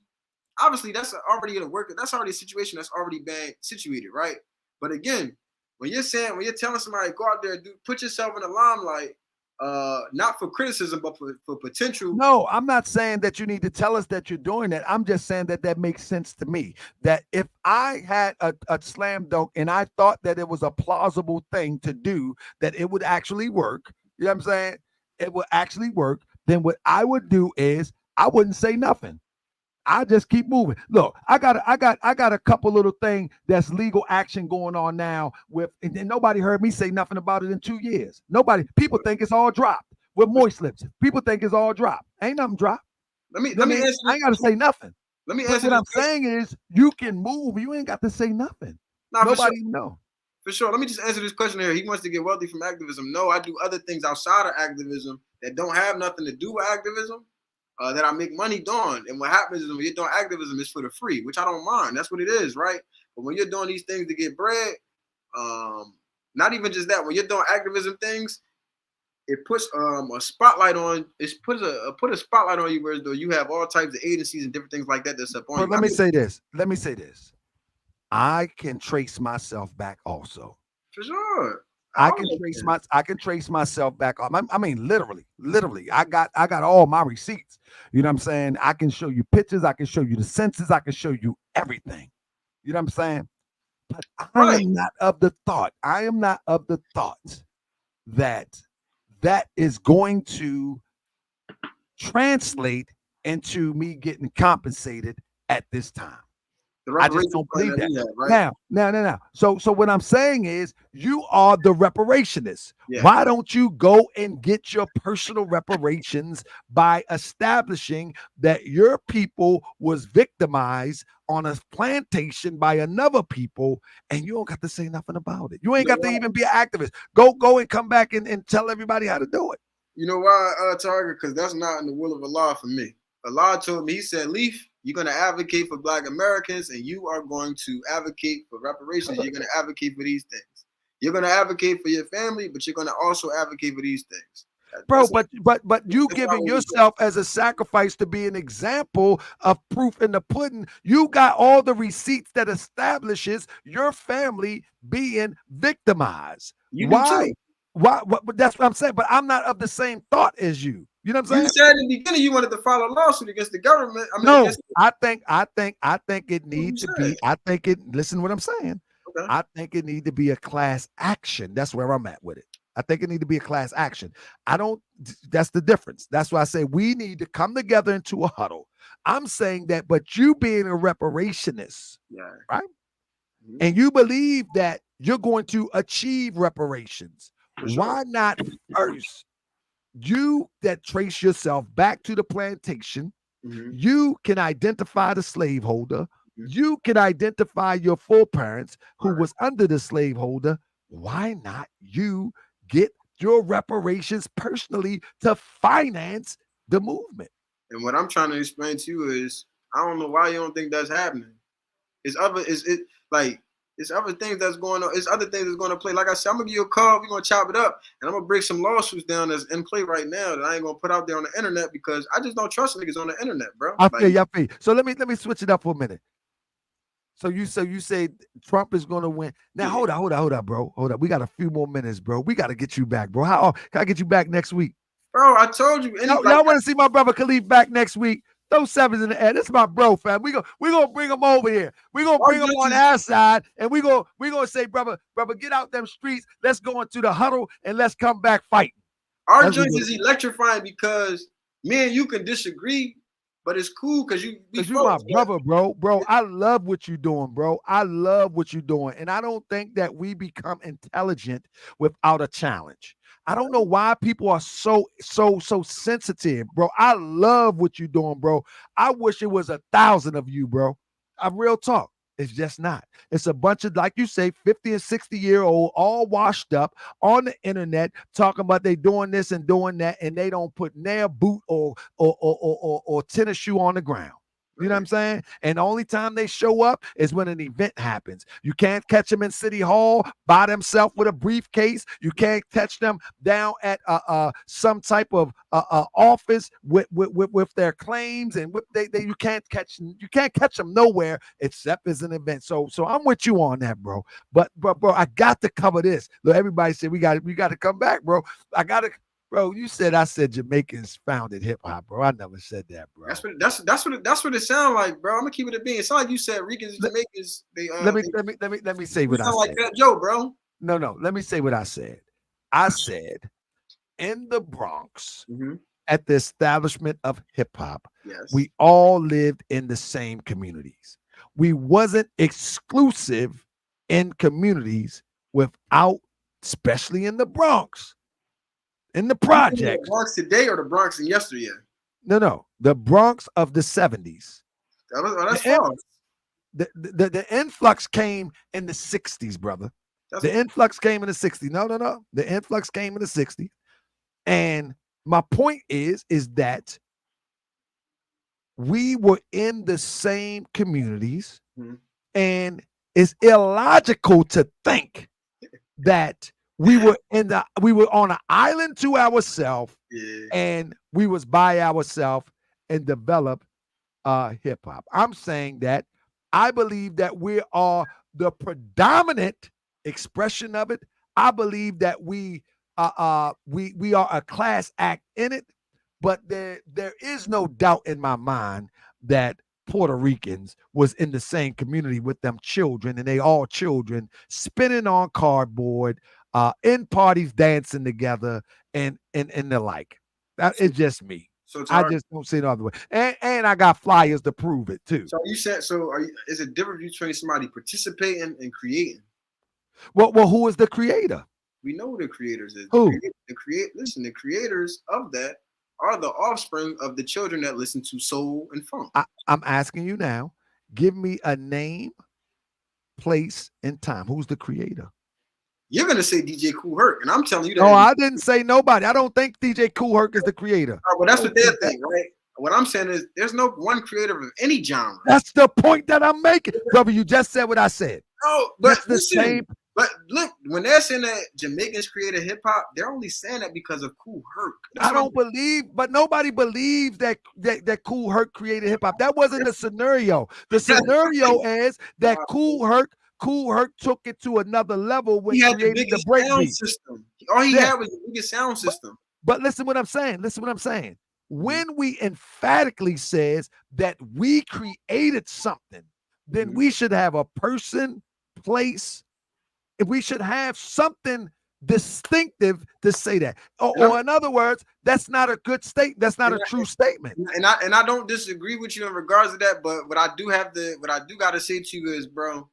that's already a work. That's already a situation that's already been situated, right? But again, when you're telling somebody, go out there, put yourself in the limelight, not for criticism, but for potential. No, I'm not saying that you need to tell us that you're doing that. I'm just saying that makes sense to me. That if I had a slam dunk and I thought that it was a plausible thing to do, that it would actually work. You know what I'm saying? It would actually work. Then what I would do is I wouldn't say nothing. I just keep moving. Look, I got a couple little things that's legal action going on now with, and nobody heard me say nothing about it in 2 years. Nobody. People think it's all dropped with moist lips. People think it's all dropped. Ain't nothing dropped. Let me answer. I ain't got to say nothing. Let me answer. What I'm saying is, you can move. You ain't got to say nothing. Nobody know. For sure. Let me just answer this question here. He wants to get wealthy from activism. No, I do other things outside of activism that don't have nothing to do with activism, that I make money doing. And what happens is when you're doing activism, it's for the free, which I don't mind. That's what it is, right? But when you're doing these things to get bread, not even just that, when you're doing activism things, it puts a spotlight on. It put a spotlight on you, whereas though you have all types of agencies and different things like that that's up on you. Let me say this. I can trace myself back also. For sure. I can trace myself back. I mean, literally. I got all my receipts. You know what I'm saying? I can show you pictures. I can show you the census. I can show you everything. You know what I'm saying? But I am not of the thought that is going to translate into me getting compensated at this time. I just don't believe that. Right? Now. So what I'm saying is, you are the reparationists. Yeah. Why don't you go and get your personal reparations by establishing that your people was victimized on a plantation by another people, and you don't got to say nothing about it. You ain't got to even be an activist. Go and come back and tell everybody how to do it. You know why, Target? Because that's not in the will of Allah for me. Allah told me, he said, Leaf, you're going to advocate for Black Americans, and you are going to advocate for reparations. You're going to advocate for these things. You're going to advocate for your family, but you're going to also advocate for these things. Bro, but you giving yourself as a sacrifice to be an example of proof in the pudding. You got all the receipts that establishes your family being victimized. Why? That's what I'm saying. But I'm not of the same thought as you. You know what I'm saying? You said in the beginning you wanted to file a lawsuit against the government. No, I think it needs to be. Listen to what I'm saying. Okay. I think it need to be a class action. That's where I'm at with it. I think it need to be a class action. That's the difference. That's why I say we need to come together into a huddle. I'm saying that, but you being a reparationist, right? Mm-hmm. And you believe that you're going to achieve reparations. Sure. Why not first? You that trace yourself back to the plantation, you can identify the slaveholder, you can identify your foreparents who was under the slaveholder. Why not you get your reparations personally to finance the movement? And what I'm trying to explain to you is, I don't know why you don't think that's happening. It's other things that's going on. It's other things that's going to play. Like I said, I'm gonna give you a call. We're gonna chop it up, and I'm gonna break some lawsuits down that's in play right now that I ain't gonna put out there on the internet because I just don't trust niggas on the internet, bro. I feel you. So let me switch it up for a minute. So you say Trump is gonna win. Now hold up, bro. Hold up. We got a few more minutes, bro. We got to get you back, bro. How can I get you back next week? Bro, I told you. Y'all want to see my brother Khaleef back next week? Those sevens in the air. This is my bro, fam. We gonna bring him over here. We gonna bring him on our side, and we gonna say, brother, get out them streets. Let's go into the huddle and let's come back fighting. Our joint is electrifying because me and you can disagree, but it's cool because you my brother, bro. I love what you're doing, bro. I love what you're doing, and I don't think that we become intelligent without a challenge. I don't know why people are so sensitive, bro. I love what you're doing, bro. I wish it was 1,000 of you, bro. I'm real talk. It's just not. It's a bunch of, like you say, 50 and 60-year-old, all washed up on the internet, talking about they doing this and doing that, and they don't put their boot or tennis shoe on the ground. You know what I'm saying? And the only time they show up is when an event happens. You can't catch them in City Hall by themselves with a briefcase. You can't catch them down at some type of office with their claims, and you can't catch them nowhere except as an event. So I'm with you on that, bro. But bro, I got to cover this. Look, everybody said we got to come back, bro. Bro, you said I said Jamaicans founded hip hop, bro. I never said that, bro. That's what it sounds like, bro. I'm gonna keep it a being. It sounds like you said Ricans and Jamaicans. Let me say what I said. Like that, Joe, bro. No. Let me say what I said. I said in the Bronx, at the establishment of hip hop, we all lived in the same communities. We wasn't exclusive in communities without, especially in the Bronx. In the projects. The Bronx today or the Bronx in yesteryear? No. The Bronx of the 70s. That's false. The influx came in the 60s, brother. Influx came in the 60s. No. The influx came in the 60s. And my point is that we were in the same communities, and it's illogical to think that we were on an island to ourselves, and we was by ourselves and developed hip hop. I'm saying that I believe that we are the predominant expression of it. I believe that we are a class act in it, but there is no doubt in my mind that Puerto Ricans was in the same community with them children, and they all children spinning on cardboard, in parties dancing together, and the like. That is just me. So I just don't see it the other way. And I got flyers to prove it too. So you said is it different between somebody participating and creating? Well, who is the creator? We know who the creators is. Who? The creators of that are the offspring of the children that listen to soul and funk. I'm asking you now. Give me a name, place, and time. Who's the creator? You're gonna say DJ Kool Herc, and I'm telling you that. No, I didn't say nobody. I don't think DJ Kool Herc is the creator. Oh, but that's what they're thinking, right? What I'm saying is there's no one creator of any genre. That's the point that I'm making. Brother, you just said what I said. No, but that's the same. But look, when they're saying that Jamaicans created hip hop, they're only saying that because of Kool Herc. I don't believe, but nobody believes that Kool Herc created hip hop. That wasn't the scenario. The scenario is that Kool Herc took it to another level when creating the breakbeat system. All he had was the biggest sound system. But listen what I'm saying. When we emphatically says that we created something, then we should have a person, place, and we should have something distinctive to say that. Or in other words, that's not a good statement. That's not a true statement. And I don't disagree with you in regards to that. But what I do got to say to you is, bro,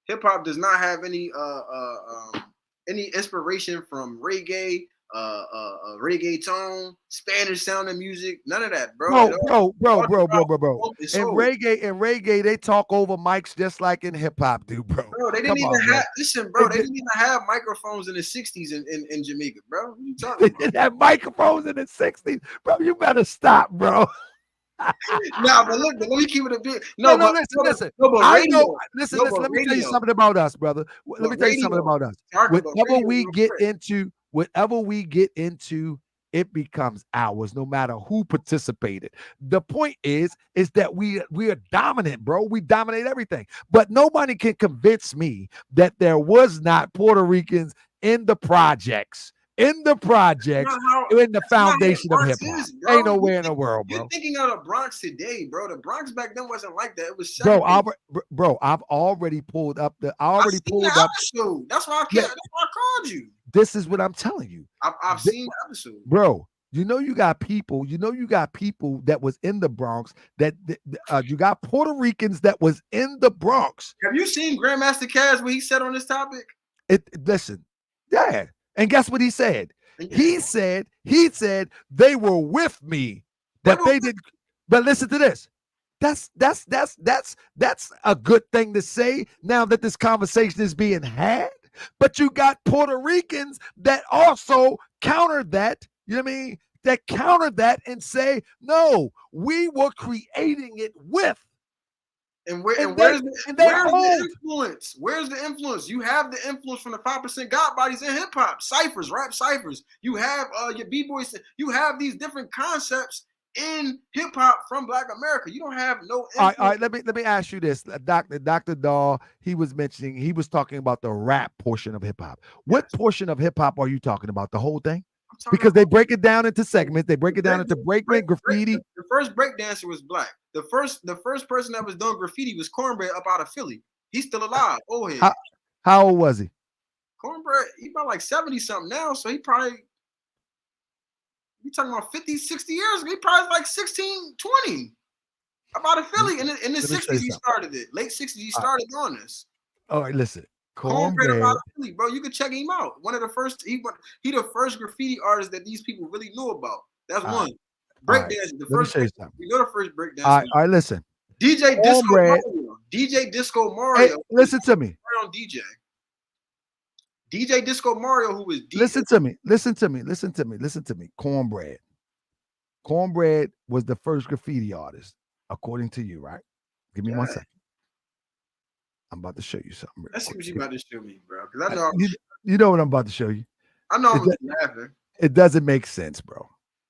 hip hop does not have any inspiration from reggae, reggaeton, Spanish sounding music, none of that, bro. Bro. In reggae, they talk over mics just like in hip hop, dude, bro. Bro, they didn't even have. Listen, bro, they didn't even have microphones in the '60s in Jamaica, bro. What you talking about? They didn't have microphones in the '60s, bro. You better stop, bro. Nah, but look, let me keep it a bit. Listen. Let me tell you something about us, brother. Let me tell you something about us. Whatever we get into, it becomes ours, no matter who participated. The point is that we are dominant, bro. We dominate everything. But nobody can convince me that there was not Puerto Ricans in the projects. In the foundation of hip hop. Ain't nowhere in the world, bro. You're thinking of the Bronx today, bro. The Bronx back then wasn't like that. It was I've already pulled up the episode. That's why I called you. This is what I'm telling you. I've seen the episode. Bro, you got people that was in the Bronx, that you got Puerto Ricans that was in the Bronx. Have you seen Grandmaster Caz what he said on this topic? Listen, yeah. And guess what he said? He said they were with me, but they did. But listen to this. That's a good thing to say now that this conversation is being had. But you got Puerto Ricans that also countered that. You know what I mean? That countered that and say, no, we were creating it with. And where's the influence? Where's the influence? You have the influence from the 5% God bodies in hip hop, ciphers, rap ciphers. You have your b-boys. You have these different concepts in hip hop from Black America. You don't have no influence. All right. Let me ask you this, Dr. Dahl. He was talking about the rap portion of hip hop. What portion of hip hop are you talking about? The whole thing? Because they break it down into segments. They break it down into breakbeat, graffiti. The first breakdancer was black. The first person that was doing graffiti was Cornbread up out of Philly. He's still alive. Old head. How old was he? Cornbread, he about like 70 something now. So he probably, you talking about 50, 60 years ago. He probably like 16, 20. Up out of Philly. In the 60s, he started it. Late 60s, he started doing this. All right, listen. Cornbread out of Philly, bro. You can check him out. One of the first, he the first graffiti artist that these people really knew about. That's one. Breakdancing. The first, we know the first breakdance. All right, listen. DJ Disco Mario. Hey, listen to me. DJ Disco Mario, who was DJ. Listen to me. Cornbread was the first graffiti artist, according to you, right? Give me 1 second. I'm about to show you something. Let's see what you about to show me, bro. Because I know you know what I'm about to show you. I know I'm laughing. It doesn't make sense, bro.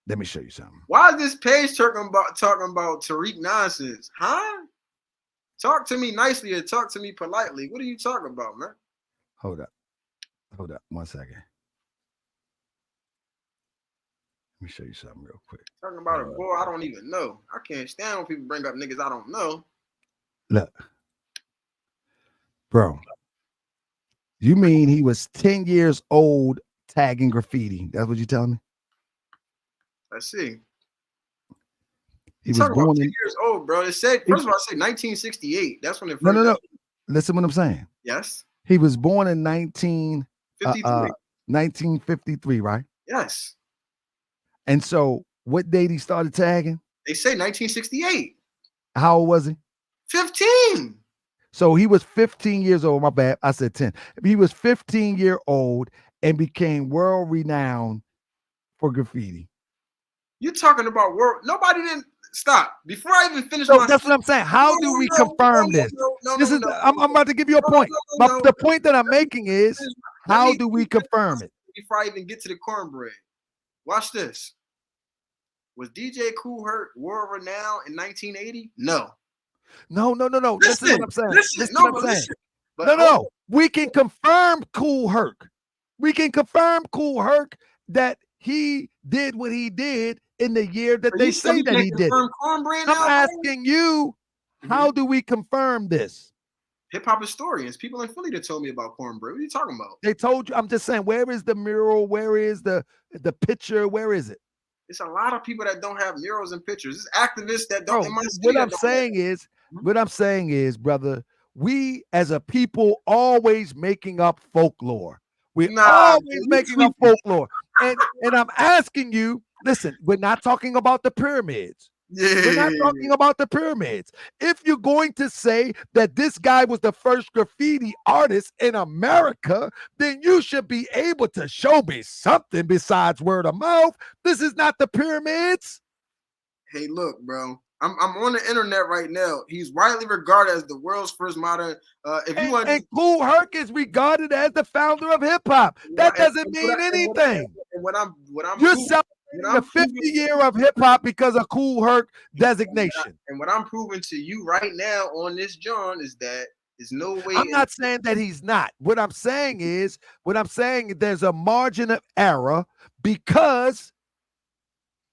Let me show you something. Why is this page talking about Tariq nonsense? Huh? Talk to me nicely or talk to me politely. What are you talking about, man? Hold up 1 second. Let me show you something real quick. Talking about a boy I don't even know. I can't stand when people bring up niggas I don't know. Look. Bro, you mean he was 10 years old tagging graffiti? That's what you telling me? Let's see. He was born 10 years old, bro. It said, first of all, I said 1968. That's when it first. No. Listen what I'm saying. Yes. He was born in 1953, right? Yes. And so what date he started tagging? They say 1968. How old was he? 15. So he was 15 years old. My bad. I said 10. He was 15-year-old and became world renowned for graffiti. You're talking about world. Nobody didn't stop. Before I even finish so that's what I'm saying. How do we confirm this? I'm about to give you a point. But the point that I'm making is, how do we confirm it? Before I even get to the cornbread, watch this. Was DJ Kool Herc world renowned in 1980? No. No. Listen what I'm saying. Listen. No. We can confirm Kool Herc. We can confirm Kool Herc that he did what he did in the year that they say that he did. I'm asking you, how do we confirm this? Hip hop historians, people in Philly that told me about cornbread. What are you talking about? They told you. I'm just saying, where is the mural? Where is the picture? Where is it? It's a lot of people that don't have murals and pictures. It's activists that don't. What I'm saying is, brother, we as a people always making up folklore. We're always making up folklore. And I'm asking you, listen, we're not talking about the pyramids. Yeah. We're not talking about the pyramids. If you're going to say that this guy was the first graffiti artist in America, then you should be able to show me something besides word of mouth. This is not the pyramids. Hey, look, bro. I'm on the internet right now. He's widely regarded as the world's first modern. And Kool Herc is regarded as the founder of hip hop. That doesn't mean anything. You're celebrating the 50 year of hip hop because of Kool Herc designation. And what I'm proving to you right now on this, John, is that there's no way. I'm not saying that he's not. What I'm saying is there's a margin of error because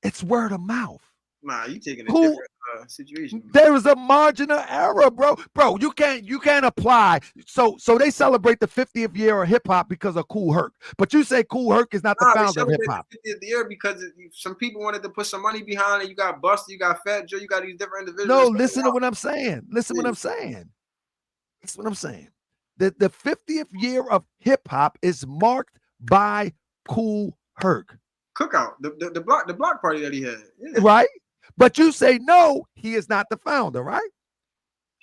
it's word of mouth. Nah, you taking a different situation. There is a margin of error, bro. Bro, you can't apply. So they celebrate the 50th year of hip hop because of Kool Herc, but you say Kool Herc is not the founder of hip hop. The 50th year because some people wanted to put some money behind it. You got Busta, you got Fat Joe, you got these different individuals. No, listen to what I'm saying. What I'm saying. The 50th year of hip hop is marked by Kool Herc. Cookout, the block party that he had. Yeah. Right? But you say no, he is not the founder, right?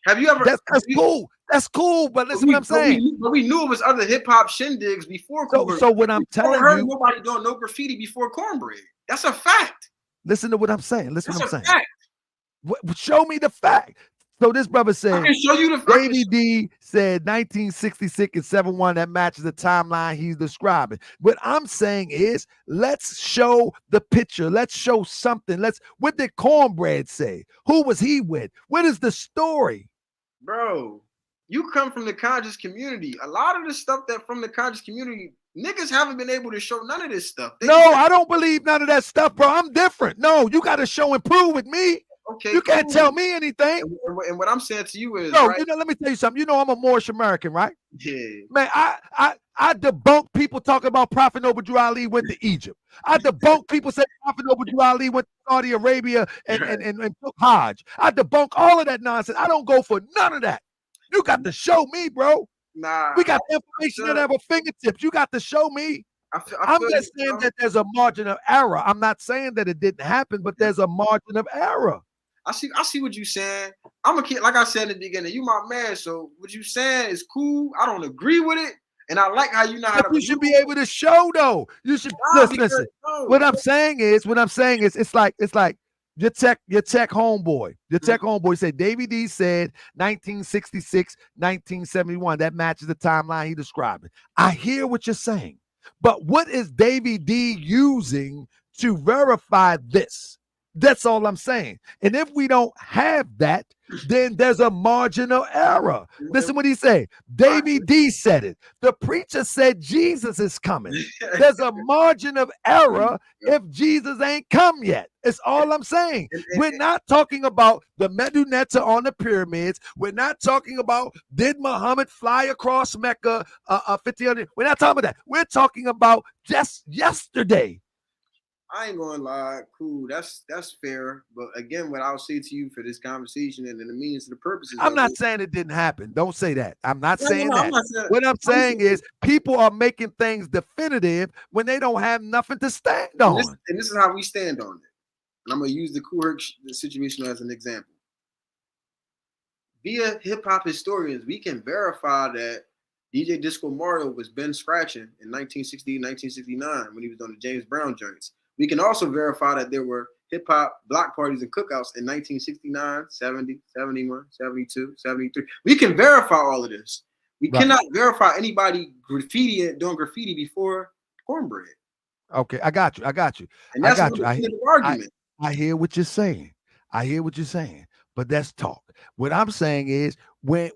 Have you ever? That's cool. That's cool. But listen, what I'm saying. But we knew it was other hip hop shindigs before. So what I'm telling you, nobody doing no graffiti before cornbread. That's a fact. Listen to what I'm saying. Show me the fact. So this brother said, I can show you the Davey D said 1966 and 71. That matches the timeline he's describing. What I'm saying is, let's show the picture. Let's show something. What did Cornbread say? Who was he with? What is the story? Bro, you come from the conscious community. A lot of the stuff that from the conscious community, niggas haven't been able to show none of this stuff. I don't believe none of that stuff, bro. I'm different. No, you got to show and prove with me. Okay, you can't tell me anything. And what I'm saying to you is, right? Let me tell you something. I'm a Moorish American, right? Yeah. Man, I debunk people talking about Prophet Noble Drew Ali went to Egypt. I debunk people saying Prophet Noble Drew Ali went to Saudi Arabia and took Hajj. I debunk all of that nonsense. I don't go for none of that. You got to show me, bro. Nah. We got information at our fingertips. You got to show me. I'm just saying that there's a margin of error. I'm not saying that it didn't happen, but there's a margin of error. I see what you're saying. I'm a kid, like I said in the beginning, you my man. So what you saying is cool. I don't agree with it. And I like how you know how to. You should be able to show though. You should listen. What I'm saying is, it's like your tech homeboy. Your tech homeboy said Davey D said 1966, 1971. That matches the timeline he described. I hear what you're saying, but what is Davey D using to verify this? That's all I'm saying. And if we don't have that, then there's a margin of error. Listen what he said. Davey D said it. The preacher said Jesus is coming. There's a margin of error if Jesus ain't come yet. It's all I'm saying. We're not talking about the Medunetta on the pyramids. We're not talking about did Muhammad fly across Mecca 1500. We're not talking about that. We're talking about just yesterday. I ain't gonna lie, cool. That's fair. But again, what I'll say to you for this conversation and the meanings and the purposes I'm of not it. saying it didn't happen. Don't say that. I'm not saying I'm that. not saying. What I'm I'm saying is people are making things definitive when they don't have nothing to stand on. And this is how we stand on it. And I'm gonna use the Kool Herc situation as an example. Via hip hop historians, we can verify that DJ Disco Mario was Ben scratching in 1960, 1969 when he was on the James Brown joints. We can also verify that there were hip hop block parties and cookouts in 1969, 70, 71, 72, 73. We can verify all of this. We cannot verify anybody doing graffiti before cornbread. Okay, I got you. And that's the argument. I hear what you're saying. But that's talk. What I'm saying is when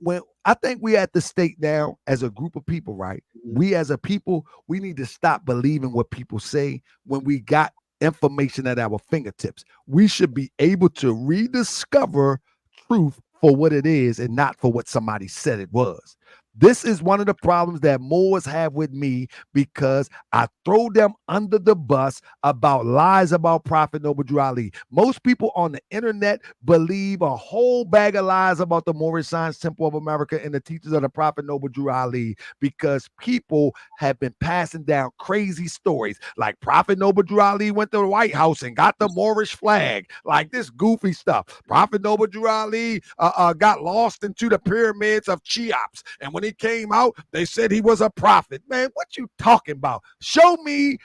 I think we at the state now as a group of people, right? Mm-hmm. We as a people, we need to stop believing what people say when we got information at our fingertips. We should be able to rediscover truth for what it is and not for what somebody said it was. This is one of the problems that Moors have with me because I throw them under the bus about lies about Prophet Noble Drew Ali. Most people on the internet believe a whole bag of lies about the Moorish Science Temple of America and the teachers of the Prophet Noble Drew Ali because people have been passing down crazy stories like Prophet Noble Drew Ali went to the White House and got the Moorish flag, like this goofy stuff. Prophet Noble Drew Ali got lost into the pyramids of Cheops, and when he came out, they said he was a prophet. Man, what you talking about? Show me.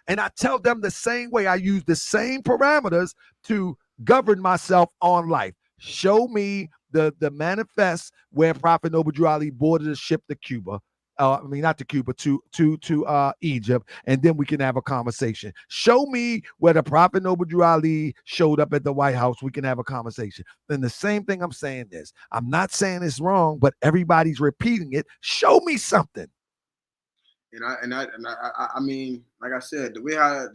And I tell them the same way. I use the same parameters to govern myself on life. Show me the manifest where Prophet Noble Drew Ali boarded a ship to Cuba. Not to Cuba, to Egypt, and then we can have a conversation. Show me where the Prophet Noble Drew Ali showed up at the White House. We can have a conversation. Then the same thing I'm saying is, I'm not saying it's wrong, but everybody's repeating it. Show me something. I mean, like I said, the way I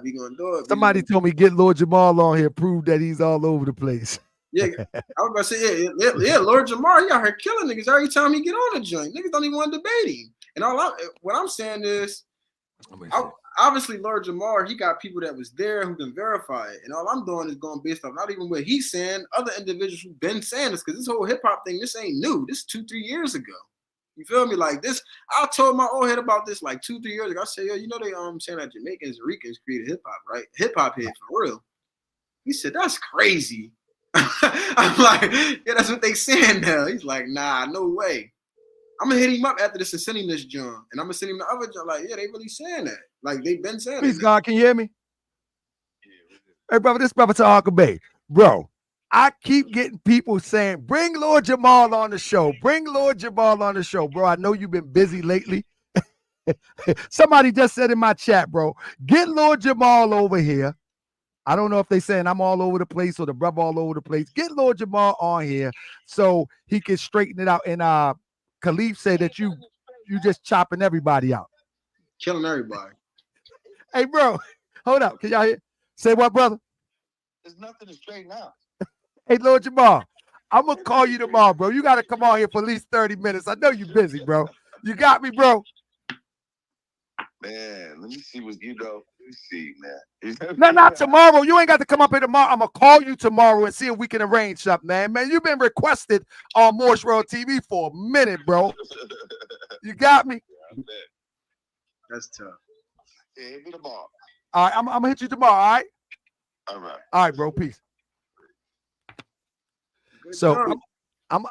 we gonna do it. Somebody told me get Lord Jamal on here, prove that he's all over the place. Yeah, I was about to say, yeah, Lord Jamar, he out here killing niggas every time he get on the joint. Niggas don't even want to debate him. And what I'm saying is, obviously Lord Jamar, he got people that was there who can verify it. And all I'm doing is going based off not even what he's saying, other individuals who've been saying this, because this whole hip hop thing, this ain't new. This 2-3 years ago. You feel me? Like this, I told my old head about this like 2-3 years ago. I said, yo, you know they saying that Jamaicans and Ricans created hip hop, right? Hip hop head for real. He said, that's crazy. I'm like, yeah, that's what they saying now. He's like, nah, no way. I'm gonna hit him up after this and send him this John, and I'm gonna send him the other John. Like, yeah, they really saying that. Like they've been saying. Please, God, can you hear me? Hey, brother, this brother Talker Bay, bro. I keep getting people saying, "Bring Lord Jamal on the show. Bring Lord Jamal on the show, bro." I know you've been busy lately. Somebody just said in my chat, bro, get Lord Jamal over here. I don't know if they saying I'm all over the place or the brother all over the place. Get Lord Jamal on here so he can straighten it out. And Khaleef said that you just chopping everybody out. Killing everybody. Hey, bro, hold up. Can y'all hear? Say what, brother? There's nothing to straighten out. Hey, Lord Jamal, I'm going to call you tomorrow, bro. You got to come on here for at least 30 minutes. I know you're busy, bro. You got me, bro? Man, let me see what you know. Let me see, man. No, not tomorrow. You ain't got to come up here tomorrow. I'm going to call you tomorrow and see if we can arrange something, man. Man, you've been requested on Morse World TV for a minute, bro. You got me? Yeah, that's tough. Yeah, hit me tomorrow. All right, I'm going to hit you tomorrow, all right? All right. All right, bro. Peace. Good so I'm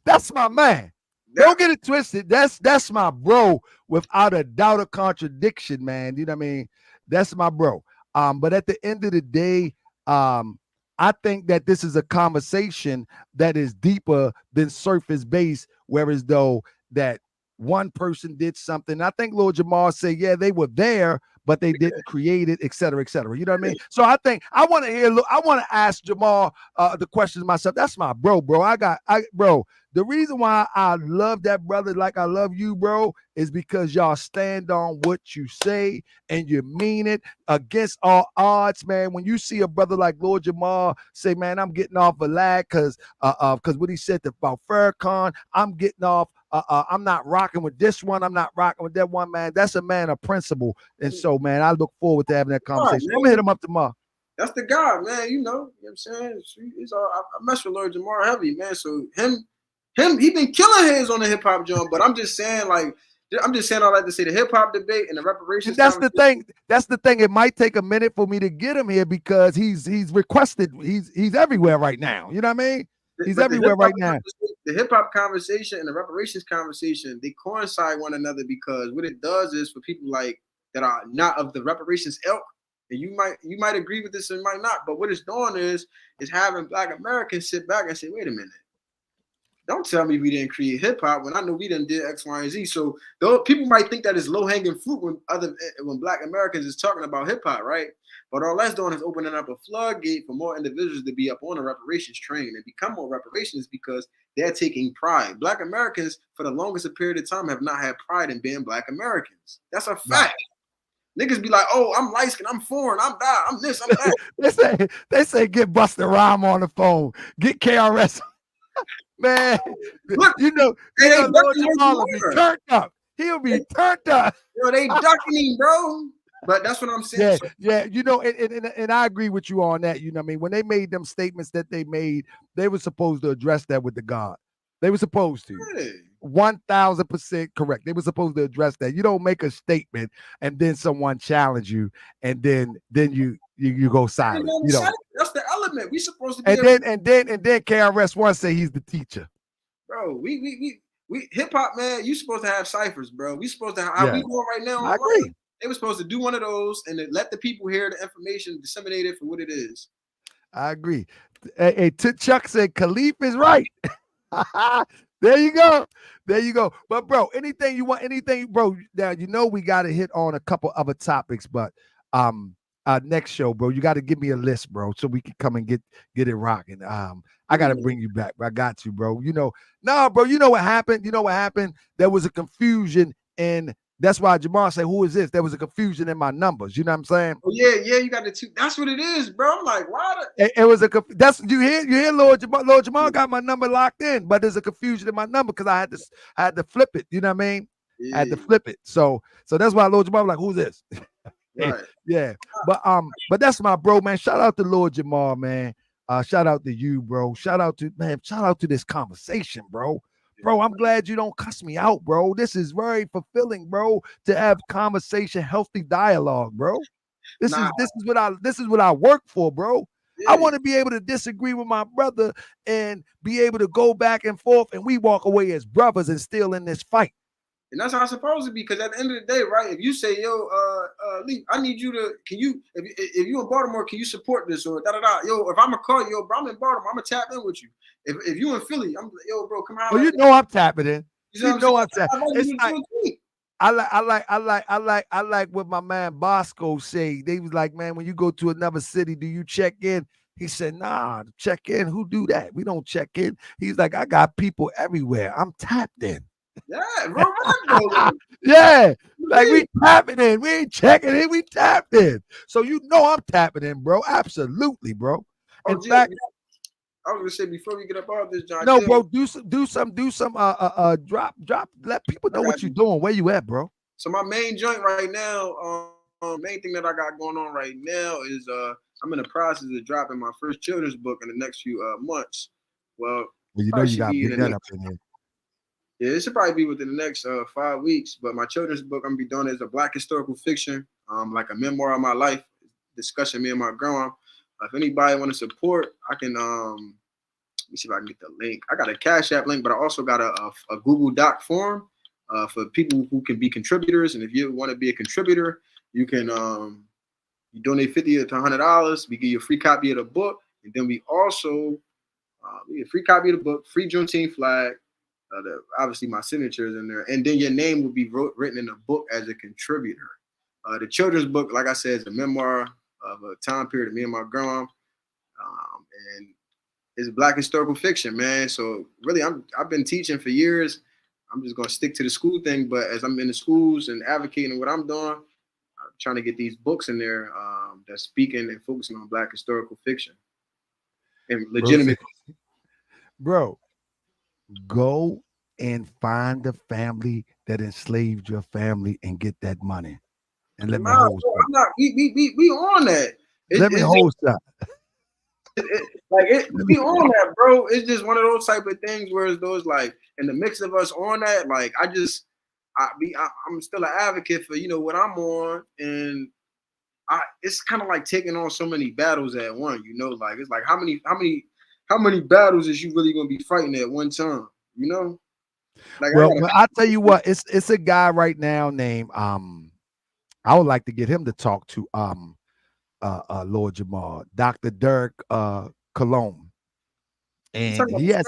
that's my man. Don't get it twisted. That's my bro without a doubt or contradiction, man. You know what I mean? That's my bro. But at the end of the day, I think that this is a conversation that is deeper than surface based, whereas though that one person did something. I think Lord Jamal said, yeah, they were there, but they didn't create it, et cetera, et cetera. You know what I mean? So I think I want to ask Jamal the questions myself. That's my bro. Bro, the reason why I love that brother like I love you, bro, is because y'all stand on what you say and you mean it against all odds, man. When you see a brother like Lord Jamal say, man, I'm getting off a lag because what he said about Farrakhan, I'm getting off I'm not rocking with this one. I'm not rocking with that one, man. That's a man of principle. And so, man, I look forward to having that conversation. I'm gonna hit him up tomorrow. That's the guy, man. You know what I'm saying? He's all, I mess with Lord Jamar heavy, man. So him, he been killing heads on the hip hop joint. But I'm just saying all that to say the hip hop debate and the reparations. And that's the thing. That's the thing. It might take a minute for me to get him here because he's requested. He's everywhere right now. You know what I mean? He's everywhere right now. The hip hop conversation and the reparations conversation, they coincide one another because what it does is for people like that are not of the reparations ilk, and you might agree with this and might not, but what it's doing is having Black Americans sit back and say, wait a minute, don't tell me we didn't create hip hop when I know we done did X, Y, and Z. So though people might think that it's low hanging fruit when Black Americans is talking about hip hop, right? But all that's doing is opening up a floodgate for more individuals to be up on the reparations train and become more reparationists because they're taking pride. Black Americans, for the longest period of time, have not had pride in being Black Americans. That's a fact. No. Niggas be like, oh, I'm light skinned, I'm foreign, I'm that, I'm this, I'm that. they say get Busta Rhyme on the phone, get KRS. Man, look, you know Lord Jamal will be turned up. He'll be turned up. Yo, they ducking him, bro. But that's what I'm saying. Yeah, you know, and I agree with you on that. You know what I mean? When they made them statements that they made, they were supposed to address that with the God. They were supposed to. Hey. 1000% correct. They were supposed to address that. You don't make a statement and then someone challenge you and then you go silent. You know, that's the element. We supposed to be and then KRS-One say he's the teacher. Bro, we hip hop, man, you supposed to have ciphers, bro. We supposed to have how we going right now. I agree. They were supposed to do one of those and let the people hear the information, disseminate it for what it is. I agree. Hey, Chuck said Khaleef is right. There you go. There you go. But bro, anything, bro. Now you know we got to hit on a couple other topics, but next show, bro, you got to give me a list, bro, so we can come and get it rocking. I got to bring you back. I got you, bro. You know, bro, you know what happened? There was a confusion and that's why Jamar said, who is this? There was a confusion in my numbers. You know what I'm saying? Oh, yeah, you got the two. That's what it is, bro. I'm like, why? It was that's you hear Lord Jamar got my number locked in, but there's a confusion in my number because I had to flip it. You know what I mean? Yeah. I had to flip it. So that's why Lord Jamar was like, who's this? Right. Yeah. But that's my bro, man. Shout out to Lord Jamar, man. Shout out to you, bro. Shout out to this conversation, bro. Bro, I'm glad you don't cuss me out, bro. This is very fulfilling, bro, to have conversation, healthy dialogue, bro. This is what I work for, bro. Yeah. I want to be able to disagree with my brother and be able to go back and forth and we walk away as brothers and still in this fight. And that's how it's supposed to be, because at the end of the day, right, if you say, yo, Lee, I need you to, if you in Baltimore, can you support this or da-da-da? Yo, if I'm going to call you, yo, bro, I'm in Baltimore, I'm going to tap in with you. If you in Philly, I'm yo, bro, come on. Well, you know I'm tapping in. You know I'm tapping. It's like, I like what my man Bosco say. They was like, man, when you go to another city, do you check in? He said, nah, check in. Who do that? We don't check in. He's like, I got people everywhere. I'm tapped in. Yeah, bro. Yeah, like we tapping in. We ain't checking in. We tapped in. So you know I'm tapping in, bro. Absolutely, bro. In fact, I was gonna say before we get up out of this, John. No, bro, do some drop. Let people know what you're doing. Where you at, bro? So my main joint right now, main thing that I got going on right now is I'm in the process of dropping my first children's book in the next few months. Well, you know you gotta pick that up in here. Yeah, it should probably be within the next 5 weeks. But my children's book I'm gonna be doing is a Black historical fiction, like a memoir of my life, discussing me and my grandma. If anybody want to support, I can let me see if I can get the link. I got a Cash App link, but I also got a Google Doc form for people who can be contributors. And if you want to be a contributor, you can you donate $50 to $100. We give you a free copy of the book, and then we also we get a free copy of the book, free Juneteenth flag. Obviously, my signature is in there, and then your name will be written in the book as a contributor. The children's book, like I said, is a memoir of a time period of me and my grandma, and it's Black historical fiction, man. So really, I've been teaching for years. I'm just gonna stick to the school thing, but as I'm in the schools and advocating what I'm doing, I'm trying to get these books in there that's speaking and focusing on Black historical fiction and legitimate. Bro, go and find the family that enslaved your family and get that money. And let me Nah, hold bro, up. I'm not. We on that. Let me It's hold up. we on that, bro. It's just one of those type of things where it's those like in the mix of us on that. Like I'm still an advocate for what I'm on, and it's kind of like taking on so many battles at once. Like it's like how many battles is you really gonna be fighting at one time? Like Well, I tell you what, it's a guy right now named I would like to get him to talk to Lord Jamal, Dr. Derek Cologne. And he has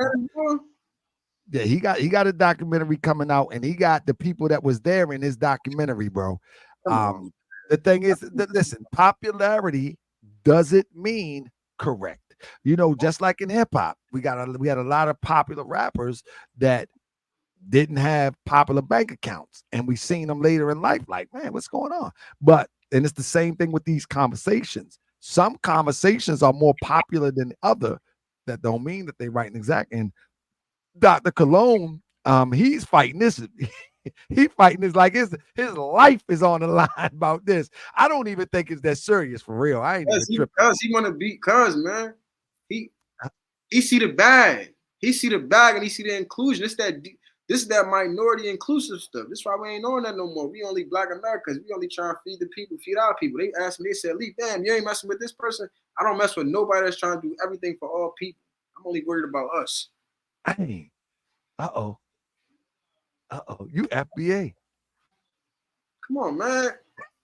yeah, he got a documentary coming out, and he got the people that was there in his documentary, bro. The thing is, listen, popularity doesn't mean correct. Just like in hip hop, we had a lot of popular rappers that didn't have popular bank accounts, and we seen them later in life. Like, man, what's going on? And it's the same thing with these conversations. Some conversations are more popular than other. That don't mean that they right and exact. And Dr. Cologne, he's fighting this. He fighting this like his life is on the line about this. I don't even think it's that serious for real. I ain't even tripping. Cause he want to beat man. He see the bag. He see the bag and he see the inclusion. This is that minority inclusive stuff. This is why we ain't on that no more. We only Black Americans. We only trying to feed the people, feed our people. They asked me, they said, Lee, damn, you ain't messing with this person. I don't mess with nobody that's trying to do everything for all people. I'm only worried about us. Hey, uh-oh. You FBA. Come on, man.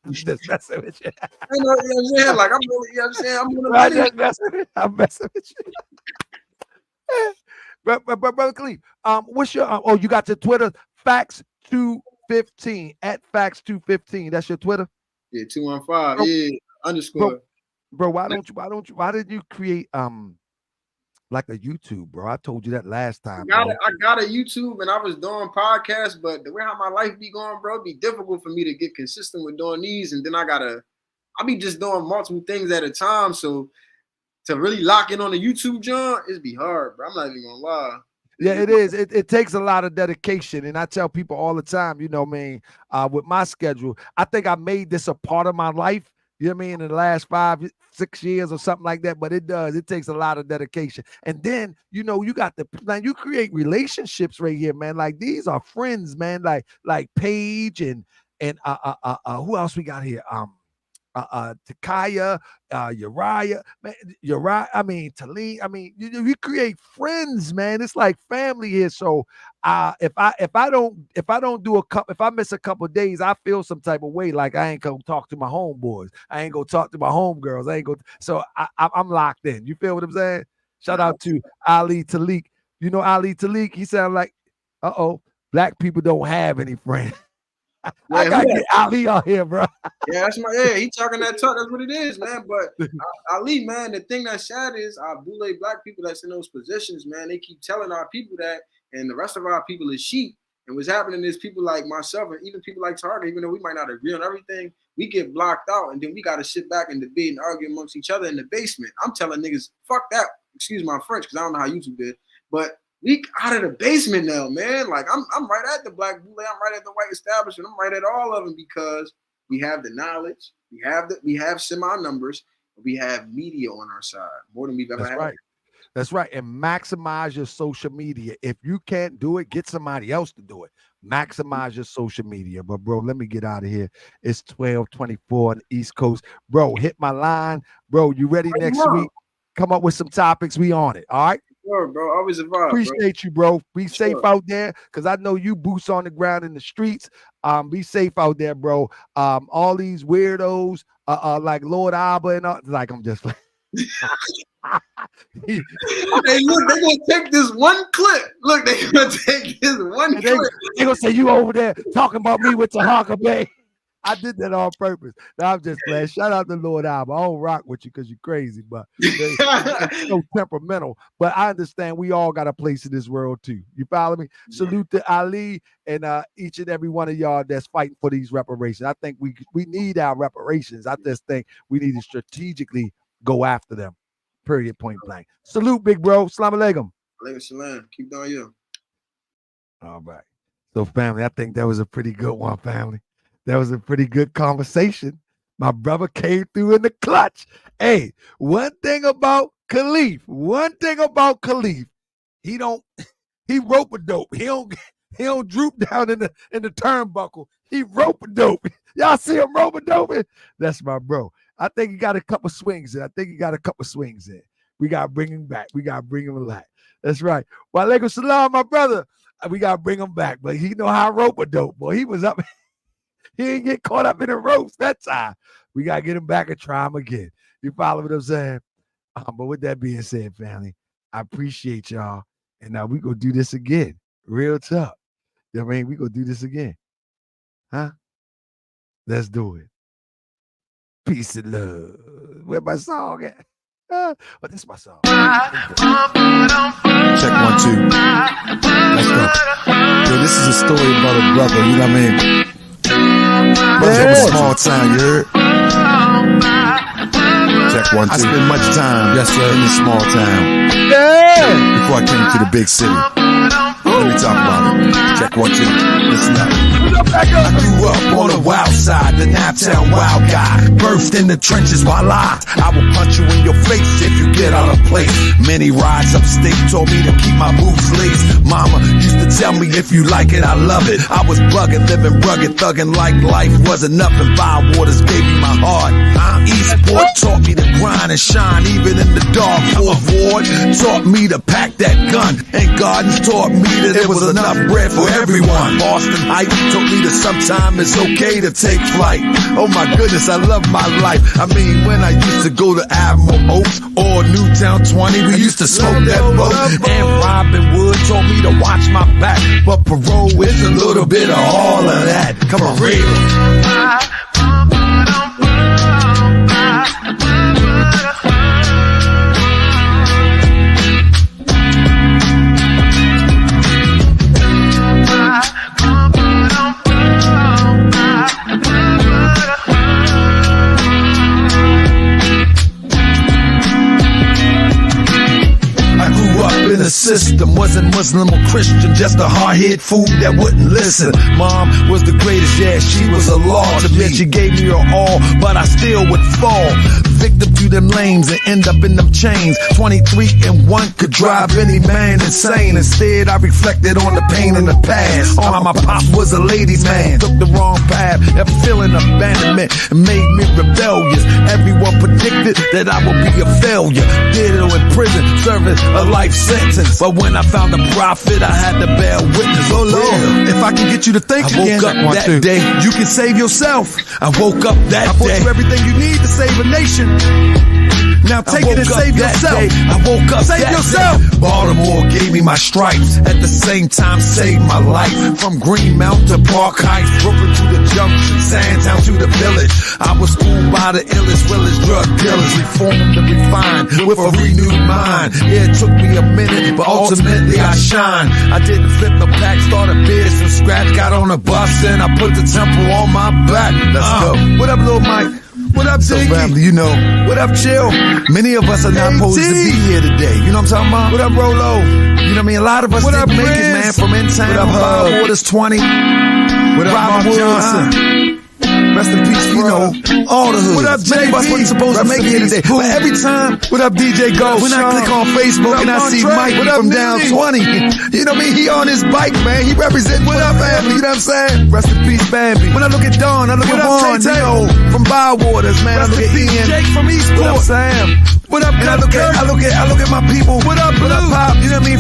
I'm just messing with you. You know what I'm saying? Like, I'm really, you know what I'm saying? I'm messing with you. But Brother Khaleef, what's your you got your Twitter, Facts215 at Facts215. That's your Twitter? Yeah, 215. Yeah, underscore. Bro, why didn't you create like a YouTube, bro? I told you that last time. I got a YouTube and I was doing podcasts, but the way how my life be going, bro, it'd be difficult for me to get consistent with doing these. And then I be just doing multiple things at a time. So to really lock in on the YouTube, John, it'd be hard, bro. I'm not even gonna lie. Yeah, it is. It takes a lot of dedication. And I tell people all the time, with my schedule, I think I made this a part of my life. You know what I mean? In the last 5, 6 years or something like that. But it does. It takes a lot of dedication. And then, you got you create relationships right here, man. Like these are friends, man. Like Paige and who else we got here? Takaya, Uriah, man, Talib. You create friends, man. It's like family here. So if I don't do if I miss a couple of days, I feel some type of way. Like I ain't gonna talk to my homeboys. I ain't gonna talk to my homegirls. I ain't gonna. So I'm locked in. You feel what I'm saying? Shout out to Ali Talik. Ali Talik. He sound like, black people don't have any friends. Yeah, I gotta get Ali out here, bro. Yeah, he talking that talk. That's what it is, man. But Ali, man, the thing that's sad is our boule black people that's in those positions, man. They keep telling our people that, and the rest of our people is sheep. And what's happening is people like myself and even people like Target, even though we might not agree on everything, we get blocked out, and then we got to sit back and debate and argue amongst each other in the basement. I'm telling niggas, fuck that. Excuse my French, because I don't know how YouTube did, but we out of the basement now, man. Like I'm right at the black boule, I'm right at the white establishment, I'm right at all of them because we have the knowledge, we have semi numbers, we have media on our side more than we've ever had. Right. That's right. And maximize your social media. If you can't do it, get somebody else to do it. Maximize your social media. But bro, let me get out of here. It's 12:24 on the East Coast. Bro, hit my line. Bro, you ready next week? Come up with some topics. We on it. All right. Sure, bro. Always a vibe. Appreciate you, bro. Be safe out there, because I know you boots on the ground in the streets. Be safe out there, bro. All these weirdos, like Lord Abba and all, like I'm just like. Hey, look, they're gonna take this one clip. Look, they're gonna take this one clip. They're gonna say you over there talking about me with Tahaka Bay. I did that on purpose. Now I'm just playing. Shout out to Lord Alba. I don't rock with you because you're crazy, but it's so temperamental. But I understand we all got a place in this world too. You follow me? Salute to Ali and each and every one of y'all that's fighting for these reparations. I think we need our reparations. I just think we need to strategically go after them. Period. Point blank. Salute, big bro. Salam alaikum. Alaikum salam. Keep doing you. All right. So, family, I think that was a pretty good one, family. That was a pretty good conversation. My brother came through in the clutch. Hey, one thing about Khaleef, he rope-a-dope. He don't droop down in the turnbuckle. He rope-a-dope. Y'all see him rope-a-doping? That's my bro. I think he got a couple swings in. We got to bring him back. We got to bring him back. That's right. Walaikum salam, my brother. We got to bring him back. But he know how rope-a-dope, boy. He was up. He didn't get caught up in the ropes that time. We got to get him back and try him again. You follow what I'm saying? But with that being said, family, I appreciate y'all. And now we going to do this again. Real tough. You know what I mean? We going to do this again. Huh? Let's do it. Peace and love. Where my song at? But this is my song. Check 1, 2. Let's go. Yo, this is a story about a brother, you know what I mean? Brother from a small town, you heard? Check 1, 2. I spent much time, yes sir, in this small town. Yeah. Before I came to the big city. Let me talk about it. Check 1, 2. Listen up. I grew up on the wild side, the Naptown wild guy. Birthed in the trenches while I will punch you in your face if you get out of place. Many rides upstate told me to keep my boots laced. Mama used to tell me if you like it, I love it. I was bugging, living rugged, thugging like life wasn't nothing. Fire waters gave me my heart. Eastport taught me to grind and shine even in the dark. Fourth Ward taught me to pack that gun. And Gardens taught me that there was enough bread for everyone. Boston Heights taught me that sometimes it's okay to take flight. Oh my goodness, I love my life. I mean, when I used to go to Admiral Oaks or Newtown 20, we used to smoke that boat. And Robin Wood told me to watch my back, but parole is a little bit of all of that. Come on, real. The system wasn't Muslim or Christian, just a hard-headed fool that wouldn't listen. Mom was the greatest, yeah, she was a law to me. She gave me her all, but I still would fall victim to them lames and end up in them chains. 23 and 1 could drive any man insane. Instead, I reflected on the pain in the past, on how my pop was a ladies' man, took the wrong path, and feeling abandonment made me rebellious. Everyone predicted that I would be a failure. Did it in prison, serving a life sentence. But when I found the prophet, I had to bear witness. Oh Lord, if I can get you to think again, I woke up that day, you can save yourself. I woke up that day. I bought you everything you need to save a nation. Now take it and save yourself. I woke up save yourself. Day. Baltimore gave me my stripes. At the same time, saved my life. From Greenmount to Park Heights, Brooklyn to the Junction, Sandtown to the Village. I was schooled by the illest, realest drug dealers. Reformed and refined with a renewed mind. Yeah, it took me a minute, but ultimately I shine. I didn't flip the pack, started bids from scratch. Got on a bus and I put the temple on my back. Let's go. What up, little Mike? What up, so family, you know. What up, Chill? Many of us are not supposed to be here today. You know what I'm talking about? What up, Rolo? You know what I mean? A lot of us didn't make it, man, from in town. What up, Hub? Waters 20. What up, Robert Johnson? Rest in peace, you know, all the hoods. What up, many of us wasn't supposed to make it here today. But every time, what up, DJ Go? When I click on Facebook and I see Mike from down 20, you know what I mean? He on his bike, man. He represents what up, family. You know what I'm saying? Rest in peace, Bambi. When I look at Dawn, I look at Juan, you know, from Bywaters, man. I look at Ian, Jake from Eastport. What up, Sam? What up, I look at my people. What up, Pop? You know what I mean?